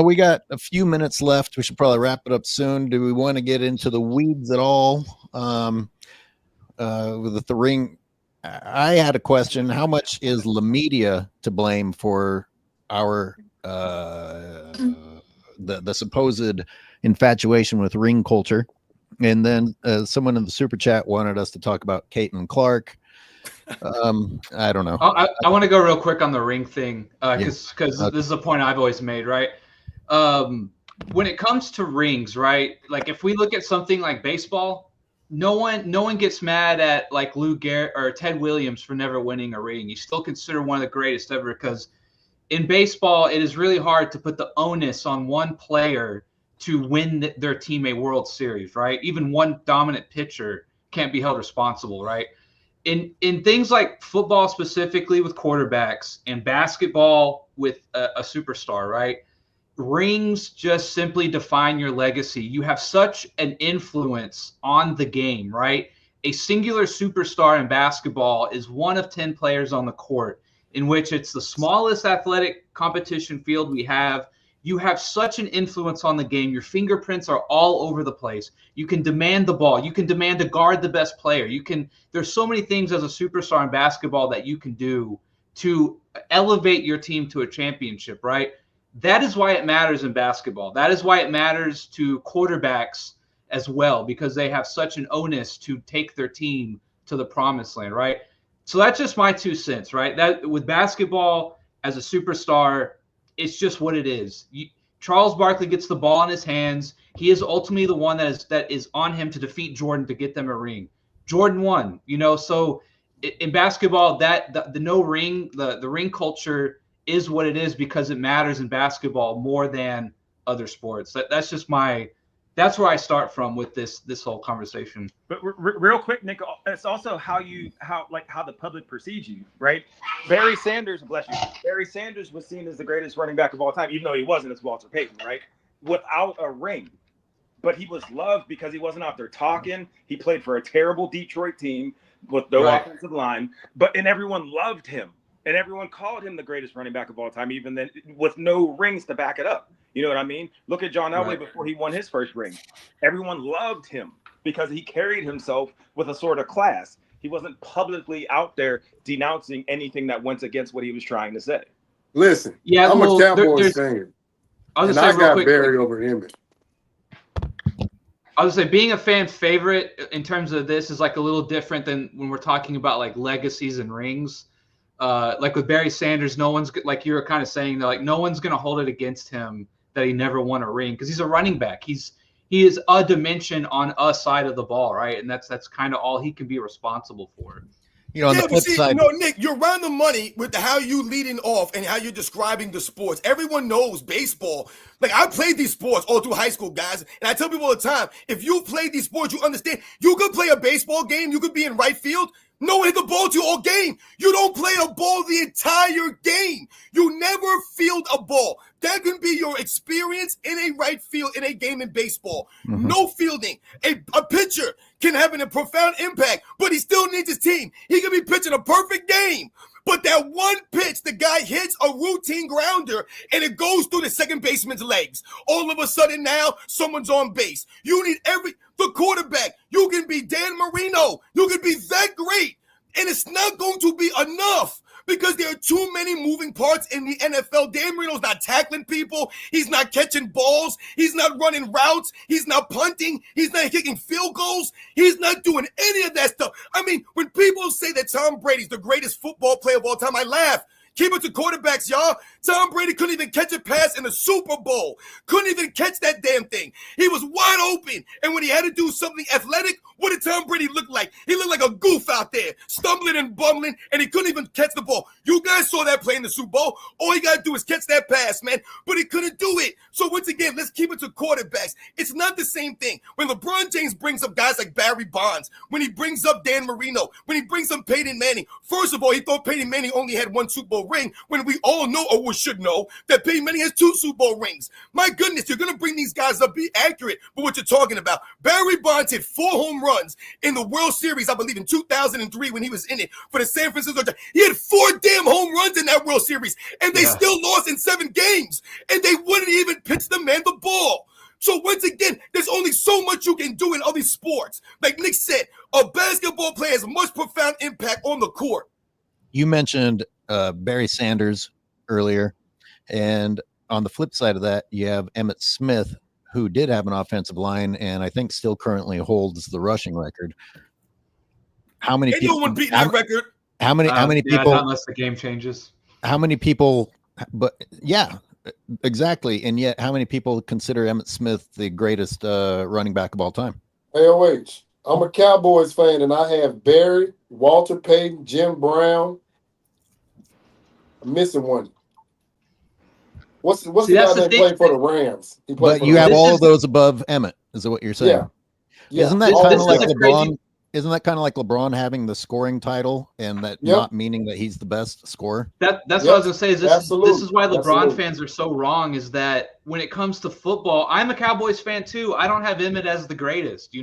We got a few minutes left. We should probably wrap it up soon. Do we want to get into the weeds at all? With the ring, I had a question. How much is the media to blame for our the supposed infatuation with ring culture? And then someone in the super chat wanted us to talk about Caitlin Clark. I don't know. I want to go real quick on the ring thing because this is a point I've always made, right? When it comes to rings, right? Like if we look at something like baseball, no one gets mad at like Lou Gehrig or Ted Williams for never winning a ring. He's still considered one of the greatest ever because in baseball, it is really hard to put the onus on one player to win their team a World Series, right? Even one dominant pitcher can't be held responsible, right? In things like football specifically with quarterbacks and basketball with a superstar, right? Rings just simply define your legacy. You have such an influence on the game, right? A singular superstar in basketball is one of 10 players on the court, in which it's the smallest athletic competition field we have. You have such an influence on the game. Your fingerprints are all over the place. You can demand the ball. You can demand to guard the best player. There's so many things as a superstar in basketball that you can do to elevate your team to a championship, right? That is why it matters in basketball. That is why it matters to quarterbacks as well, because they have such an onus to take their team to the promised land, right? So that's just my 2 cents, right? That with basketball as a superstar, it's just what it is. Charles Barkley gets the ball in his hands. He is ultimately the one that is on him to defeat Jordan to get them a ring. Jordan won, So in basketball, the no ring, the ring culture is what it is because it matters in basketball more than other sports. That's where I start from with this whole conversation. But real quick, Nick, it's also how the public perceives you, right? Barry Sanders, bless you. Barry Sanders was seen as the greatest running back of all time, even though he wasn't. It's Walter Payton, right? Without a ring. But he was loved because he wasn't out there talking. He played for a terrible Detroit team with no offensive line, and everyone loved him. And everyone called him the greatest running back of all time, even then with no rings to back it up. You know what I mean? Look at John Elway before he won his first ring. Everyone loved him because he carried himself with a sort of class. He wasn't publicly out there denouncing anything that went against what he was trying to say. Listen, I'm a Cowboys fan. I got Barry over Emmett. I was say being a fan favorite in terms of this is like a little different than when we're talking about like legacies and rings. Like with Barry Sanders, no one's like you were kind of saying that like no one's going to hold it against him that he never won a ring because he's a running back. He is a dimension on a side of the ball, right? And that's kind of all he can be responsible for. On the flip side, Nick, you're around the money with how you leading off and how you're describing the sports. Everyone knows baseball. Like I played these sports all through high school, guys, and I tell people all the time: if you played these sports, you understand. You could play a baseball game. You could be in right field. No one hit the ball to you all game. You don't play a ball the entire game. You never field a ball. That can be your experience in a right field in a game in baseball. Mm-hmm. No fielding. A pitcher can have a profound impact, but he still needs his team. He can be pitching a perfect game. But that one pitch, the guy hits a routine grounder and it goes through the second baseman's legs. All of a sudden now, someone's on base. You need the quarterback. You can be Dan Marino. You can be that great. And it's not going to be enough because there are too many moving parts in the NFL. Dan Marino's not tackling people. He's not catching balls. He's not running routes. He's not punting. He's not kicking field goals. He's not doing any of that stuff. I mean, when people say that Tom Brady's the greatest football player of all time, I laugh. Keep it to quarterbacks, y'all. Tom Brady couldn't even catch a pass in the Super Bowl. Couldn't even catch that damn thing. He was wide open. And when he had to do something athletic, what did Tom Brady look like? He looked like a goof out there, stumbling and bumbling, and he couldn't even catch the ball. You guys saw that play in the Super Bowl. All he got to do is catch that pass, man. But he couldn't do it. So once again, let's keep it to quarterbacks. It's not the same thing. When LeBron James brings up guys like Barry Bonds, when he brings up Dan Marino, when he brings up Peyton Manning, first of all, he thought Peyton Manning only had one Super Bowl ring when we all know or we should know that Peyton Manning has 2 Super Bowl rings. My goodness, you're going to bring these guys up, be accurate with what you're talking about. Barry Bonds hit 4 home runs in the World Series, I believe in 2003 when he was in it for the San Francisco Giants. He had 4 damn home runs in that World Series and they still lost in 7 games and they wouldn't even pitch the man the ball. So once again, there's only so much you can do in other sports. Like Nick said, a basketball player has much profound impact on the court. You mentioned Barry Sanders earlier, and on the flip side of that, you have Emmitt Smith, who did have an offensive line, and I think still currently holds the rushing record. How many people? No one beat that record. How many people? Unless the game changes. How many people? But yeah, exactly. And yet, how many people consider Emmitt Smith the greatest running back of all time? AOH. I'm a Cowboys fan, and I have Barry, Walter Payton, Jim Brown. I'm missing one. What's the guy that played for the Rams? But you have all of those above Emmett, is what you're saying? Yeah. Isn't that kind of like LeBron? Isn't that kind of like LeBron having the scoring title and that not meaning that he's the best scorer? That's what I was gonna say. Is this is why LeBron fans are so wrong? Is that when it comes to football, I'm a Cowboys fan too. I don't have Emmett as the greatest.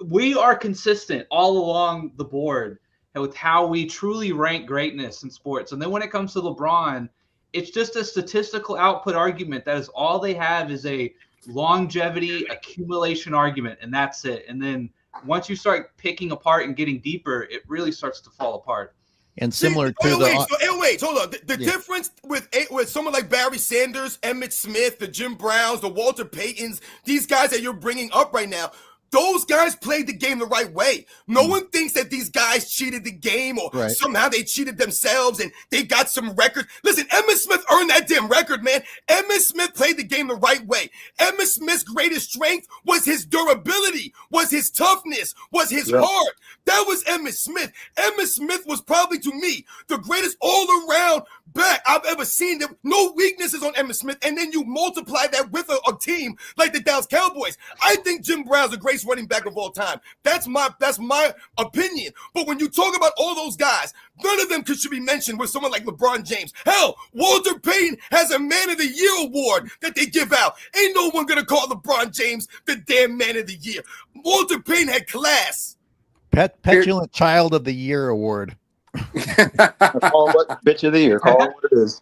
We are consistent all along the board with how we truly rank greatness in sports. And then when it comes to LeBron, it's just a statistical output argument. That is all they have is a longevity accumulation argument, and that's it. And then once you start picking apart and getting deeper, it really starts to fall apart. And similar to wait, hold on. The difference with someone like Barry Sanders, Emmitt Smith, the Jim Browns, the Walter Paytons, these guys that you're bringing up right now, those guys played the game the right way. No one thinks that these guys cheated the game or somehow they cheated themselves and they got some record. Listen, Emmitt Smith earned that damn record, man. Emmitt Smith played the game the right way. Emmitt Smith's greatest strength was his durability, was his toughness, was his heart. That was Emmitt Smith. Emmitt Smith was probably, to me, the greatest all-around back I've ever seen. There no weaknesses on Emmitt Smith, and then you multiply that with a team like the Dallas Cowboys. I think Jim Brown's the greatest running back of all time. That's my opinion. But when you talk about all those guys, none of them should be mentioned with someone like LeBron James. Hell, Walter Payton has a Man of the Year award that they give out. Ain't no one gonna call LeBron James the damn Man of the Year. Walter Payton had class. Petulant Child of the Year award. Call what bitch of the year. Call it what it is.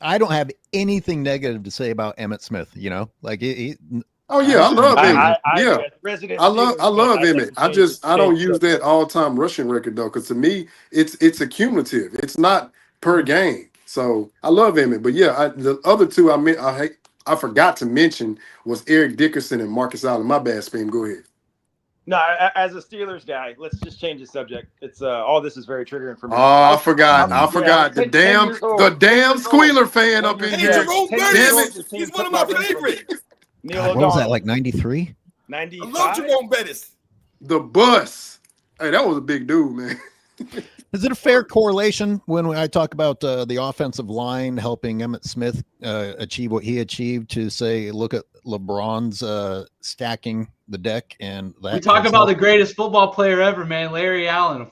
I don't have anything negative to say about Emmitt Smith. You know, like oh yeah, I love Emmitt. I love Emmitt. I don't use that all-time rushing record though, because to me it's accumulative. It's not per game. So I love Emmitt, but yeah, the other two I forgot to mention was Eric Dickerson and Marcus Allen. My bad, Speam. Go ahead. No, as a Steelers guy, let's just change the subject. It's all this is very triggering for me. Oh, I forgot. The damn Squealer fan up in here. Jerome Bettis. He's one of my favorites. What was that, like 93? 95? I love Jerome Bettis. The bus. Hey, that was a big dude, man. Is it a fair correlation when I talk about the offensive line helping Emmitt Smith achieve what he achieved to say, look at LeBron's stacking the deck, and that we talk about the greatest football player ever, man, Larry Allen.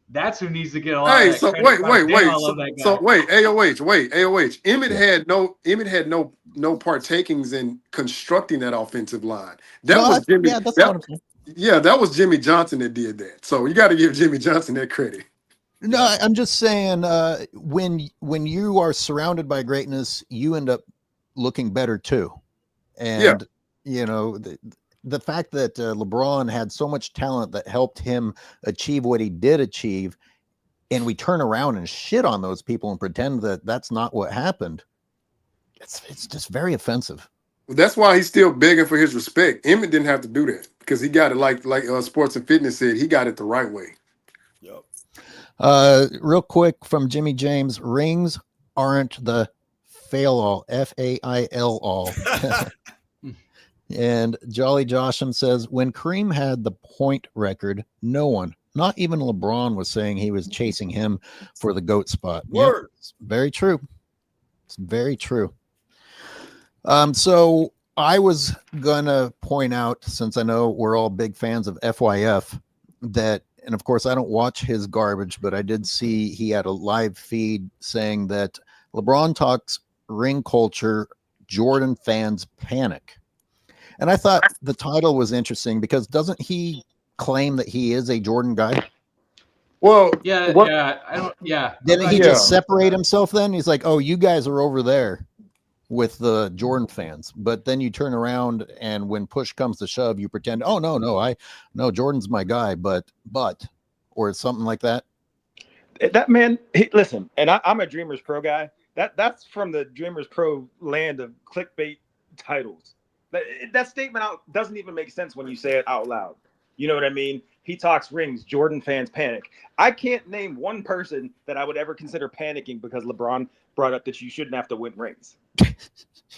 That's who needs to get a lot of that credit. Wait, AOH. Emmitt had no partakings in constructing that offensive line. That was Jimmy. That was Jimmy Johnson that did that. So you got to give Jimmy Johnson that credit. No, I'm just saying when you are surrounded by greatness, you end up looking better too. And you know, the fact that LeBron had so much talent that helped him achieve what he did achieve, and we turn around and shit on those people and pretend that that's not what happened. It's just very offensive. That's why he's still begging for his respect. Emmitt didn't have to do that because he got it like Sports and Fitness said, he got it the right way. Real quick from Jimmy James, rings aren't the fail all, FAIL all. And Jolly Josham says, when Kareem had the point record, no one, not even LeBron, was saying he was chasing him for the GOAT spot. Word. Yeah, it's very true. It's very true. So I was gonna point out, since I know we're all big fans of FYF, that, and of course I don't watch his garbage, but I did see he had a live feed saying that LeBron talks ring culture, Jordan fans panic. And I thought the title was interesting because doesn't he claim that he is a Jordan guy? Well, Didn't he just separate himself then? He's like, oh, you guys are over there with the Jordan fans, but then you turn around and when push comes to shove, you pretend, oh no, Jordan's my guy, but or something like that. That man, listen, and I'm a Dreamers Pro guy. That's from the Dreamers Pro land of clickbait titles. That statement doesn't even make sense when you say it out loud. You know what I mean? He talks rings, Jordan fans panic. I can't name one person that I would ever consider panicking because LeBron brought up that you shouldn't have to win rings.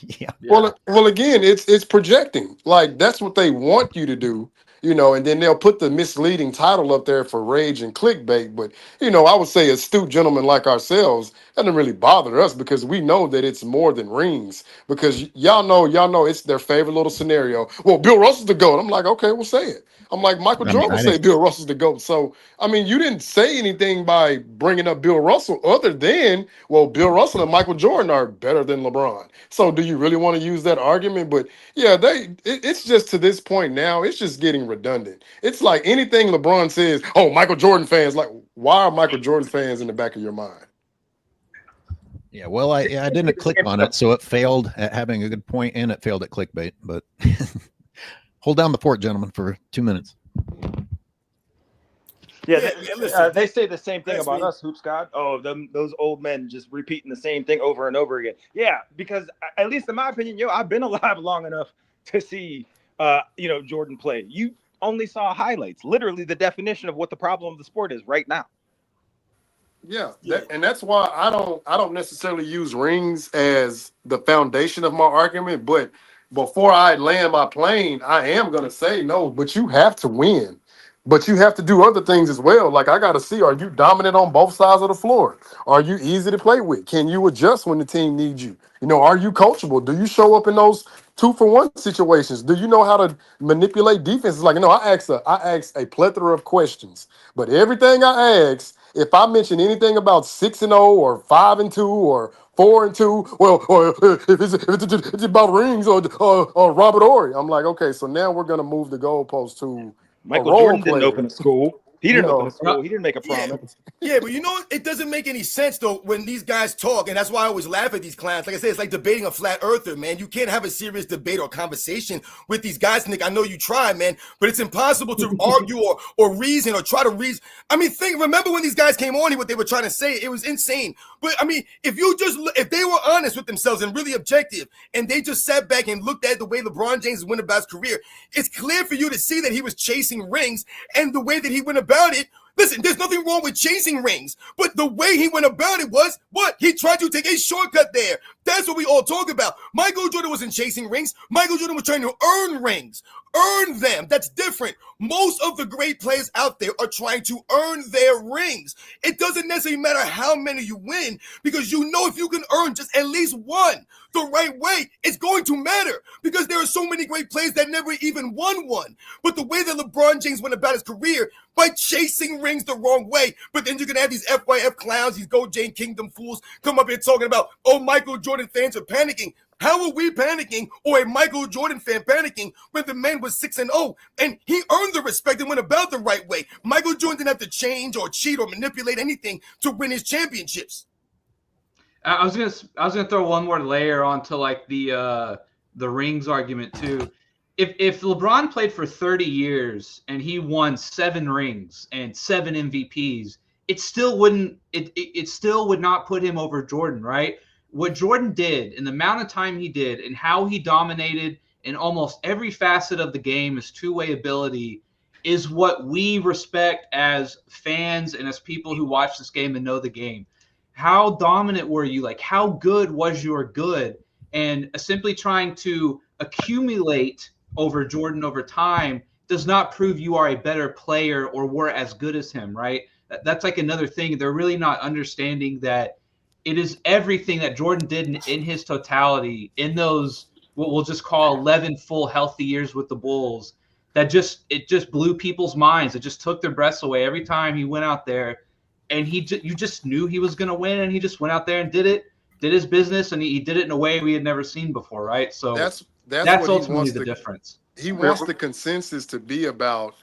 Yeah. Well, again, it's projecting. Like that's what they want you to do, you know, and then they'll put the misleading title up there for rage and clickbait. But, you know, I would say astute gentlemen like ourselves, that doesn't really bother us because we know that it's more than rings. Because y'all know it's their favorite little scenario. Well, Bill Russell's the GOAT. I'm like, okay, we'll say it. I'm like, Michael Jordan will say Bill Russell's the GOAT. So, I mean, you didn't say anything by bringing up Bill Russell other than, well, Bill Russell and Michael Jordan are better than LeBron. So do you really want to use that argument? But yeah, it's just to this point now, it's just getting redundant. It's like anything LeBron says, oh, Michael Jordan fans, like, why are Michael Jordan fans in the back of your mind? Yeah, well, I didn't click on it, so it failed at having a good point and it failed at clickbait, but hold down the fort, gentlemen, for 2 minutes. Yeah, Yeah, man, listen. they say the same thing That's about me. us, HoopsGod. Oh, those old men just repeating the same thing over and over again. Yeah, because at least in my opinion, I've been alive long enough to see, Jordan play. You only saw highlights, literally the definition of what the problem of the sport is right now. Yeah, Yeah. and that's why I don't necessarily use rings as the foundation of my argument. But before I land my plane, I am gonna say no. But you have to win. But you have to do other things as well. Like I gotta see, are you dominant on both sides of the floor? Are you easy to play with? Can you adjust when the team needs you? Are you coachable? Do you show up in those 2-for-1 situations? Do you know how to manipulate defenses? Like, I ask a plethora of questions, but everything I ask, if I mention anything about 6-0 or 5-2 or 4-2, well, or if it's about rings or Robert Ory, I'm like, okay, so now we're gonna move the goalpost to a Michael role Jordan didn't player. open a school. He You didn't open a know, school. He didn't make a Yeah. promise. Yeah, but it doesn't make any sense though when these guys talk, and that's why I always laugh at these clowns. Like I said, it's like debating a flat earther, man. You can't have a serious debate or conversation with these guys, Nick. I know you try, man, but it's impossible to argue or reason or try to reason. I mean, remember when these guys came on here, what they were trying to say? It was insane. But I mean, if they were honest with themselves and really objective, and they just sat back and looked at the way LeBron James went about his career, it's clear for you to see that he was chasing rings, and the way that he went about it. Listen, there's nothing wrong with chasing rings, but the way he went about it was what? He tried to take a shortcut there. That's what we all talk about. Michael Jordan wasn't chasing rings. Michael Jordan was trying to earn rings. Earn them. That's different. Most of the great players out there are trying to earn their rings. It doesn't necessarily matter how many you win, because if you can earn just at least one the right way, it's going to matter, because there are so many great players that never even won one. But the way that LeBron James went about his career, by chasing rings the wrong way, but then you're going to have these FYF clowns, these Go Jane Kingdom fools come up here talking about, Michael Jordan fans are panicking. How are we panicking, or a Michael Jordan fan panicking, when the man was 6-0 and he earned the respect and went about the right way? Michael Jordan didn't have to change or cheat or manipulate anything to win his championships. I was gonna throw one more layer onto like the rings argument too. If LeBron played for 30 years and he won 7 rings and 7 MVPs, it still would not put him over Jordan, right? What Jordan did and the amount of time he did and how he dominated in almost every facet of the game, his two-way ability, is what we respect as fans and as people who watch this game and know the game. How dominant were you? Like, how good was your good? And simply trying to accumulate over Jordan over time does not prove you are a better player or were as good as him, right? That's like another thing. They're really not understanding that it is everything that Jordan did in his totality in those, what we'll just call 11 full healthy years with the Bulls, that it just blew people's minds. It just took their breaths away every time he went out there. And you just knew he was going to win, and he just went out there and did his business, and he did it in a way we had never seen before, right? So that's that's what ultimately the difference. He wants the consensus to be about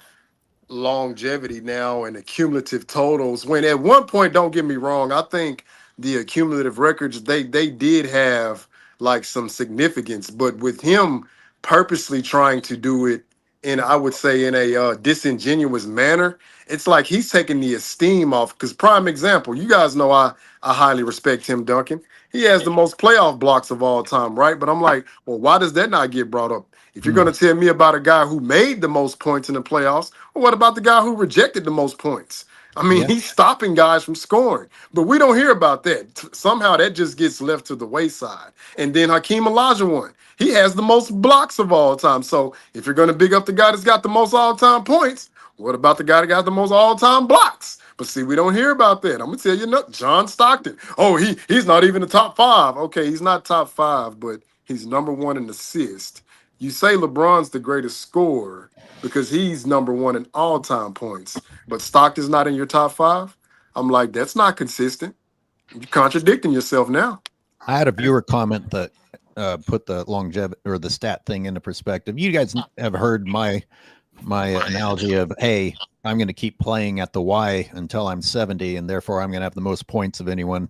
longevity now and the cumulative totals. When at one point, don't get me wrong, I think the accumulative records they did have like some significance, but with him purposely trying to do it in, I would say, in a disingenuous manner, it's like he's taking the esteem off. Because prime example, you guys know I highly respect Tim Duncan. He has the most playoff blocks of all time, right? But I'm like, well, why does that not get brought up? If you're going to tell me about a guy who made the most points in the playoffs, well, what about the guy who rejected the most points? I mean, he's stopping guys from scoring, but we don't hear about that. Somehow that just gets left to the wayside. And then Hakeem Olajuwon, he has the most blocks of all time. So if you're going to big up the guy that's got the most all-time points, what about the guy that got the most all-time blocks? But see, we don't hear about that. I'm going to tell you, John Stockton. Oh, he's not even the top 5. Okay, he's not top 5, but he's number 1 in assist. You say LeBron's the greatest scorer because he's number 1 in all-time points, but Stockton's not in your top 5? I'm like, that's not consistent. You're contradicting yourself now. I had a viewer comment that put the longevity or the stat thing into perspective. You guys have heard my analogy of, hey, I'm going to keep playing at the Y until I'm 70, and therefore I'm going to have the most points of anyone.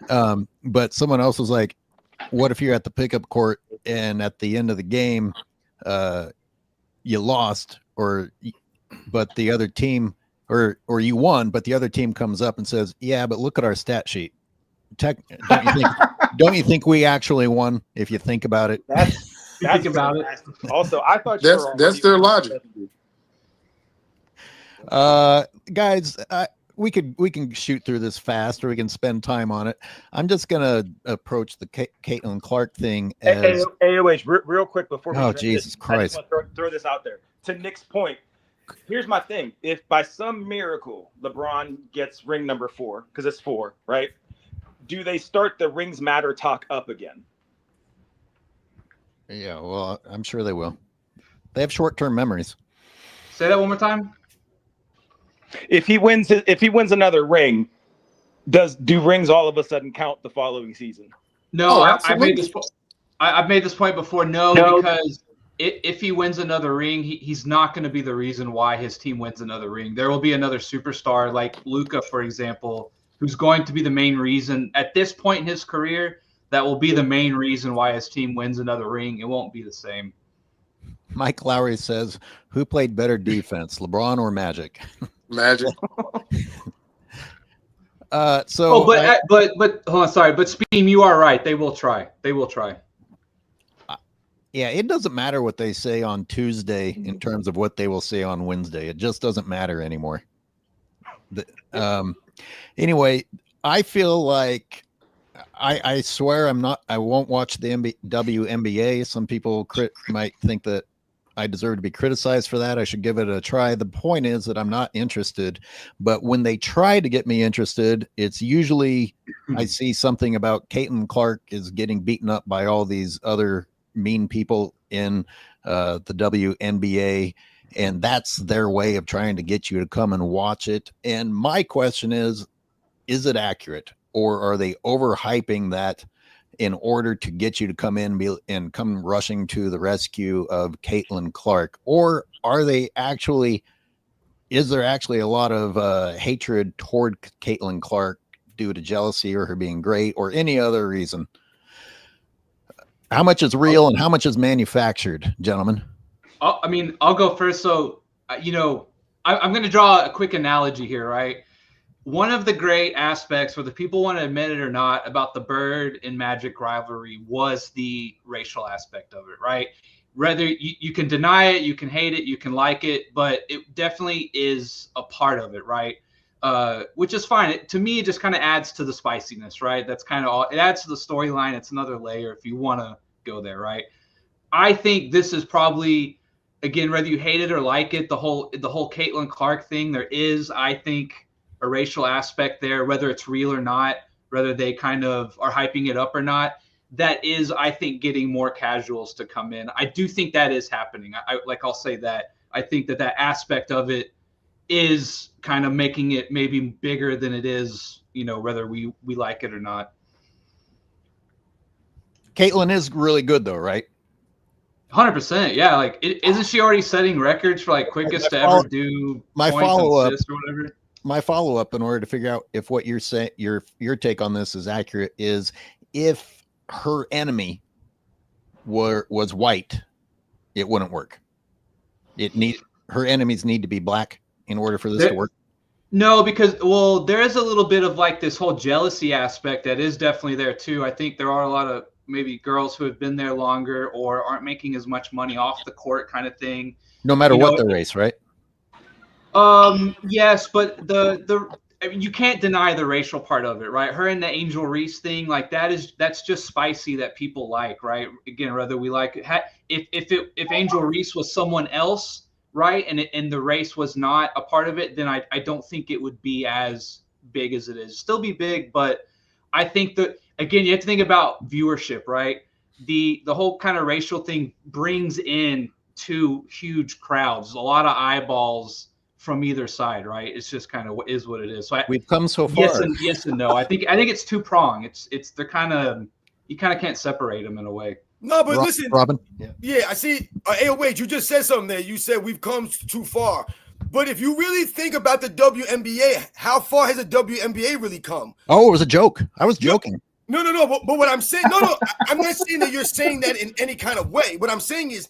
But someone else was like, what if you're at the pickup court and at the end of the game, you lost, but the other team or you won, but the other team comes up and says, "Yeah, but look at our stat sheet." Don't you think we actually won? If you think about it, That's Think about it. fantastic. Also, I thought you were That's their logic. Guys, we can shoot through this fast, or we can spend time on it. I'm just gonna approach the Caitlin Clark thing as AOH real quick before we oh transition. Jesus Christ. I just want to throw this out there. To Nick's point, here's my thing. If by some miracle LeBron gets ring number 4, because it's 4, right? Do they start the rings matter talk up again? Yeah, well, I'm sure they will. They have short-term memories. Say that one more time. If he wins another ring, do rings all of a sudden count the following season? No, Oh, I've made absolutely. this. I've made this point before. No, because if he wins another ring, he's not going to be the reason why his team wins another ring. There will be another superstar like Luka, for example, who's going to be the main reason at this point in his career. That will be the main reason why his team wins another ring. It won't be the same. Mike Lowry says, "Who played better defense, LeBron or Magic?" Magic. So, but hold on, sorry, but Speam, you are right. They will try. They will try. yeah, it doesn't matter what they say on Tuesday in terms of what they will say on Wednesday. It just doesn't matter anymore. Anyway, I feel like I swear I won't watch the WNBA. Some people might think that I deserve to be criticized for that. I should give it a try. The point is that I'm not interested, but when they try to get me interested, it's usually I see something about Caitlin Clark is getting beaten up by all these other mean people in the WNBA, and that's their way of trying to get you to come and watch it. And my question is it accurate, or are they overhyping that in order to get you to come in and come rushing to the rescue of Caitlin Clark? Or is there actually a lot of hatred toward Caitlin Clark due to jealousy or her being great or any other reason? How much is real and how much is manufactured, gentlemen? I'll go first. So, I'm going to draw a quick analogy here, right? One of the great aspects, whether people want to admit it or not, about the Bird and Magic rivalry was the racial aspect of it, right? Whether you can deny it, you can hate it, you can like it, but it definitely is a part of it, right? Which is fine. To me, it just kind of adds to the spiciness, right? That's kind of all. It adds to the storyline. It's another layer if you want to go there, right? I think this is probably, again, whether you hate it or like it, the whole Caitlin Clark thing, there is, I think, a racial aspect there, whether it's real or not, whether they kind of are hyping it up or not. That is, I think, getting more casuals to come in. I do think that is happening. I'll say that. I think that aspect of it is kind of making it maybe bigger than it is, whether we like it or not. Caitlin is really good though, right? 100%. Yeah. Like, isn't she already setting records for like quickest to ever do my points follow-up and assists or whatever? My follow-up, in order to figure out if what you're saying, your take on this is accurate, is if her enemy was white, it wouldn't work. Her enemies need to be black in order for this to work. No, because there is a little bit of like this whole jealousy aspect that is definitely there too. I think there are a lot of maybe girls who have been there longer or aren't making as much money off the court kind of thing. No matter what their race, right? Yes, but you can't deny the racial part of it, right? Her and the Angel Reese thing, like that's just spicy that people like, right? Again, whether we like it, if Angel Reese was someone else, right, and the race was not a part of it, then I don't think it would be as big as it is. Still be big, but I think that again, you have to think about viewership, right? The whole kind of racial thing brings in two huge crowds, a lot of eyeballs from either side, right? It's just kind of is what it is. So we've come so far. Yes and no. I think it's two prong. They're kind of, you kind of can't separate them in a way. No, but listen, Robin. Yeah, I see. Hey, wait, you just said something there. You said we've come too far. But if you really think about the WNBA, how far has the WNBA really come? Oh, it was a joke. I was joking. No. But what I'm saying, I'm not saying that you're saying that in any kind of way. What I'm saying is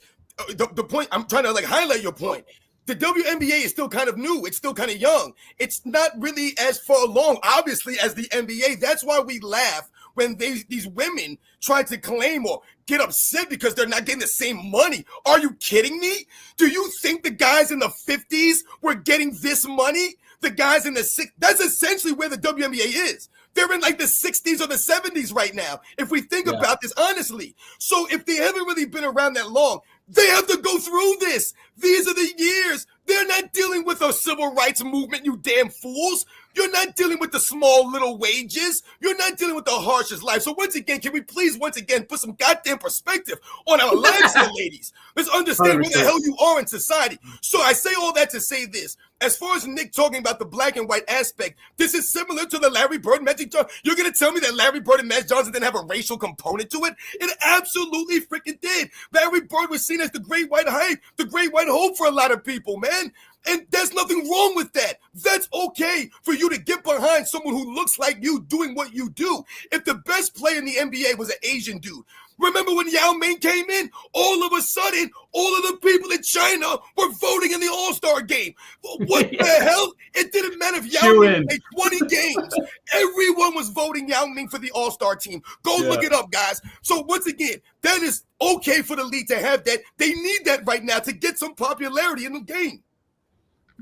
the point. I'm trying to like highlight your point. the WNBA is still kind of new. It's still kind of young. It's not really as far along, obviously, as the NBA. That's why we laugh when these women try to claim or get upset because they're not getting the same money. Are you kidding me? Do you think the guys in the 50s were getting this money? The guys in the 60s, that's essentially where the WNBA is. They're in like the 60s or the 70s right now, if we think about this honestly. So if they haven't really been around that long, they have to go through this. These are the years. They're not dealing with a civil rights movement, you damn fools. You're not dealing with the small little wages. You're not dealing with the harshest life. So once again, can we please once again put some goddamn perspective on our lives here, ladies? Let's understand 100%. where the hell you are in society. So I say all that to say this. As far as Nick talking about the black and white aspect, this is similar to the Larry Bird, Magic Johnson. You're going to tell me that Larry Bird and Magic Johnson didn't have a racial component to it? It absolutely freaking did. Larry Bird was seen as the great white hype, the great white hope for a lot of people, man. And there's nothing wrong with that. That's okay for you to get behind someone who looks like you doing what you do. If the best player in the NBA was an Asian dude, remember when Yao Ming came in? All of a sudden, all of the people in China were voting in the All-Star game. What the hell? It didn't matter if Yao Ming played 20 games. Everyone was voting Yao Ming for the All-Star team. Go look it up, guys. So once again, that is okay for the league to have that. They need that right now to get some popularity in the game.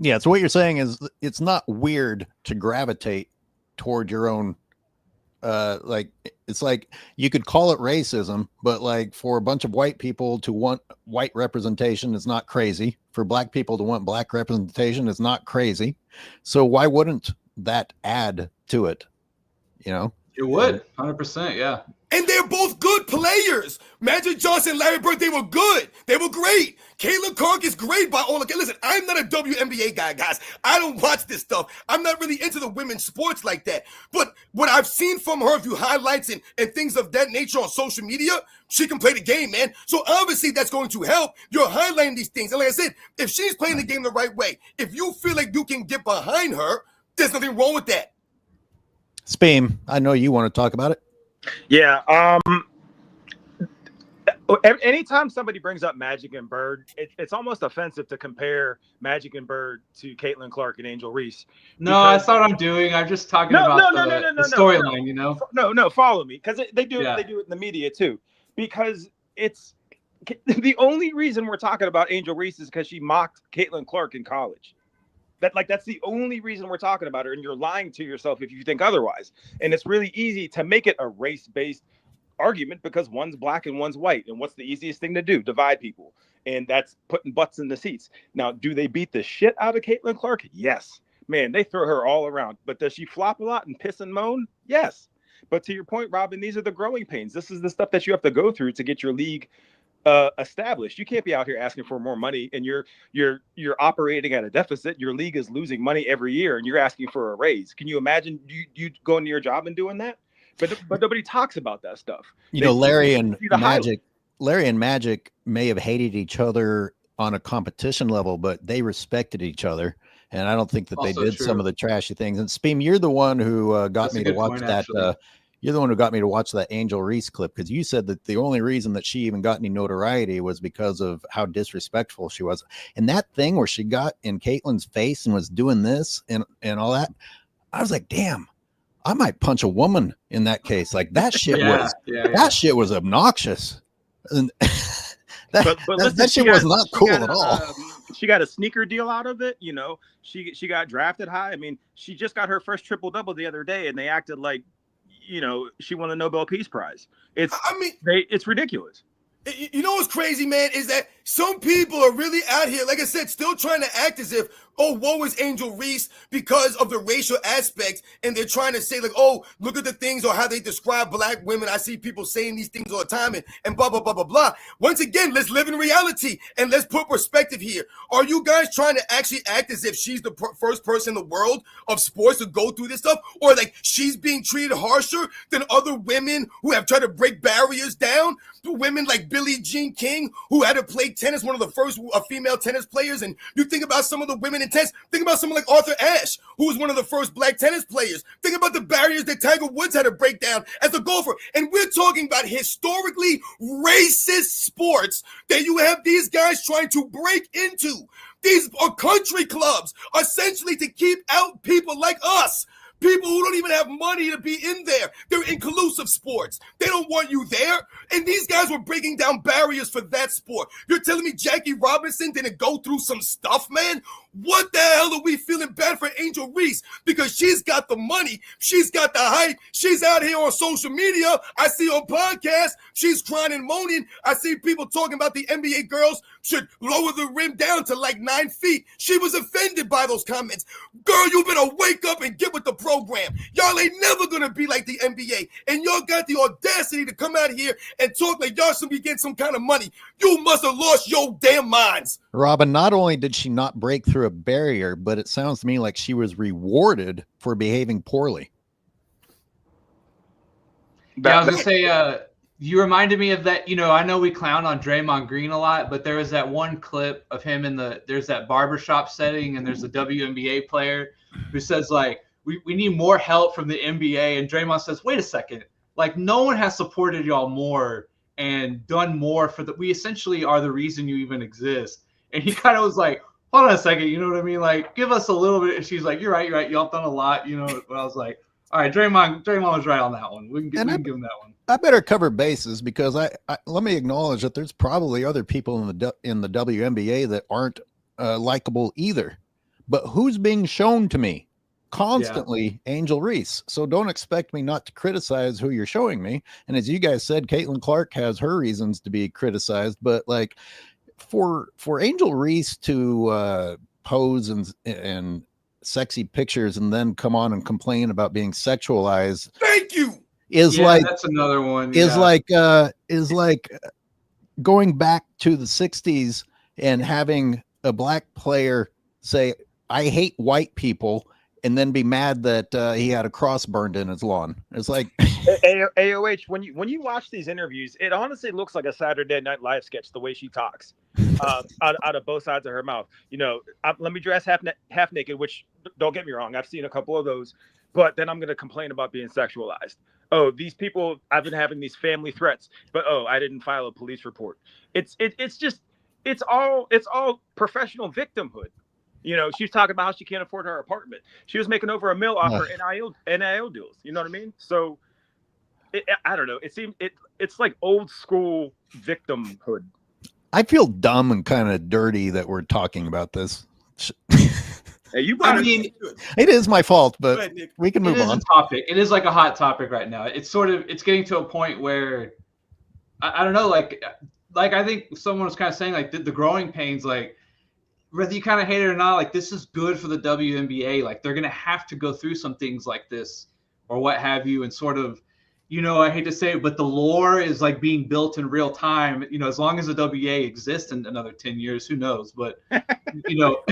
Yeah, so what you're saying is it's not weird to gravitate toward your own like it's like you could call it racism, but like for a bunch of white people to want white representation is not crazy. For black people to want black representation is not crazy. So why wouldn't that add to it? You know? It would, 100%, yeah. And they're both good players. Magic Johnson, Larry Bird, they were good. They were great. Caitlin Clark is great by all. Listen, I'm not a WNBA guy, guys. I don't watch this stuff. I'm not really into the women's sports like that. But what I've seen from her, a few highlights and things of that nature on social media, she can play the game, man. So obviously that's going to help. You're highlighting these things. And like I said, if she's playing the game the right way, if you feel like you can get behind her, there's nothing wrong with that. Speam, I know you want to talk about it. Yeah. Anytime somebody brings up Magic and Bird, it's almost offensive to compare Magic and Bird to Caitlin Clark and Angel Reese. No, that's not what I'm doing. I'm just talking about the storyline, you know? No, follow me. Because they do it in the media too. Because it's the only reason we're talking about Angel Reese is because she mocked Caitlin Clark in college. That's the only reason we're talking about her, and you're lying to yourself if you think otherwise. And it's really easy to make it a race-based argument because one's black and one's white. And what's the easiest thing to do? Divide people. And that's putting butts in the seats. Now, do they beat the shit out of Caitlin Clark? Yes. Man, they throw her all around. But does she flop a lot and piss and moan? Yes. But to your point, Robin, these are the growing pains. This is the stuff that you have to go through to get your league established. You can't be out here asking for more money and you're operating at a deficit. Your league is losing money every year and you're asking for a raise. Can you imagine you going to your job and doing that? But nobody talks about that stuff. Larry and Magic may have hated each other on a competition level, but they respected each other. And I don't think that they did some of the trashy things. And Speam, you're the one who got me to watch that. You're the one who got me to watch that Angel Reese clip because you said that the only reason that she even got any notoriety was because of how disrespectful she was. And that thing where she got in Caitlin's face and was doing this and all that, I was like, damn, I might punch a woman in that case. Like that shit that shit was obnoxious. And that shit was not cool at all. She got a sneaker deal out of it. You know, she got drafted high. I mean, she just got her first triple-double the other day and they acted like, you know, she won the Nobel Peace Prize. It's ridiculous. You know what's crazy, man, is that some people are really out here, like I said, still trying to act as if, oh, woe is Angel Reese because of the racial aspects. And they're trying to say like, oh, look at the things or how they describe black women. I see people saying these things all the time and blah, blah, blah, blah, blah. Once again, let's live in reality and let's put perspective here. Are you guys trying to actually act as if she's the first person in the world of sports to go through this stuff? Or like she's being treated harsher than other women who have tried to break barriers down? Women like Billie Jean King, who had to play tennis, one of the first female tennis players. And you think about some of the women in tennis, think about someone like Arthur Ashe, who was one of the first black tennis players. Think about the barriers that Tiger Woods had to break down as a golfer. And we're talking about historically racist sports that you have these guys trying to break into. These are country clubs, essentially to keep out people like us. People who don't even have money to be in there. They're inclusive sports. They don't want you there. And these guys were breaking down barriers for that sport. You're telling me Jackie Robinson didn't go through some stuff, man? What the hell are we feeling bad for Angel Reese? Because she's got the money. She's got the hype. She's out here on social media. I see on podcasts. She's crying and moaning. I see people talking about the NBA girls should lower the rim down to like 9 feet. She was offended by those comments. Girl, you better wake up and get with the program. Y'all ain't never going to be like the NBA. And y'all got the audacity to come out here and talk like y'all should be getting some kind of money. You must have lost your damn minds. Robin, not only did she not break through a barrier, but it sounds to me like she was rewarded for behaving poorly. Yeah, I was gonna say, you reminded me of that. You know, I know we clown on Draymond Green a lot, but there was that one clip of him there's that barbershop setting, and there's a WNBA player who says like, we need more help from the NBA, and Draymond says, wait a second, like no one has supported y'all more and done more we essentially are the reason you even exist. And he kind of was like, hold on a second, you know what I mean? Like, give us a little bit. And she's like, you're right. Y'all done a lot, you know. But I was like, all right, Draymond was right on that one. We can give him that one. I better cover bases because I let me acknowledge that there's probably other people in the WNBA that aren't likable either. But who's being shown to me constantly? Yeah. Angel Reese. So don't expect me not to criticize who you're showing me. And as you guys said, Caitlin Clark has her reasons to be criticized, but like for Angel Reese to pose and sexy pictures and then come on and complain about being sexualized. Thank you. That's another one. Is like going back to the 60s and having a black player say, I hate white people, and then be mad that he had a cross burned in his lawn. It's like AOH, when you watch these interviews, it honestly looks like a Saturday Night Live sketch, the way she talks out of both sides of her mouth. You know, let me dress half naked, which don't get me wrong, I've seen a couple of those, but then I'm going to complain about being sexualized. Oh, these people, I've been having these family threats, but I didn't file a police report. It's all professional victimhood. You know, she's talking about how she can't afford her apartment. She was making over $1 million off her NIL deals. You know what I mean? So, I don't know. It's like old school victimhood. I feel dumb and kind of dirty that we're talking about this. Hey, it is my fault, but ahead, we can move on. It is a topic. It is like a hot topic right now. It's getting to a point where I don't know. Like I think someone was kind of saying like the growing pains, like, whether you kind of hate it or not, like this is good for the WNBA. Like they're going to have to go through some things like this or what have you. And sort of, you know, I hate to say it, but the lore is like being built in real time. You know, as long as the WNBA exists in another 10 years, who knows? But, you know,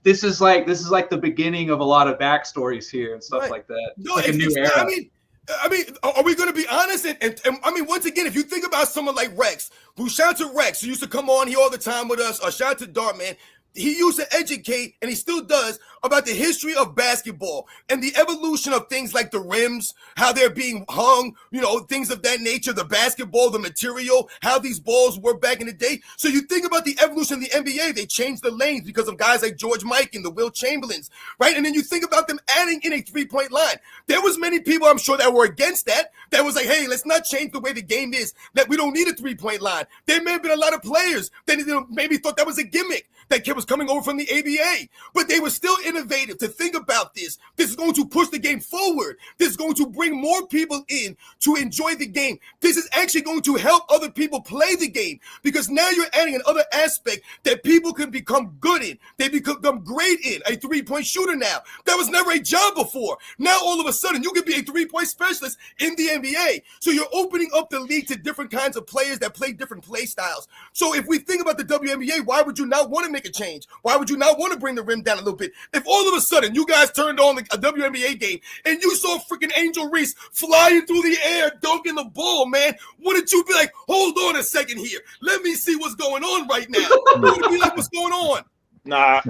this is like the beginning of a lot of backstories here and stuff like that. No, like a new era. I mean, are we going to be honest? And I mean, once again, if you think about someone like Rex, shout out to Rex, who used to come on here all the time with us, or shout out to Dartman. He used to educate, and he still does, about the history of basketball and the evolution of things like the rims, how they're being hung, you know, things of that nature, the basketball, the material, how these balls were back in the day. So you think about the evolution of the NBA, they changed the lanes because of guys like George Mike and the Will Chamberlains, right? And then you think about them adding in a three-point line. There was many people, I'm sure, that were against that was like, hey, let's not change the way the game is, that we don't need a three-point line. There may have been a lot of players that maybe thought that was a gimmick, that kid was coming over from the ABA, but they were still innovative to think about this. This is going to push the game forward. This is going to bring more people in to enjoy the game. This is actually going to help other people play the game because now you're adding another aspect that people can become good in. They become great in, a three-point shooter now. That was never a job before. Now all of a sudden you can be a three-point specialist in the NBA. So you're opening up the league to different kinds of players that play different play styles. So if we think about the WNBA, why would you not want to make a change? Why would you not want to bring the rim down a little bit? If all of a sudden you guys turned on a WNBA game and you saw freaking Angel Reese flying through the air, dunking the ball, man, wouldn't you be like, hold on a second here. Let me see what's going on right now. You would be like, what's going on? Nah,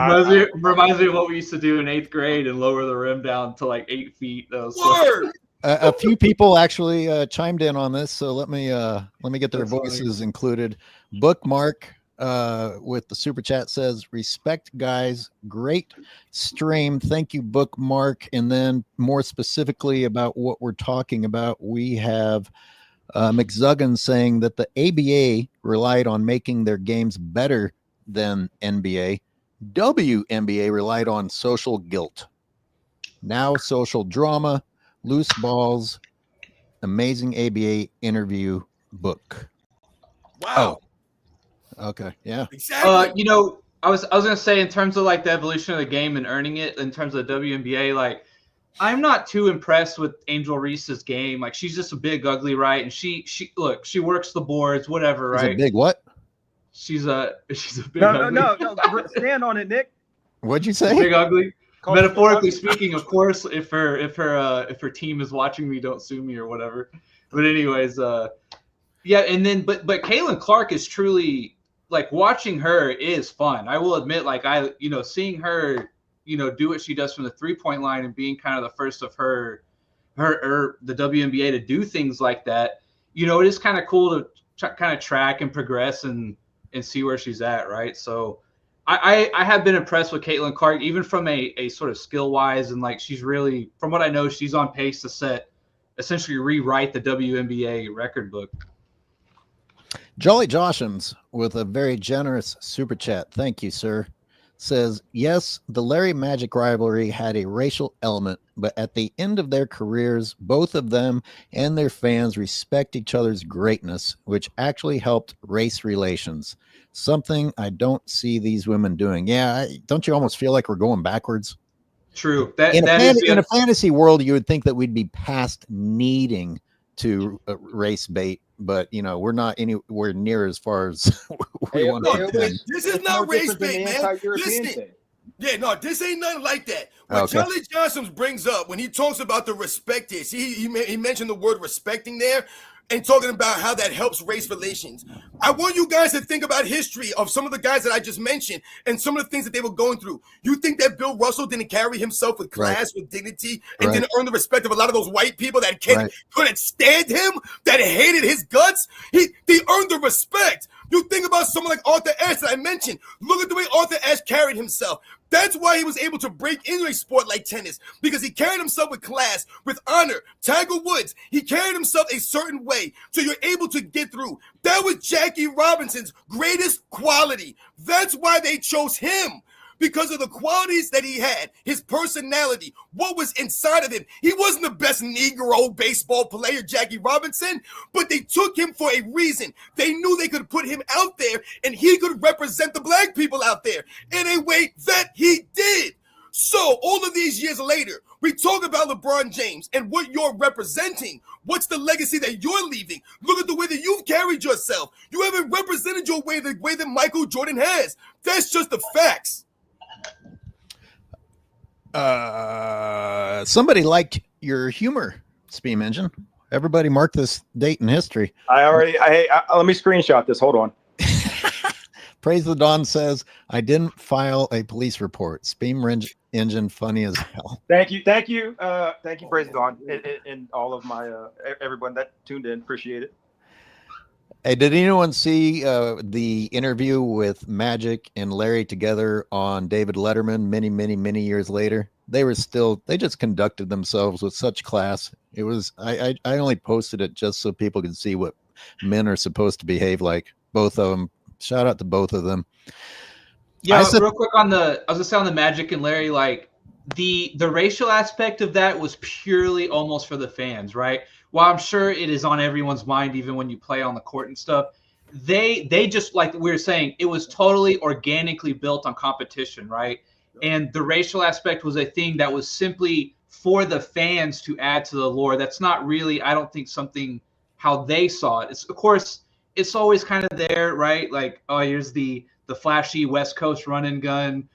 reminds me of what we used to do in 8th grade and lower the rim down to like 8 feet. Word. A few people actually chimed in on this, so let me get their voices included. Bookmark with the super chat says, respect guys, great stream. Thank you, Bookmark. And then more specifically about what we're talking about, we have McZuggan saying that the ABA relied on making their games better than NBA. WNBA relied on social guilt. Now social drama, loose balls, amazing ABA interview book. Wow. Oh, okay. Yeah. Exactly. You know, I was gonna say in terms of like the evolution of the game and earning it in terms of the WNBA, like I'm not too impressed with Angel Reese's game. Like she's just a big ugly, right? And she works the boards, whatever, Is right? it big what? She's a big No, ugly. no. Stand on it, Nick. What'd you say? Big ugly. Call Metaphorically it big speaking, of course, if her team is watching me, don't sue me or whatever. But anyways, yeah, and then but Caitlin Clark is truly like watching her is fun. I will admit, like seeing her, do what she does from the 3-point line and being kind of the first of the WNBA to do things like that. It is kind of cool to kind of track and progress and see where she's at, right? So I have been impressed with Caitlin Clark, even from a sort of skill wise, and like she's really, from what I know, she's on pace to essentially rewrite the WNBA record book. Jolly Joshins with a very generous super chat. Thank you, sir. Says, yes, the Larry Magic rivalry had a racial element, but at the end of their careers, both of them and their fans respect each other's greatness, which actually helped race relations. Something I don't see these women doing. Yeah, don't you almost feel like we're going backwards? True. In a fantasy world, you would think that we'd be past needing to race bait, but we're not anywhere near as far as we want to be. This is not race bait, man. Listen. Yeah, no, this ain't nothing like that. What Charlie Johnson brings up when he talks about the respect is, he mentioned the word respecting there and talking about how that helps race relations. I want you guys to think about history of some of the guys that I just mentioned and some of the things that they were going through. You think that Bill Russell didn't carry himself with class, with dignity, and didn't earn the respect of a lot of those white people that couldn't stand him, that hated his guts? They earned the respect. You think about someone like Arthur Ashe that I mentioned. Look at the way Arthur Ashe carried himself. That's why he was able to break into a sport like tennis, because he carried himself with class, with honor. Tiger Woods, he carried himself a certain way, so you're able to get through. That was Jackie Robinson's greatest quality. That's why they chose him, because of the qualities that he had, his personality, what was inside of him. He wasn't the best Negro baseball player, Jackie Robinson, but they took him for a reason. They knew they could put him out there and he could represent the black people out there in a way that he did. So all of these years later, we talk about LeBron James and what you're representing. What's the legacy that you're leaving? Look at the way that you've carried yourself. You haven't represented your way the way that Michael Jordan has. That's just the facts. Somebody liked your humor, Speam Engine. Everybody mark this date in history. Let me screenshot this. Hold on. Praise the Dawn says, I didn't file a police report. Speam Engine funny as hell. Thank you, Praise the Dawn, and all of my everyone that tuned in. Appreciate it. Hey, did anyone see the interview with Magic and Larry together on David Letterman many years later? They just conducted themselves with such class. It was, I only posted it just so people could see what men are supposed to behave like. Both of them. Shout out to both of them. Yeah, real quick I was gonna say on the Magic and Larry, like the racial aspect of that was purely almost for the fans, right? While I'm sure it is on everyone's mind, even when you play on the court and stuff, they just, like we were saying, it was totally organically built on competition, right? And the racial aspect was a thing that was simply for the fans to add to the lore. That's not really, I don't think, something how they saw it. It's, of course, it's always kind of there, right? Like, oh, here's the flashy West Coast run and gun,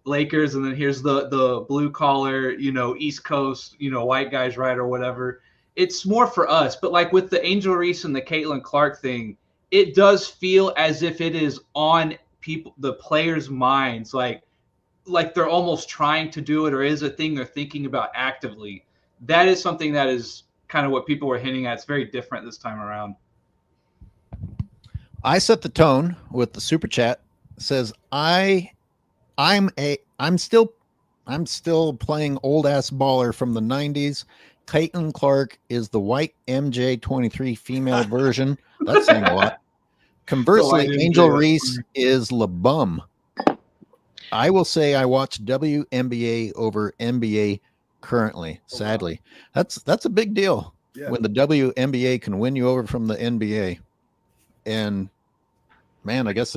Lakers, and then here's the blue collar, East Coast, white guys, right, or whatever. It's more for us. But like with the Angel Reese and the Caitlin Clark thing, it does feel as if it is on the players' minds, like they're almost trying to do it, or is a thing they're thinking about actively. That is something that is kind of what people were hinting at. It's very different this time around. I set the tone with the super chat. It says I'm still playing old ass baller from the 90s. Caitlin Clark is the white MJ23 female version. That's saying a lot. Conversely, So Angel Reese is LeBum. I will say I watch WNBA over NBA currently. Sadly, that's a big deal when the WNBA can win you over from the NBA. And man, I guess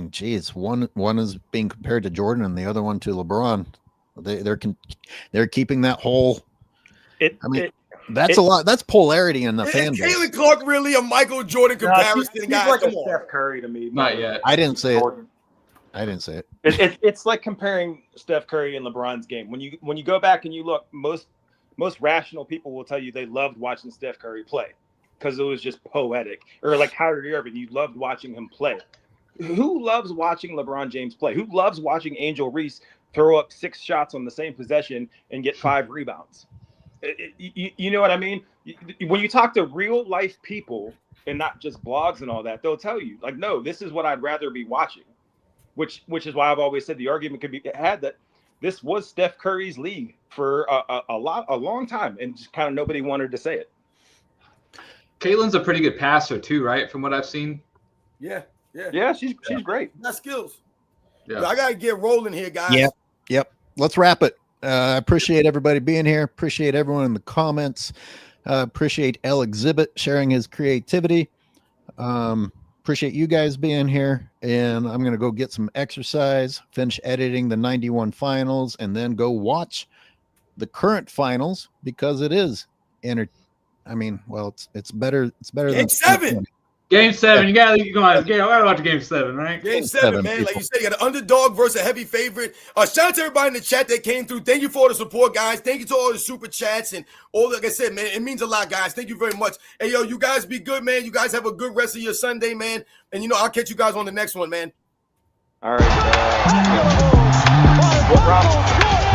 geez, one is being compared to Jordan and the other one to LeBron. They're keeping that whole. That's a lot. That's polarity in the fan base. Caitlin Clark really a Michael Jordan comparison, she's guys? like Come a on. Steph Curry to me. Not yet. I didn't say it. I didn't say it. It's like comparing Steph Curry and LeBron's game. When you go back and you look, most rational people will tell you they loved watching Steph Curry play because it was just poetic. Or like Kyrie Irving, you loved watching him play. Who loves watching LeBron James play? Who loves watching Angel Reese throw up 6 shots on the same possession and get 5 rebounds? You know what I mean? When you talk to real life people and not just blogs and all that, they'll tell you like, no, this is what I'd rather be watching. Which is why I've always said the argument could be had that this was Steph Curry's league for a long time, and just kind of nobody wanted to say it. Caitlin's a pretty good passer too, right? From what I've seen. Yeah. She's great. Got skills. Yeah. I gotta get rolling here, guys. Yep. Let's wrap it. I appreciate everybody being here. Appreciate everyone in the comments. Appreciate L Exhibit sharing his creativity. Appreciate you guys being here. And I'm going to go get some exercise, finish editing the 91 finals, and then go watch the current finals because it is it's better. It's better Game than 7. Game 7. You gotta watch Game 7, right? Game 7, man. Like you said, you got an underdog versus a heavy favorite. Shout out to everybody in the chat that came through. Thank you for all the support, guys. Thank you to all the super chats and all. Like I said, man, it means a lot, guys. Thank you very much. Hey, yo, you guys be good, man. You guys have a good rest of your Sunday, man. And I'll catch you guys on the next one, man. All right. What round?